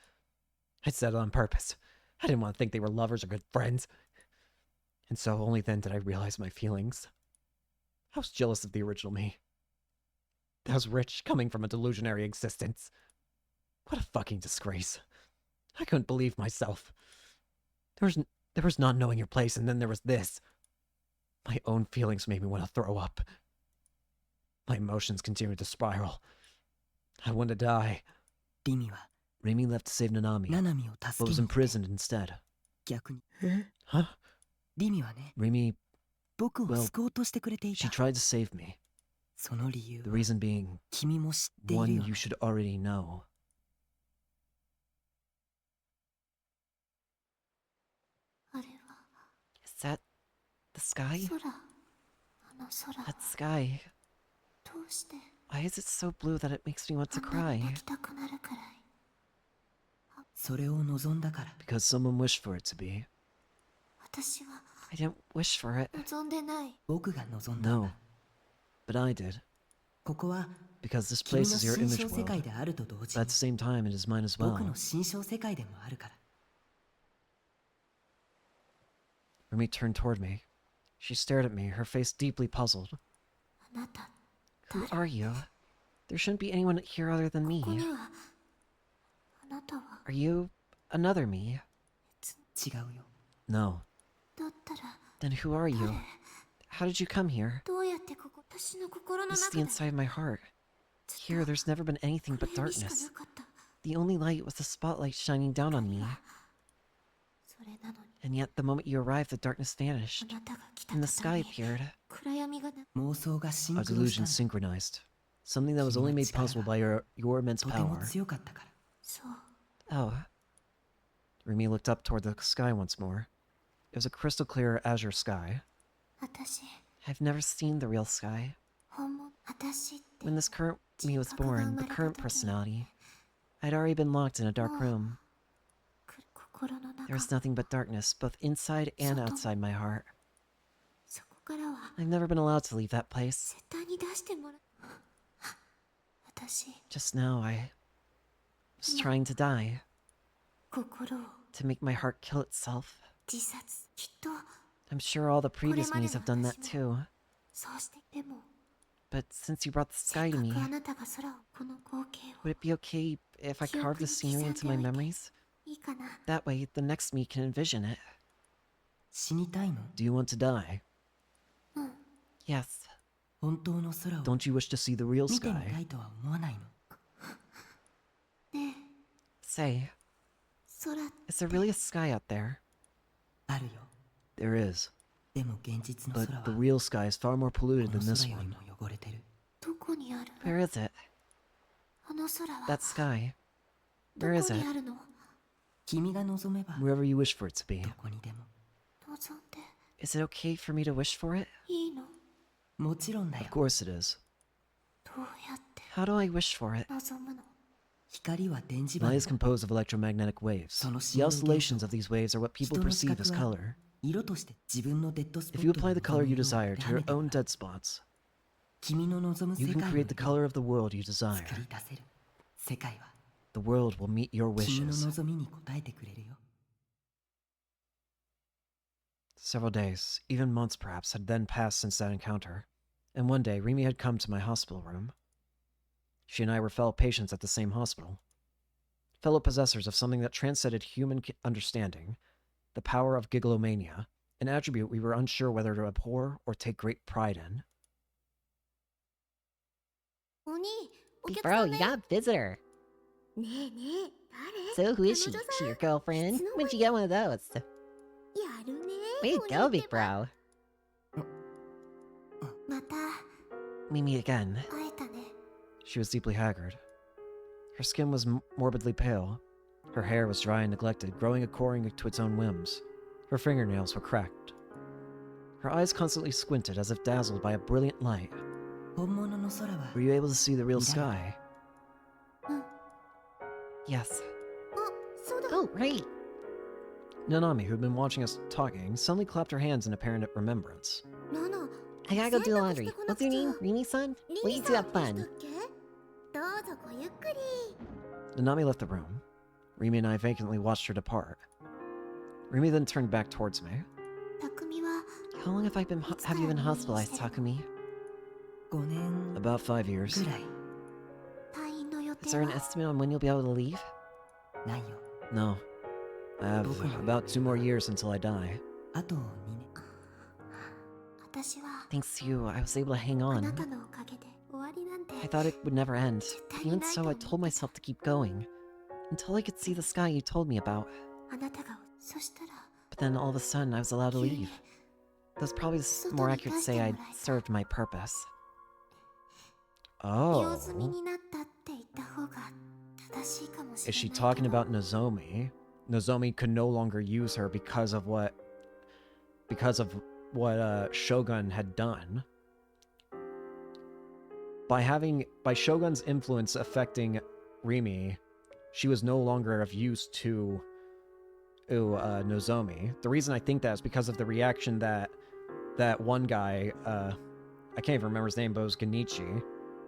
I said it on purpose. I didn't want to think they were lovers or good friends. And so only then did I realize my feelings. I was jealous of the original me. I was rich, coming from a delusionary existence. What a fucking disgrace. I couldn't believe myself. There was not knowing your place, and then there was this. My own feelings made me want to throw up. My emotions continued to spiral. I wanted to die. リミは Remy left to save Nanami, ナナミを but 助け was に行って imprisoned instead. 逆に Huh? リミはね Remy, 僕を Well, 救おうとしてくれてい she た tried to save me. その理由 The は reason being 君も知っている one よ you ね should already know. あれは Is that the sky? 空あの空 That sky. どうして Why is it so blue that it makes me want to あんなに cry? 泣きたくなるくらいそれを望んだから Because someone wished for it to be. 私は I didn't wish for it. 望んでない僕が望んだん No. だ But I did. ここは Because this 君 place の is your 心 image 象世界 world. であると同時 But に at the same time, it is mine as 僕 well. の心象世界でもあるから Remy turned toward me. She stared at me, her face deeply puzzled. あなた Who are you? There shouldn't be anyone here other than ここ me. にはあなたは Are you another me? 違うよ No. だったら Then who are you? How did you come here? どうやってここ私の心の This is 中 the で inside of my heart. Here, there's never been anything 暗 but 闇しか darkness. なかった The only light was the spotlight shining down on me. それなのに And yet, the moment you arrived, the darkness あ vanished. なたが来た And 途 the 端 sky に appeared. 暗闇がな 妄想がシン Our クロした delusions んだ synchronized. Something that was only made possible by your immense とても power. 強かったから そう Oh. Remy looked up toward the sky once more. It was a crystal clear azure sky. 私 I've never seen the real sky. 本物私って When this current me was born, the current personality, I'd already been locked in a dark room. 心の There 中 was nothing but darkness, both inside and outside my heart. そこからは I've never been allowed to leave that place. 絶対に出してもらう私 Just now, I was trying to die, 心を to make my heart kill itself. 自殺きっと I'm sure all the previous me's have done that too. そうしてでも But since you brought the sky to me, あなたが空をこの光景を would it be okay if I carve the scenery into my memories? いいかな That way, the next me can envision it. 死にたいの Do you want to die? うん Yes. 本当の空を Don't you wish to see the real 見てみた sky? いとは思わないの ねえ Say, 空 is there really a sky out there? あるよ There is. でも現実の But 空は the real sky is far more こ polluted の than this 空より one. も汚れてるどこにあるの Where is it? あの空は That sky. ど Where こ is に it? あるの君が望めば Wherever you wish for it to be. どこにでも望んで Is it okay for me to wish for it? いいのもちろんだよ Of course it is. どうやって How do I wish for it? 望むの光は電磁場 Light is composed of electromagnetic waves. The oscillations of these waves are what people 人の perceive 視 as 覚は color. 色として自分のデッドスポ If ッ you ト apply に the color you 望む desire 色を to 当 your てて own ごらん dead spots, 君の望む you 世 can 界 create the color of the world you 作 desire. り出せる世界は The world will meet your 君の wishes. 望みに応えてくれるよ Several days, even months perhaps, had then passed since that encounter, and one day Remy had come to my hospital room. She and I were fellow patients at the same hospital, fellow possessors of something that transcended human understanding, the power of gigolomania, an attribute we were unsure whether to abhor or take great pride in. お兄お Big 客 bro, さん you だよ got a visitor. ねえねえ誰 So who is she? 彼女 She さん your girlfriend? It's no When'd you get one of those? やるね Way お to 兄 go, って big bro. また We meet again. 会えたね She was deeply haggard. Her skin was morbidly pale. Her hair was dry and neglected, growing according to its own whims. Her fingernails were cracked. Her eyes constantly squinted as if dazzled by a brilliant light. 本物の空は Were you able to see the real sky? うん Yes. あそうだ Oh, right. Nanami, who had been watching us talking, suddenly clapped her hands in apparent remembrance. ナナ I gotta go do 洗濯 laundry. してこな What's く your ちゃ name? Rini-san? リ Way リ to さ have んでした fun. っけどうぞごゆっくり Nanami left the room. Rimi and I vacantly watched her depart. Rimi then turned back towards me. 匠は How long have you been hospitalized, Takumi? 5年 About 5 years. ぐらい退院の予 Is 定 there は an estimate on when you'll be able to leave? ないよ No. I have about 2 more years until I die. あと2年私は Thanks to you, I was able to hang あ on. なたのおかげで終わりなんて I thought it would never end. Even so, I told myself to keep going. Until I could see the sky you told me about. あなたがそしたら But then all of a sudden, I was allowed to 急に leave. That's probably more accurate to say I'd served my purpose. 用 Oh. 済みになったって言った方が正しいかもし Is れ she ないけ talking ど about Nozomi? Nozomi could no longer use her because of what Shogun had done. By Shogun's influence affecting Rimi, she was no longer of use to Nozomi. The reason I think that is because of the reaction that one guy, I can't even remember his name, but it was Genichi.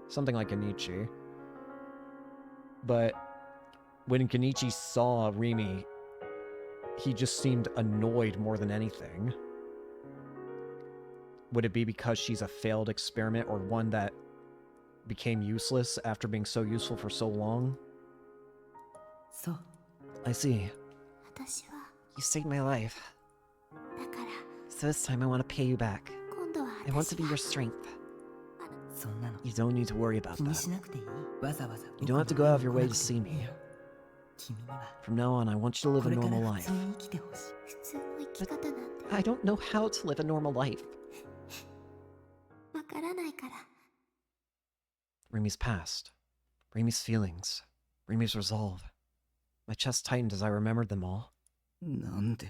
Something like Genichi. But when Genichi saw Rimi, he just seemed annoyed more than anything. Would it be because she's a failed experiment or one that became useless after being so useful for so long? そう I see. 私は You saved my life. だから So this time I want to pay you back. 今度は I want 私 to be が your strength. そんなの You don't need to worry about 気に that. しなくていいわざわざ You don't have to go out of your way to see me. 君には From now on, I want you to live こ a れから normal 普 life. 通に生きてほしい普通の生き方なんて I don't know how to live a normal life. わからないから Rimi's past. Rimi's feelings. Rimi's resolve. My chest tightened as I remembered them all. なんで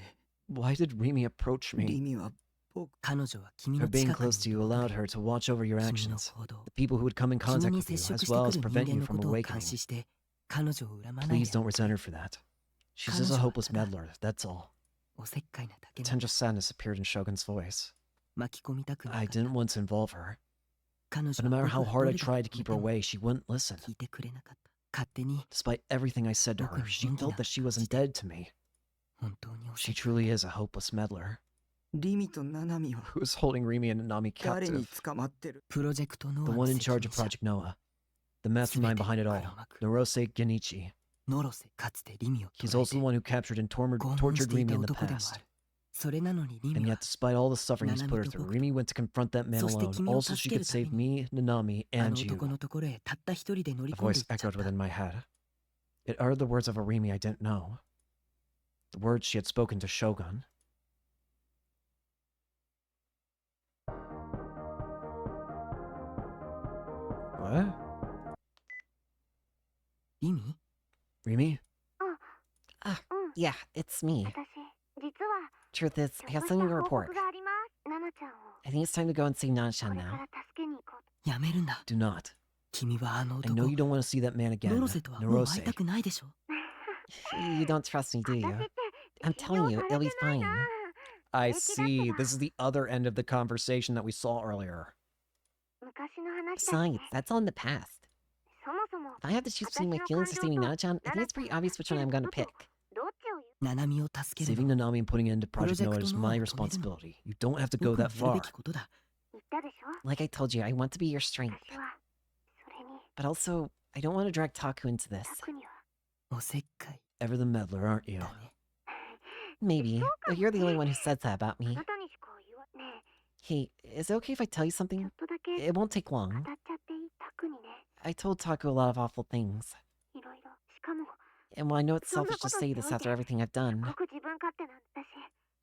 Why did Rimi approach リ me? ミは僕彼女は君 Her の being 近くに close to you allowed her to watch over your 君の actions, 行動 the people who would come in 君 contact に with you, 接触 as して well く as る人 prevent 間 you のこ from とを監 awakening. 視して彼女を恨まない Please で don't resent her for that. She's just a 彼女は hopeless ただ meddler, that's all. おせっかいなだけ A な tinge of sadness appeared in Shogun's voice. 巻き込みたくな I かった didn't want to involve her, 彼女 but no は matter 僕 how が hard ど I れだけ tried to keep her 止めても away, she wouldn't listen. 聞いてくれなかった勝手に Despite everything I said to her, she felt that she was indebted to me. 本当におせ She っかい truly is a hopeless meddler. リミとナナミは Who's holding Rimi and Nanami 誰に captive? 捕まってる？プロジェクトノア The の one in 責 charge 任 of 者 Project Noah. The mastermind behind it all. Narose Genichi. ノロセかつてリミを He's 捕らえ also て the one who captured and 拷問 tortured してい Rimi た in the 男でもあ past. る。それなのにリ And ミ yet, は despite all the suffering he's put her Nanami through, と僕と Rimi went to confront that man そして alone, 君を also she 助け could るため save に me, Nanami, あの and you. 男のところへたった一人で乗り A 込んでい voice っちゃっ echoed た。 within my head. It uttered the words of a Rimi I didn't know. The words she had spoken to Shogun. What? リミ？ Rimi? Yeah, it's me. Truth is, I have something to report. I think it's time to go and see Nanshan now. やめるんだ。 Do not. 君はあの I know 男 you don't want to see that man ノ again. ロセとはもう会いた Narose. くないでしょ。 You don't trust me, do you? I'm telling you, it'll be fine. I see. This is the other end of the conversation that we saw earlier. Besides, that's all in the past. If I have to choose between my feelings or saving Nana-chan, I think it's pretty obvious which one I'm gonna pick. ナナミを助ける Saving の Nanami and putting an end to Project Noah is Project my Noah responsibility. You don't have to go 僕の that やるべ far. きことだ。 Like I told you, I want to be your strength. But also, I don't want to drag Taku into this. おせっかい Ever the meddler, aren't you? だね。 Maybe, but you're the only one who said that about me. Hey, is it okay if I tell you something? It won't take long. I told Taku a lot of awful things. And while I know it's selfish to say this after everything I've done,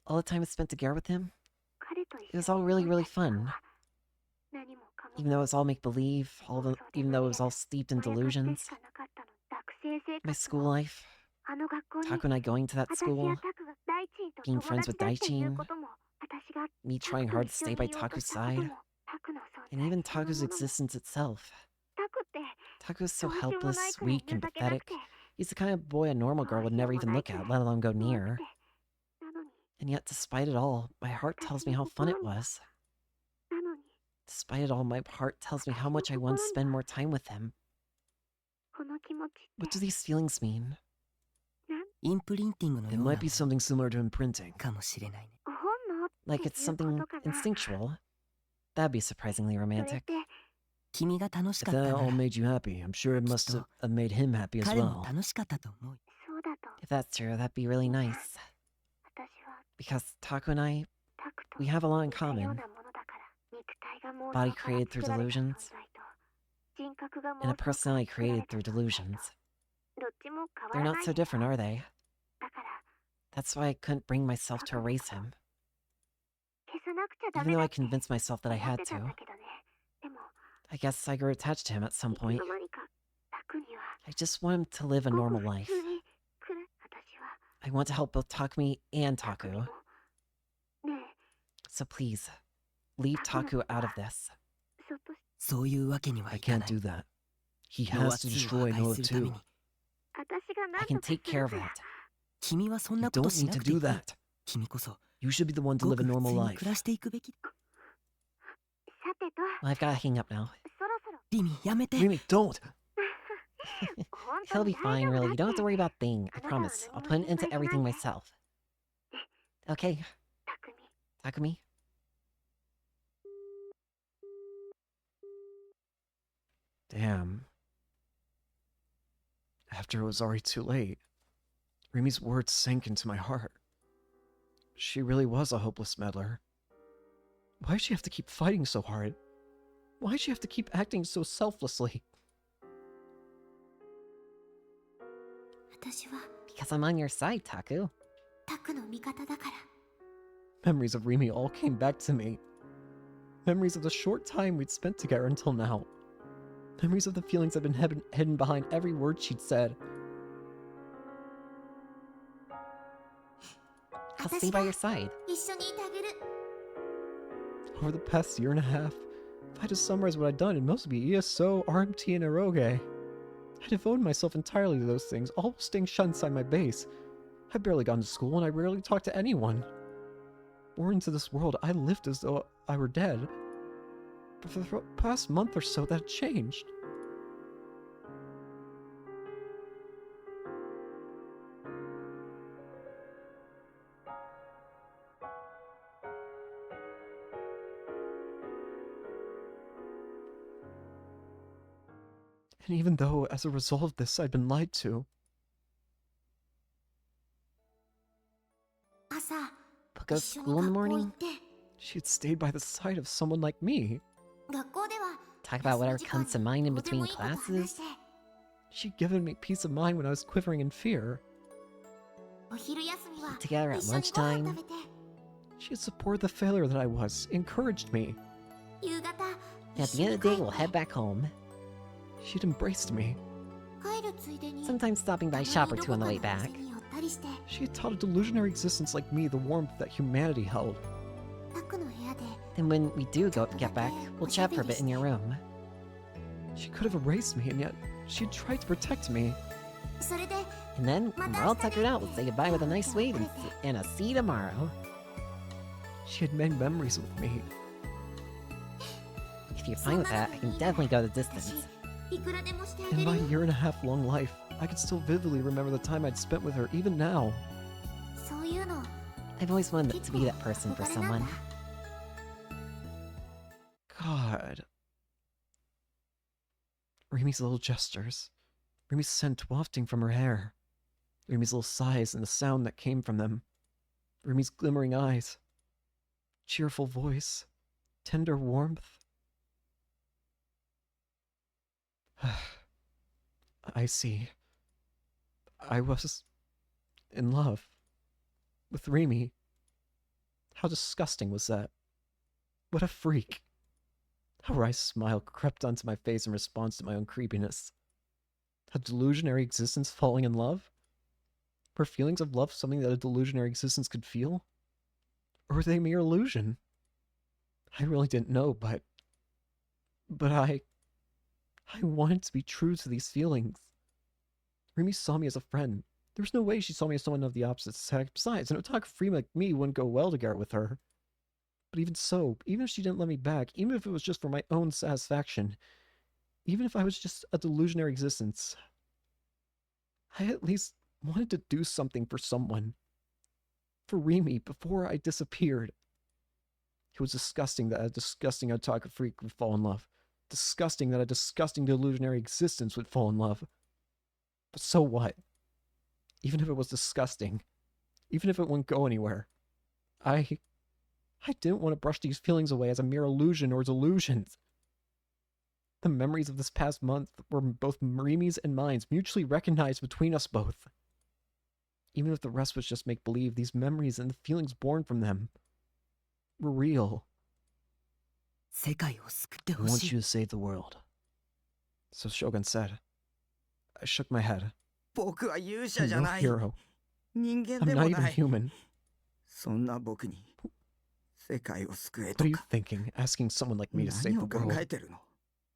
all the time I spent together with him, it was all really, really fun. Even though it was all make-believe, even though it was all steeped in delusions. My school life, Taku and I going to that school, being friends with Daichin, me trying hard to stay by Taku's side, and even Taku's existence itself. Taku is so helpless, weak, and pathetic. He's the kind of boy a normal girl would never even look at, let alone go near. And yet, despite it all, my heart tells me how fun it was. Despite it all, my heart tells me how much I want to spend more time with him. What do these feelings mean? インプリンティングの It ような might be something similar to imprinting. かもしれないね。 Like it's something instinctual. That'd be surprisingly romantic. 君が楽し If かった that な all ら made you happy, I'm sure it must have made him happy as 彼も well. 楽しかったと思う。 If that's true, that'd be really nice. Because Taku and I, we have a lot in common. Body created through delusions, and a personality created through delusions. They're not so different, are they? That's why I couldn't bring myself to erase him. Even though I convinced myself that I had to. I guess I grew attached to him at some point. I just want him to live a normal life. I want to help both Takumi and Taku. So please, leave Taku out of this. そういうわけには I いか can't ない。 do that. He ノア has to 2を破 destroy 壊 Noah するため too. に I can take care of that. 君はそん You なこと don't し need な to くてい do い。 that. 君こそ You should be the one to ご live く a 普 normal 通に life. 暮らしていくべき。 Well, I've got to hang up now. リミやめて。 Rimi, don't! He'll be fine, really. You don't have to worry about a thing. I promise. I'll put an end to everything myself. Okay. Takumi? Damn. After it was already too late, Rimi's words sank into my heart. She really was a hopeless meddler. Why'd she have to keep fighting so hard? Why'd she have to keep acting so selflessly? 私は Because I'm on your side, Taku. タクの味方だから。 Memories of Rimi all came back to me. Memories of the short time we'd spent together until now. Memories of the feelings that had been hidden behind every word she'd said. I'll stay by your side. 一緒にいてあげる。 Over the past year and a half, if I had to summarize what I'd done, it'd mostly be ESO, RMT, and Eroge. I devoted myself entirely to those things, all while staying shut inside my base. I'd barely gone to school, and I rarely talked to anyone. Born into this world, I lived as though I were dead. But for the past month or so, that had changed. And even though, as a result of this, I'd been lied to, 朝 But go to 一緒 school に in the 学校行 morning? って she had stayed by the side of someone like me. 学校では Talk about whatever 休み comes 時 to 間 mind に in どうでも between いいこと話 classes? して She'd given me peace of mind when I was quivering in fear. お昼休みは Eat together at 一緒にご飯 lunchtime. 食べて She had supported the failure that I was, encouraged me. 夕方 At 一 the 緒 end に of the 帰 day, っ we'll て head back home. She'd embraced me. 帰るついでに Sometimes stopping た by ま shop に or ど two こ on the か way のお back. 店に寄ったりして She had taught a delusionary existence like me the warmth that humanity held. タクの部屋で Then when we do get back, we'll chat for a bit in your room. She could have erased me, and yet she'd tried to protect me. それで And then, when we're all tuckered out, we'll say goodbye with a nice wave and a see you tomorrow. She had made memories with me. If you're fine with that, I can definitely go the 私 distance. いくらでもしてあ In げる my よ year and a half long life, I could still vividly remember the time I'd spent with her, even now. そういうの I've always wanted to 結 be 構 that person for 憧れなん someone. だ God. Rimi's little gestures. Rimi's scent wafting from her hair. Rimi's little sighs and the sound that came from them. Rimi's glimmering eyes. Cheerful voice. Tender warmth. I see. I was in love with Rimi. How disgusting was that? What a freak. A wry smile crept onto my face in response to my own creepiness. A delusionary existence falling in love? Were feelings of love something that a delusionary existence could feel? Or were they mere illusion? I really didn't know, but I wanted to be true to these feelings. Rimi saw me as a friend. There was no way she saw me as someone of the opposite sex. Besides, an otaku freak like me wouldn't go well together with her. But even so, even if she didn't let me back, even if it was just for my own satisfaction, even if I was just a delusionary existence, I at least wanted to do something for someone. For Rimi, before I disappeared. It was disgusting that a disgusting otaku freak would fall in love. Disgusting that a disgusting delusionary existence would fall in love. But so what? Even if it was disgusting, even if it wouldn't go anywhere, I didn't want to brush these feelings away as a mere illusion or delusions. The memories of this past month were both Rimi's and mine, mutually recognized between us both. Even if the rest was just make-believe, these memories and the feelings born from them were real. 世界を救って I ほ want しい you to save the world. So Shogun said. I shook my head. 僕は勇者 I'm じゃ no ない hero. 人間 I'm で not も even ない human. そんな僕に世界を救え What と are you か thinking, asking someone like me to 何 save を the 考 world? えてるの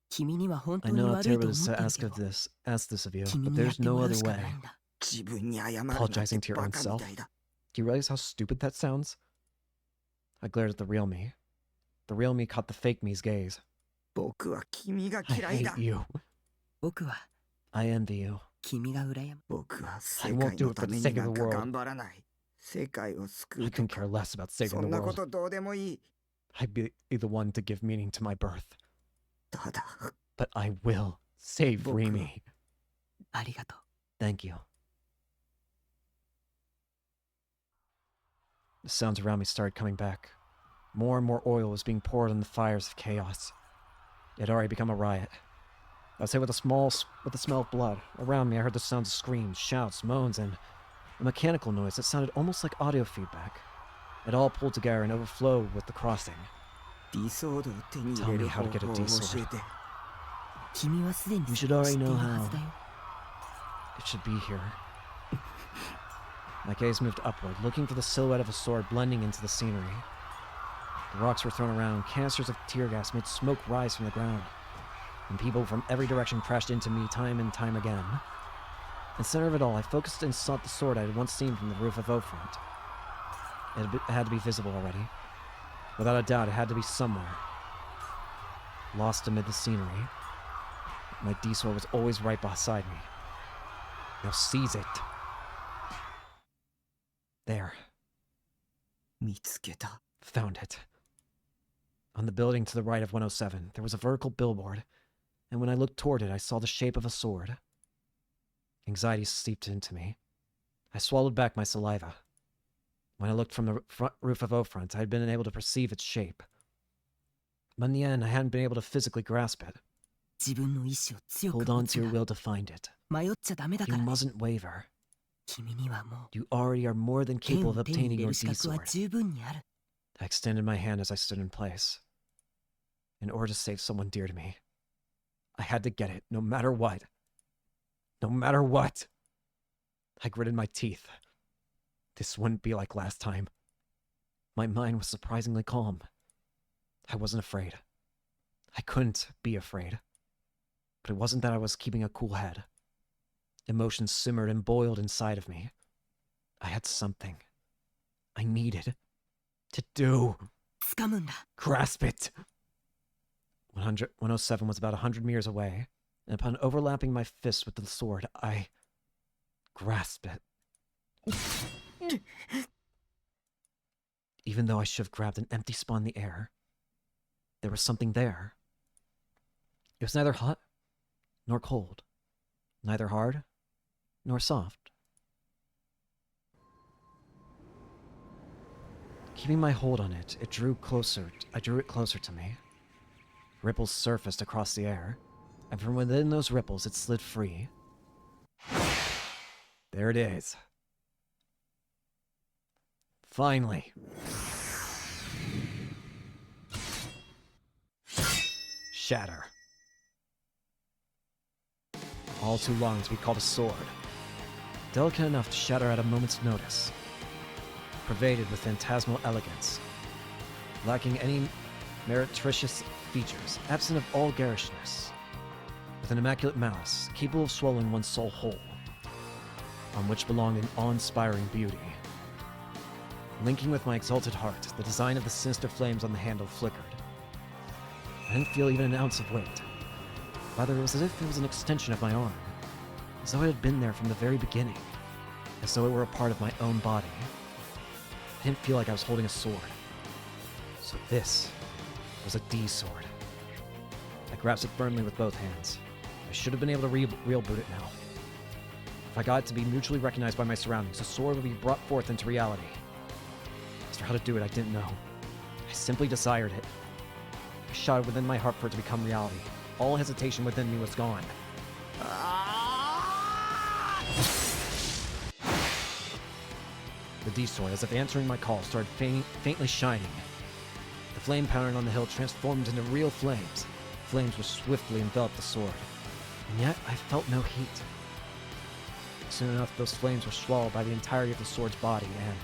君には本当 I に know how 悪いと terrible 思 it is って to る ask け of ど this of you, 君 but にやっ there's ても no らう other しかない way. んだ自分に謝るなんて Apologizing to your バ own カみ self? たいだ Do you realize how stupid that sounds? I glared at the real me. The real me caught the fake me's gaze. 僕は君が I 嫌いだ hate you. 僕は I envy you. 君が羨む僕は I 世 won't 界 do の it た for the めに sake な of ん the か world. 頑張らない世界を救 I うと couldn't か care less about そ saving ん the なこ world. とどうでもいい I'd be the one to give meaning to my birth. ただ But I will save Boku. Rimi. ありがとう Thank you. The sounds around me started coming back. More and more oil was being poured on the fires of chaos. It had already become a riot. I was hit with the smell of blood. Around me, I heard the sounds of screams, shouts, moans, and a mechanical noise that sounded almost like audio feedback. It all pulled together and overflowed with the crossing. ディソードを手に入 Tell れ me る how 方 to get a 法を D 教 sword. えて君はすでに You 知 should って already いる know は how. ずだよ It should be here. My gaze moved upward, looking for the silhouette of a sword blending into the scenery. The rocks were thrown around, canisters of tear gas made smoke rise from the ground, and people from every direction crashed into me time and time again. In the center of it all, I focused and sought the sword I had once seen from the roof of Ophont. It had to be visible already. Without a doubt, it had to be somewhere. Lost amid the scenery. My D-sword was always right beside me. Now seize it. There. 見つけた Found it. On the building to the right of 107, there was a vertical billboard. and when I looked toward it, I saw the shape of a sword. Anxiety seeped into me. I swallowed back my saliva. When I looked from the front roof of Ofront, I had been able to perceive its shape. But in the end, I hadn't been able to physically grasp it. Hold on to your will to find it. You mustn't waver. You already are more than capable of obtaining your D-sword. I extended my hand as I stood in place. In order to save someone dear to me, I had to get it, no matter what. No matter what. I gritted my teeth. This wouldn't be like last time. My mind was surprisingly calm. I wasn't afraid. I couldn't be afraid. But it wasn't that I was keeping a cool head. Emotions simmered and boiled inside of me. I had something I needed to do. Grasp it! 107 was about 100 meters away, and upon overlapping my fist with the sword, I grasped it. Even though I should have grabbed an empty spot in the air, there was something there. It was neither hot nor cold, neither hard nor soft. Keeping my hold on it, I drew it closer to me. Ripples surfaced across the air, and from within those ripples it slid free. There it is. Finally. Shatter. All too long to be called a sword. Delicate enough to shatter at a moment's notice. Pervaded with phantasmal elegance. Lacking any meretricious features, absent of all garishness. With an immaculate malice, capable of swallowing one's soul whole. On which belonged an awe-inspiring beauty. Linking with my exalted heart, the design of the sinister flames on the handle flickered. I didn't feel even an ounce of weight. Rather, it was as if it was an extension of my arm. As though it had been there from the very beginning. As though it were a part of my own body. I didn't feel like I was holding a sword. So this was a D-sword. I grasped it firmly with both hands. I should have been able to real boot it now. If I got it to be mutually recognized by my surroundings, the sword would be brought forth into reality. As for how to do it, I didn't know. I simply desired it. I shot it within my heart for it to become reality. All hesitation within me was gone. The D-sword, as if answering my call, started faintly shining. The flame pattern on the hill transformed into real flames. Flames which swiftly enveloped the sword. And yet, I felt no heat. Soon enough, those flames were swallowed by the entirety of the sword's body, and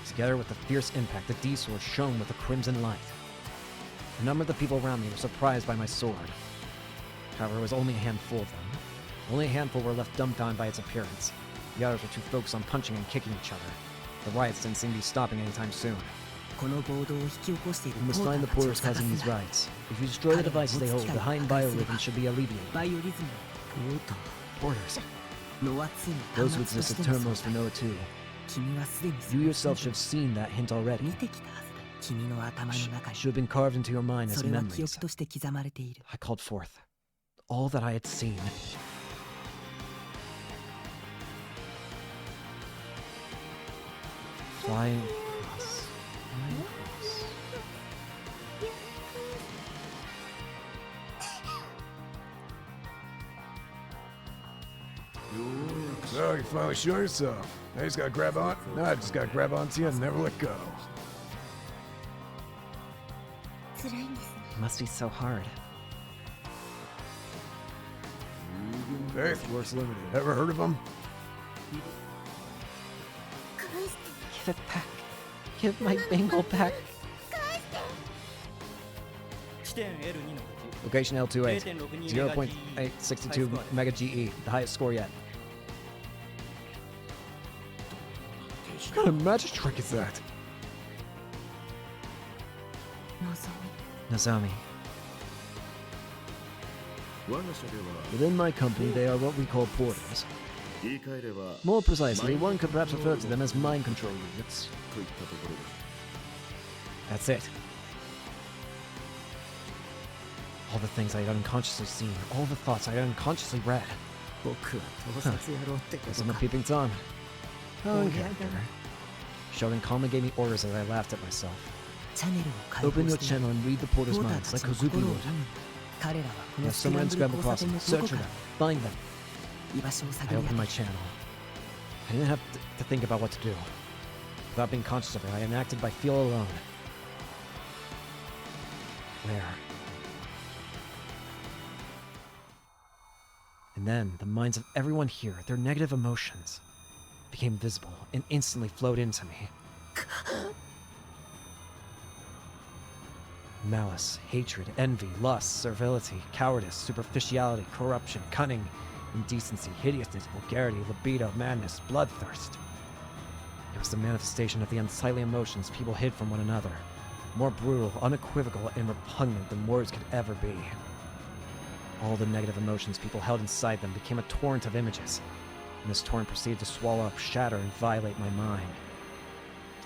together with the fierce impact, the D-sword shone with a crimson light. A number of the people around me were surprised by my sword. However, it was only a handful of them. Only a handful were left dumbfounded by its appearance. The others were too focused on punching and kicking each other. The riots didn't seem to be stopping anytime soon. We must find the porters causing these riots. If you destroy the devices they hold, the high biorhythm should be alleviated. Porters. Those who exist at Termos for Noah too. You yourself should have seen that hint already. Should have been carved into your mind as memories. I called forth all that I had seen. Flying across. So you finally show yourself. Now you just gotta grab on. No, I just gotta grab onto you and never let go. It must be so hard. Faith Force Limited. Ever heard of them? Give it back. Give my bangle back. Location L28. 0.862 Mega GE. The highest score yet. What kind of magic trick is that? Nozomi. Within my company, they are what we call porters. More precisely, one could perhaps refer to them as mind control units. That's it. All the things I had unconsciously seen, all the thoughts I had unconsciously read. 僕は盗撮野郎ってこ Guess と I'm a か peeping Tom. Oh, in yeah. character. Shogun calmly gave me orders as I laughed at myself. チャンネルを開 Open 放 your して channel and read the porter's ポーター minds た like ちの Kozuki 心を would. 読む。彼らはこ Now のスクラ somewhere ン in ブル Scramble 交差点 Crossing. の Search どこ for か them. Find them. 居場所を I 探り opened 当 my て channel. I didn't have to think about what to do. Without being conscious of it, I enacted by feel alone. Where? And then, the minds of everyone here, their negative emotions, became visible and instantly flowed into me. Malice, hatred, envy, lust, servility, cowardice, superficiality, corruption, cunning, indecency, hideousness, vulgarity, libido, madness, bloodthirst. It was the manifestation of the unsightly emotions people hid from one another, more brutal, unequivocal, and repugnant than words could ever be. All the negative emotions people held inside them became a torrent of images, and this torrent proceeded to swallow up, shatter, and violate my mind.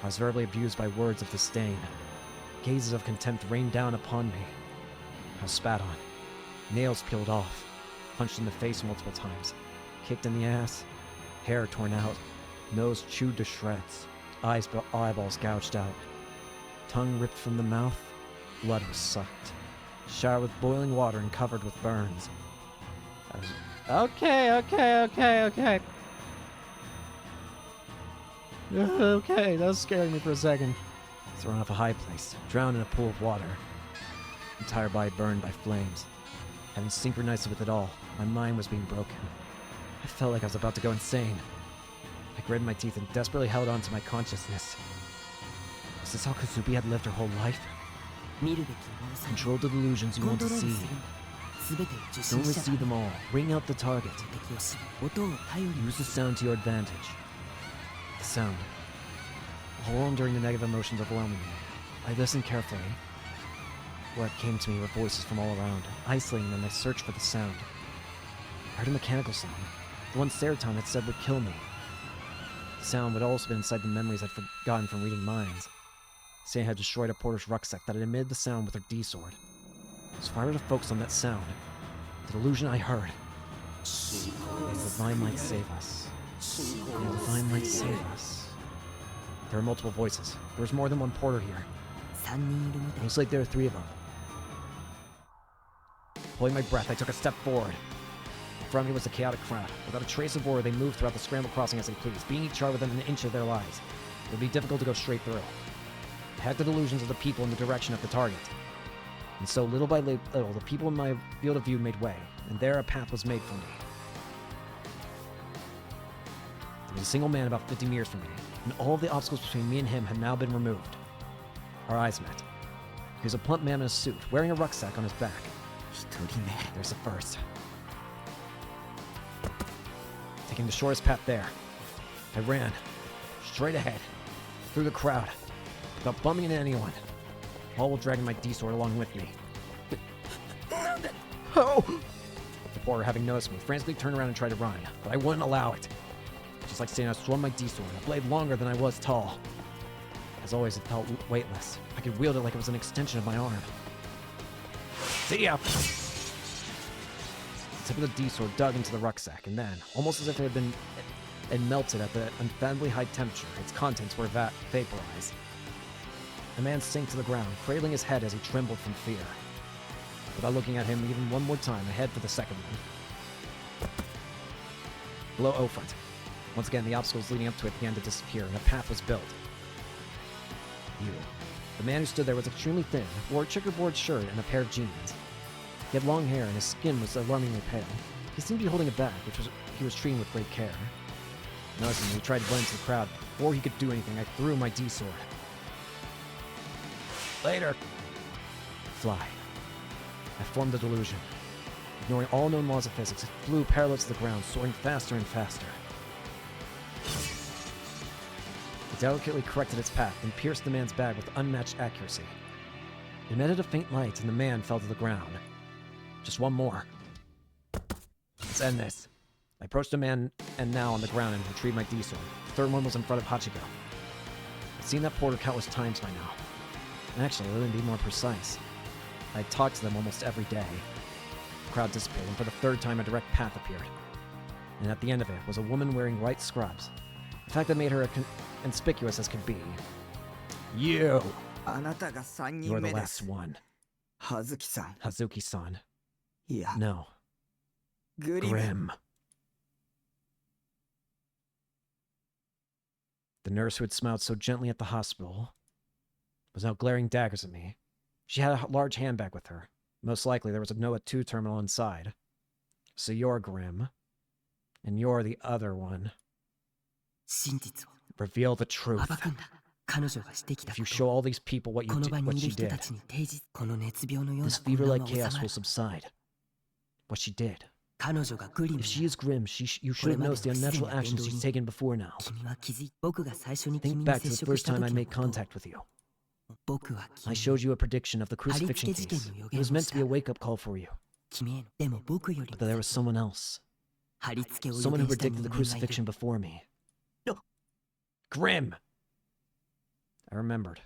I was verbally abused by words of disdain. Gazes of contempt rained down upon me. I was spat on, nails peeled off, punched in the face multiple times, kicked in the ass, hair torn out, nose chewed to shreds, eyeballs gouged out, tongue ripped from the mouth, blood was sucked, showered with boiling water and covered with burns. I was... Okay. Okay, that was scaring me for a second. Thrown off a high place, drowned in a pool of water. Entire body burned by flames. Having synchronized with it all, my mind was being broken. I felt like I was about to go insane. I gritted my teeth and desperately held on to my consciousness. Was this how Kazubi had lived her whole life? 見るべきものさ Control the delusions you コン want ト to ロール see. する全てを受 Don't 信 only 者 see だ them all. Ring out the target. 敵を知り音を頼りに Use the sound to your advantage. The sound. All alone during the negative emotions overwhelming me, I listened carefully. What came to me were voices from all around. Isolating them, I searched for the sound. I heard a mechanical sound, the one Seroton had said would kill me. The sound would also be inside the memories I'd forgotten from reading minds. Satan had destroyed a porter's rucksack that had emitted the sound with her D-sword. So if I were to focus on that sound, the delusion I heard, may the divine light save us. May the divine light save us. There were multiple voices. There was more than one porter here. 3人いるみたい Looks like there are 3 of them. Holding my breath, I took a step forward. In front of me was a chaotic crowd. Without a trace of order, they moved throughout the scramble crossing as they pleased, being each other within an inch of their lives. It would be difficult to go straight through. I had the delusions of the people in the direction of the target. And so, little by little, the people in my field of view made way, and there a path was made for me. There was a single man about 50 meters from me, and all of the obstacles between me and him had now been removed. Our eyes met. He was a plump man in a suit, wearing a rucksack on his back. 一人目 There's the first. Taking the shortest path there, I ran, straight ahead, through the crowd, without bumping into anyone, all while dragging my D-sword along with me. Oh! The porter, having noticed me, frantically turned around and tried to run, but I wouldn't allow it. Just like saying, I swung my D-sword, a blade longer than I was tall. As always, it felt weightless. I could wield it like it was an extension of my arm. See ya! The tip of the D-sword dug into the rucksack, and then, almost as if it had melted at the unfathomably high temperature, its contents were vaporized. The man sank to the ground, cradling his head as he trembled from fear. Without looking at him even one more time, I head for the second one. Below O-front. Once again, the obstacles leading up to it began to disappear, and a path was built. You. The man who stood there was extremely thin, wore a checkerboard shirt and a pair of jeans. He had long hair, and his skin was alarmingly pale. He seemed to be holding a bag, which he was treating with great care. Noticing me, he tried to blend into the crowd. Before he could do anything, I threw my D-sword. Later! Fly. I formed the delusion. Ignoring all known laws of physics, it flew parallel to the ground, soaring faster and faster. It delicately corrected its path and pierced the man's bag with unmatched accuracy. It emitted a faint light, and the man fell to the ground. Just one more. Let's end this. I approached the man and now on the ground and retrieved my D-sword. The third one was in front of Hachiko. I'd seen that porter countless times by now. Actually, let me be more precise. I talked to them almost every day. The crowd dissipated, and for the third time a direct path appeared. And at the end of it was a woman wearing white scrubs. The fact that made her conspicuous as could be. You! あなたが3 You're 人 the 目で last す。 one. 葉月さん。 Hazuki-san. いや、 No. グリム。 Grim. The nurse who had smiled so gently at the hospital was now glaring daggers at me. She had a large handbag with her. Most likely there was a NOAA 2 terminal inside. So you're Grim. And you're the other one. 真実を Reveal the truth. 暴くんだ。彼女がしてきた If こ you と show all these people what この場に what いる she 人 did, たちに提示この熱病のよう this な混乱 fever-like は chaos 収ま will る subside. What she did. 彼女がグリム If な she is Grim, you should have noticed the unnatural actions she's taken before now. 君は気づい僕が最初に Think 君に back 接 to the 触 first した time 時 I の made ことを contact with you. 僕は I 君 showed you a prediction of the 貼り付 crucifixion け事件 case. の予 It 言 was を meant し to be a た wake-up call for you. 君へのでも僕より But there was も someone else. 貼り付けを予 Someone who 言した predicted 人 the 間がい crucifixion る before me. No. Grim! I remembered.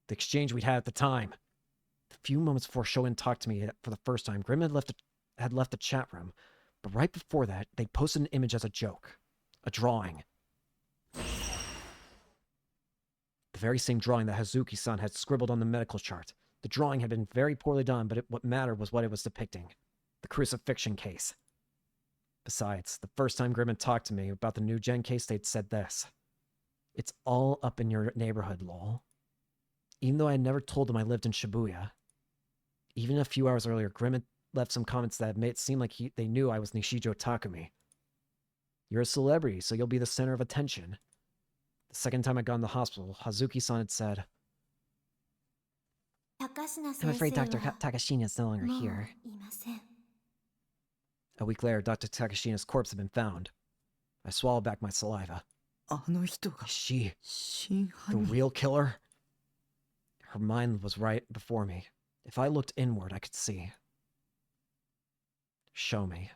The exchange we'd had at the time. A few moments before Shoin talked to me for the first time, Grim had left the chat room. But right before that, they posted an image as a joke. A drawing. The very same drawing that Hazuki-san had scribbled on the medical chart. The drawing had been very poorly done, but what mattered was what it was depicting. The crucifixion case. Besides, the first time Grim had talked to me about the new gen case, they'd said this. It's all up in your neighborhood, lol. Even though I had never told them I lived in Shibuya. Even a few hours earlier, Grim had left some comments that made it seem like they knew I was Nishijo Takumi. You're a celebrity, so you'll be the center of attention. The second time I got in the hospital, Hazuki-san had said, I'm afraid Dr. Takashina is no longer here. A week later, Dr. Takashina's corpse had been found. I swallowed back my saliva. あの人が Is she 真 the 犯人。 real killer? Her mind was right before me. If I looked inward, I could see. Show me.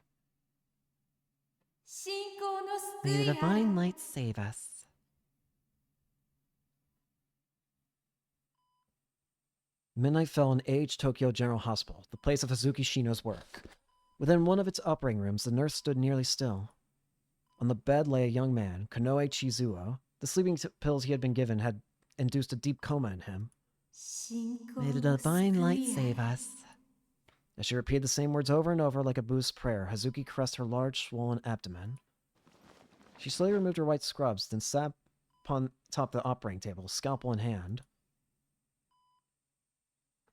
May the divine light save us. Midnight fell in Age Tokyo General Hospital, the place of Hazuki Shino's work. Within one of its operating rooms, the nurse stood nearly still. On the bed lay a young man, Konoe Chizuo. The sleeping pills he had been given had induced a deep coma in him. May the divine light save us. As she repeated the same words over and over like a Buddhist prayer, Hazuki caressed her large, swollen abdomen. She slowly removed her white scrubs, then sat upon top of the operating table, scalpel in hand.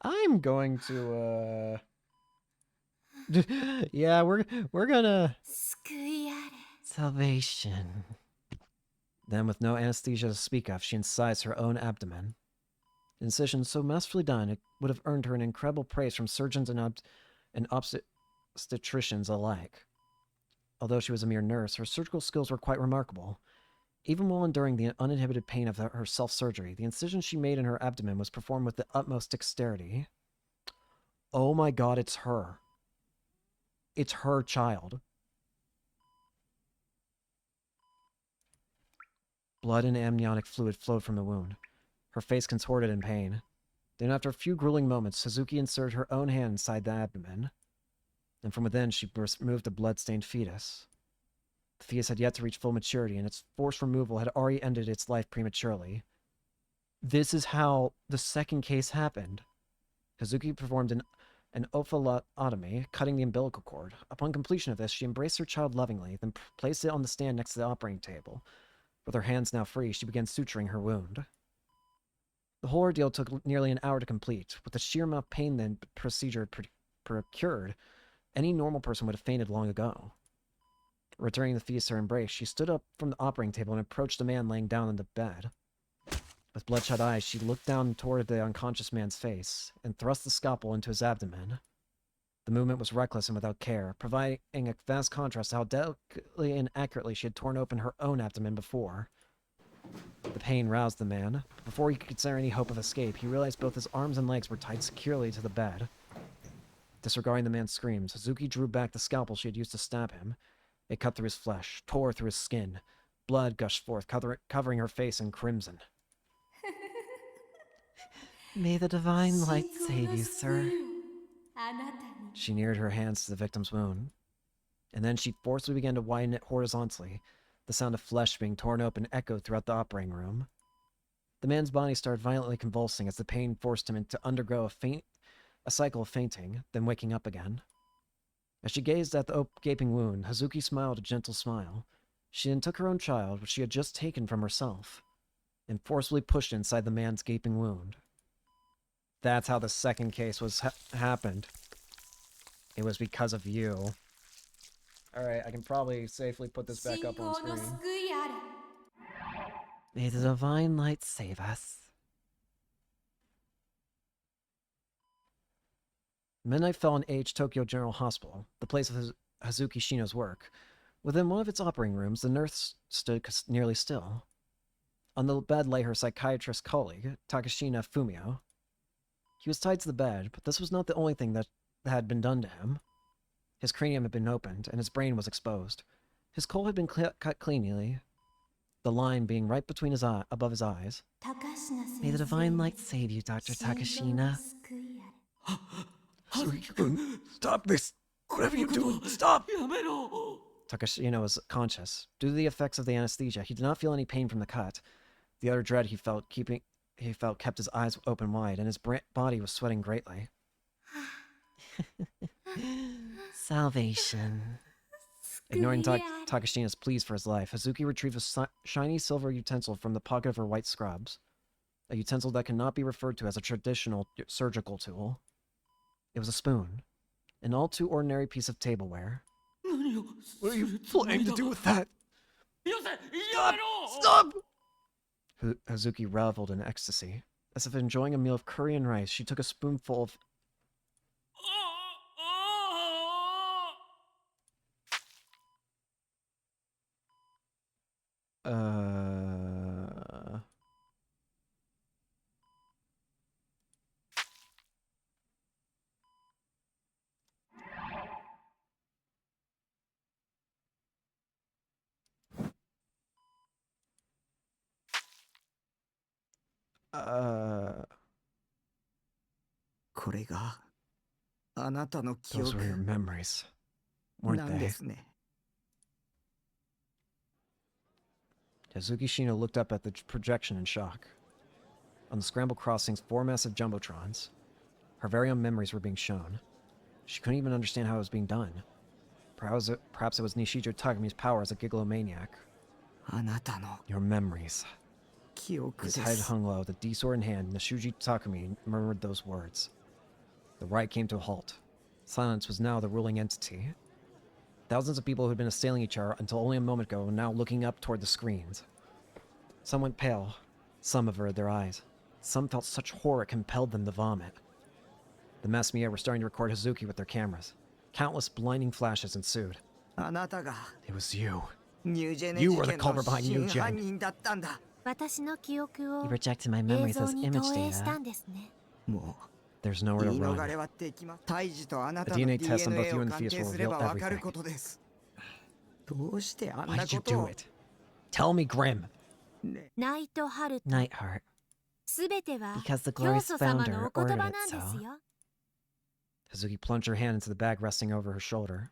I'm going to, yeah, we're gonna... Salvation. Then, with no anesthesia to speak of, she incised her own abdomen. An incision so masterfully done, it would have earned her an incredible praise from surgeons and obstetricians alike. Although she was a mere nurse, her surgical skills were quite remarkable. Even while enduring the uninhibited pain of her self-surgery, the incision she made in her abdomen was performed with the utmost dexterity. Oh my god, it's her. It's her child. Blood and amniotic fluid flowed from the wound. Her face contorted in pain. Then, after a few grueling moments, Suzuki inserted her own hand inside the abdomen, and from within she removed the blood-stained fetus. The fetus had yet to reach full maturity, and its forced removal had already ended its life prematurely. This is how the second case happened. Hazuki performed an ophalotomy, cutting the umbilical cord. Upon completion of this, she embraced her child lovingly, then placed it on the stand next to the operating table. With her hands now free, she began suturing her wound. The whole ordeal took nearly an hour to complete. With the sheer amount of pain the procedure procured, any normal person would have fainted long ago. Returning the fetus to her embrace, she stood up from the operating table and approached the man laying down on the bed. With bloodshot eyes, she looked down toward the unconscious man's face and thrust the scalpel into his abdomen. The movement was reckless and without care, providing a vast contrast to how delicately and accurately she had torn open her own abdomen before. The pain roused the man. Before he could consider any hope of escape, he realized both his arms and legs were tied securely to the bed. Disregarding the man's screams, Suzuki drew back the scalpel she had used to stab him. It cut through his flesh, tore through his skin. Blood gushed forth, covering her face in crimson. May the divine light save you, sir. She neared her hands to the victim's wound, and then she forcibly began to widen it horizontally. The sound of flesh being torn open echoed throughout the operating room. The man's body started violently convulsing as the pain forced him to undergo a cycle of fainting, then waking up again. As she gazed at the gaping wound, Hazuki smiled a gentle smile. She then took her own child, which she had just taken from herself, and forcibly pushed it inside the man's gaping wound. That's how the second case was happened. It was because of you. Alright, I can probably safely put this back up on screen. May the divine light save us. Midnight fell on H Tokyo General Hospital, the place of Hazuki Shino's work. Within one of its operating rooms, the nurse stood nearly still. On the bed lay her psychiatrist colleague, Takashina Fumio. He was tied to the bed, but this was not the only thing that had been done to him. His cranium had been opened, and his brain was exposed. His skull had been cut cleanly, the line being right between above his eyes. May the divine light save you, Dr. Takashina. Stop this! Whatever you're doing, stop! Takashina was conscious. Due to the effects of the anesthesia, he did not feel any pain from the cut. The utter dread he felt kept his eyes open wide, and his body was sweating greatly. Salvation. Ignoring Takashina's pleas for his life, Hazuki retrieved a shiny silver utensil from the pocket of her white scrubs. A utensil that cannot be referred to as a traditional surgical tool. It was a spoon. An all too ordinary piece of tableware. What are you planning to do with that? Stop! Stop! Hazuki reveled in ecstasy. As if enjoying a meal of curry and rice, she took a spoonful of... Those were your memories, weren't they? Hazuki Shino looked up at the projection in shock. On the scramble crossings, 4 massive jumbotrons. Her very own memories were being shown. She couldn't even understand how it was being done. Perhaps it was Nishijo Takami's power as a gigalomaniac. Your memories. His head hung low, the D-sword in hand, Nishijo Takami murmured those words. The riot came to a halt. Silence was now the ruling entity. Thousands of people who had been assailing each other until only a moment ago were now looking up toward the screens. Some went pale. Some averted their eyes. Some felt such horror it compelled them to vomit. The mass media were starting to record Hazuki with their cameras. Countless blinding flashes ensued. It was you. You were the culprit behind Newgen. You projected my memories as image data. There's nowhere to run. A DNA test on both you and Theus will reveal everything. Why did you do it? Tell me, Grim. Nightheart. Because the glorious founder ordered it so. Hazuki plunged her hand into the bag resting over her shoulder.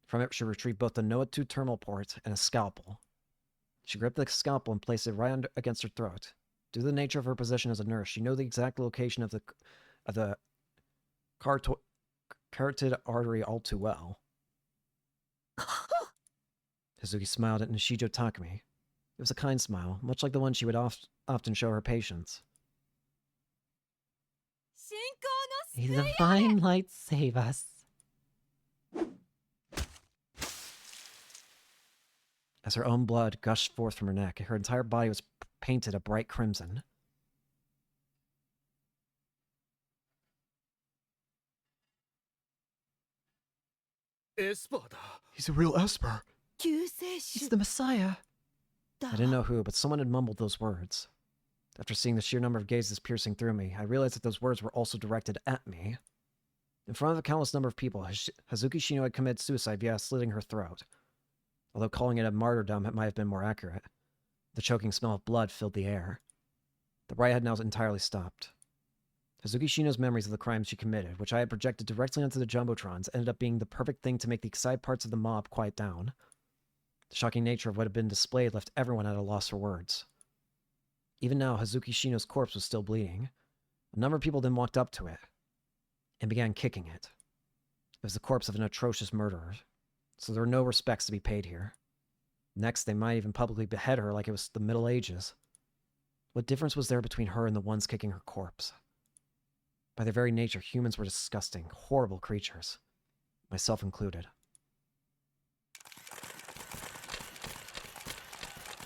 From it, she retrieved both the Noah 2 terminal port and a scalpel. She gripped the scalpel and placed it right against her throat. Due to the nature of her position as a nurse, she knew the exact location of the carotid artery all too well. Hazuki smiled at Nishijo Takami. It was a kind smile, much like the one she would often show her patients. May the divine light save us. As her own blood gushed forth from her neck, her entire body was painted a bright crimson. He's a real Esper. He's the Messiah. I didn't know who, but someone had mumbled those words. After seeing the sheer number of gazes piercing through me, I realized that those words were also directed at me. In front of a countless number of people, Hazuki Shino had committed suicide via slitting her throat. Although calling it a martyrdom, it might have been more accurate. The choking smell of blood filled the air. The riot had now entirely stopped. Hazuki Shino's memories of the crimes she committed, which I had projected directly onto the Jumbotrons, ended up being the perfect thing to make the excited parts of the mob quiet down. The shocking nature of what had been displayed left everyone at a loss for words. Even now, Hazuki Shino's corpse was still bleeding. A number of people then walked up to it and began kicking it. It was the corpse of an atrocious murderer, so there were no respects to be paid here. Next, they might even publicly behead her like it was the Middle Ages. What difference was there between her and the ones kicking her corpse? By their very nature, humans were disgusting, horrible creatures, myself included.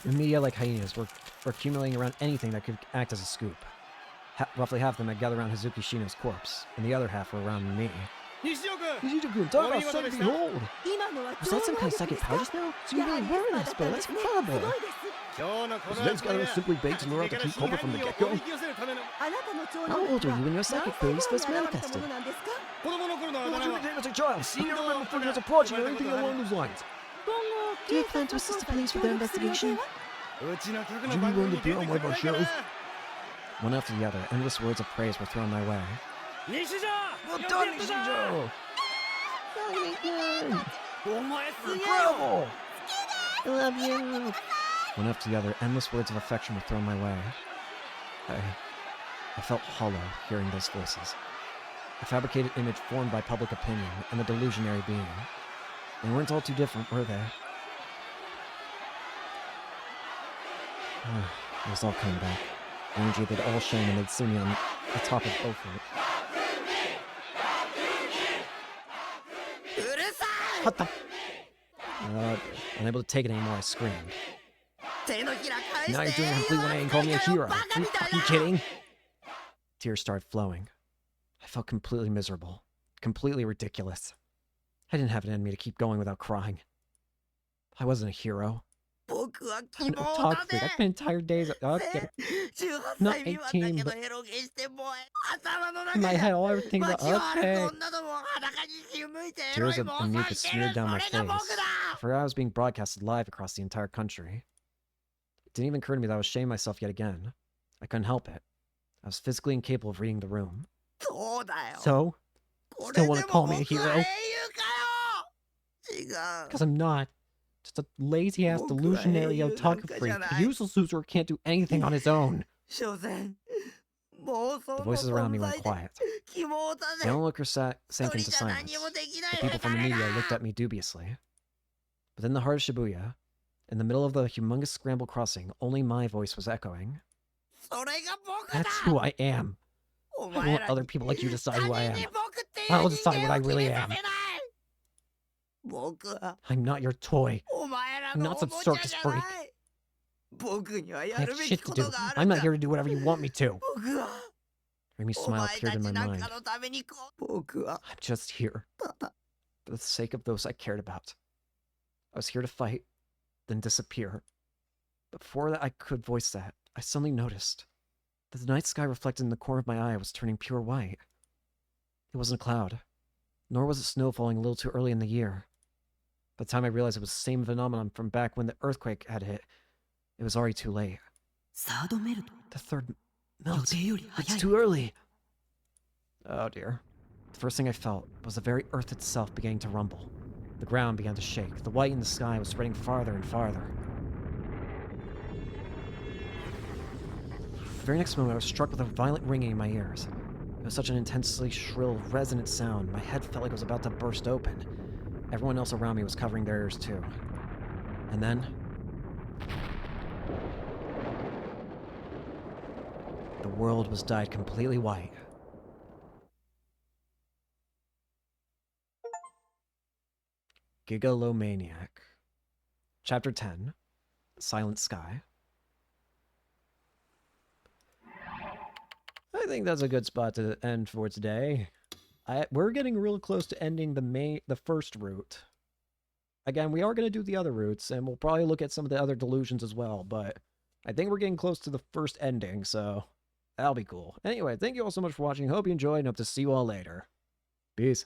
The media, like hyenas, were accumulating around anything that could act as a scoop. Roughly half of them had gathered around Hazuki Shino's corpse, and the other half were around me. Nishijo-kun, talk about sight and behold! Was that some kind of psychic power just now? So you really were an expert, that's incredible! Was Vince gathering simply baked to lure out the key culprit from the get-go? How old were you when your psychic abilities first manifested? What was your nickname as a child? I don't remember thinking as a project or anything along those lines. Do you plan to assist the police with their investigation? Would you be willing to appear on one of our shows? One after the other, endless words of praise were thrown my way. Well done, Nishijo! Incredible! I love you! One after the other, endless words of affection were thrown my way. I felt hollow hearing those voices. A fabricated image formed by public opinion and the delusionary being. They weren't all too different, were they? It was all coming back. The energy they'd all shown when they'd seen me on the top of Ophir. What the? Unable to take it anymore, I screamed. Now you're doing a complete 180 and call me a hero. Are you fucking kidding? Tears started flowing. I felt completely miserable. Completely ridiculous. I didn't have it in me to keep going without crying. I wasn't a hero. I'm an otaku freak. I spent entire days okay. Not 18, but in my head, all I would think about, okay. Tears of mucus smeared down my face. I forgot I was being broadcasted live across the entire country. It didn't even occur to me that I was shaming myself yet again. I couldn't help it. I was physically incapable of reading the room. So? Still want to call me a hero? Because I'm not. Just a lazy-ass, delusionary otaku freak. A useless loser who can't do anything on his own. The voices around me went quiet. The onlooker sank into silence. The people from the media looked at me dubiously. But in the heart of Shibuya, in the middle of the humongous scramble crossing, only my voice was echoing. That's who I am. I don't want other people like you to decide who I am. I'll decide what I really am. I'm not your toy. I'm not some circus freak. I have shit to do. I'm not here to do whatever you want me to. Remy's smile appeared in my mind. I'm just here. For the sake of those I cared about. I was here to fight, then disappear. Before that I could voice that, I suddenly noticed that the night sky reflected in the corner of my eye was turning pure white. It wasn't a cloud, nor was it snow falling a little too early in the year. By the time I realized it was the same phenomenon from back when the earthquake had hit, it was already too late. The third melt. It's too early. Oh dear. The first thing I felt was the very earth itself beginning to rumble. The ground began to shake. The white in the sky was spreading farther and farther. The very next moment, I was struck with a violent ringing in my ears. It was such an intensely shrill, resonant sound, my head felt like it was about to burst open. Everyone else around me was covering their ears too. And then... the world was dyed completely white. Gigalomaniac. Chapter 10. Silent Sky. I think that's a good spot to end for today. We're getting real close to ending the first route. Again, we are going to do the other routes, and we'll probably look at some of the other delusions as well, but I think we're getting close to the first ending, so that'll be cool. Anyway, thank you all so much for watching. Hope you enjoyed, and hope to see you all later. Peace.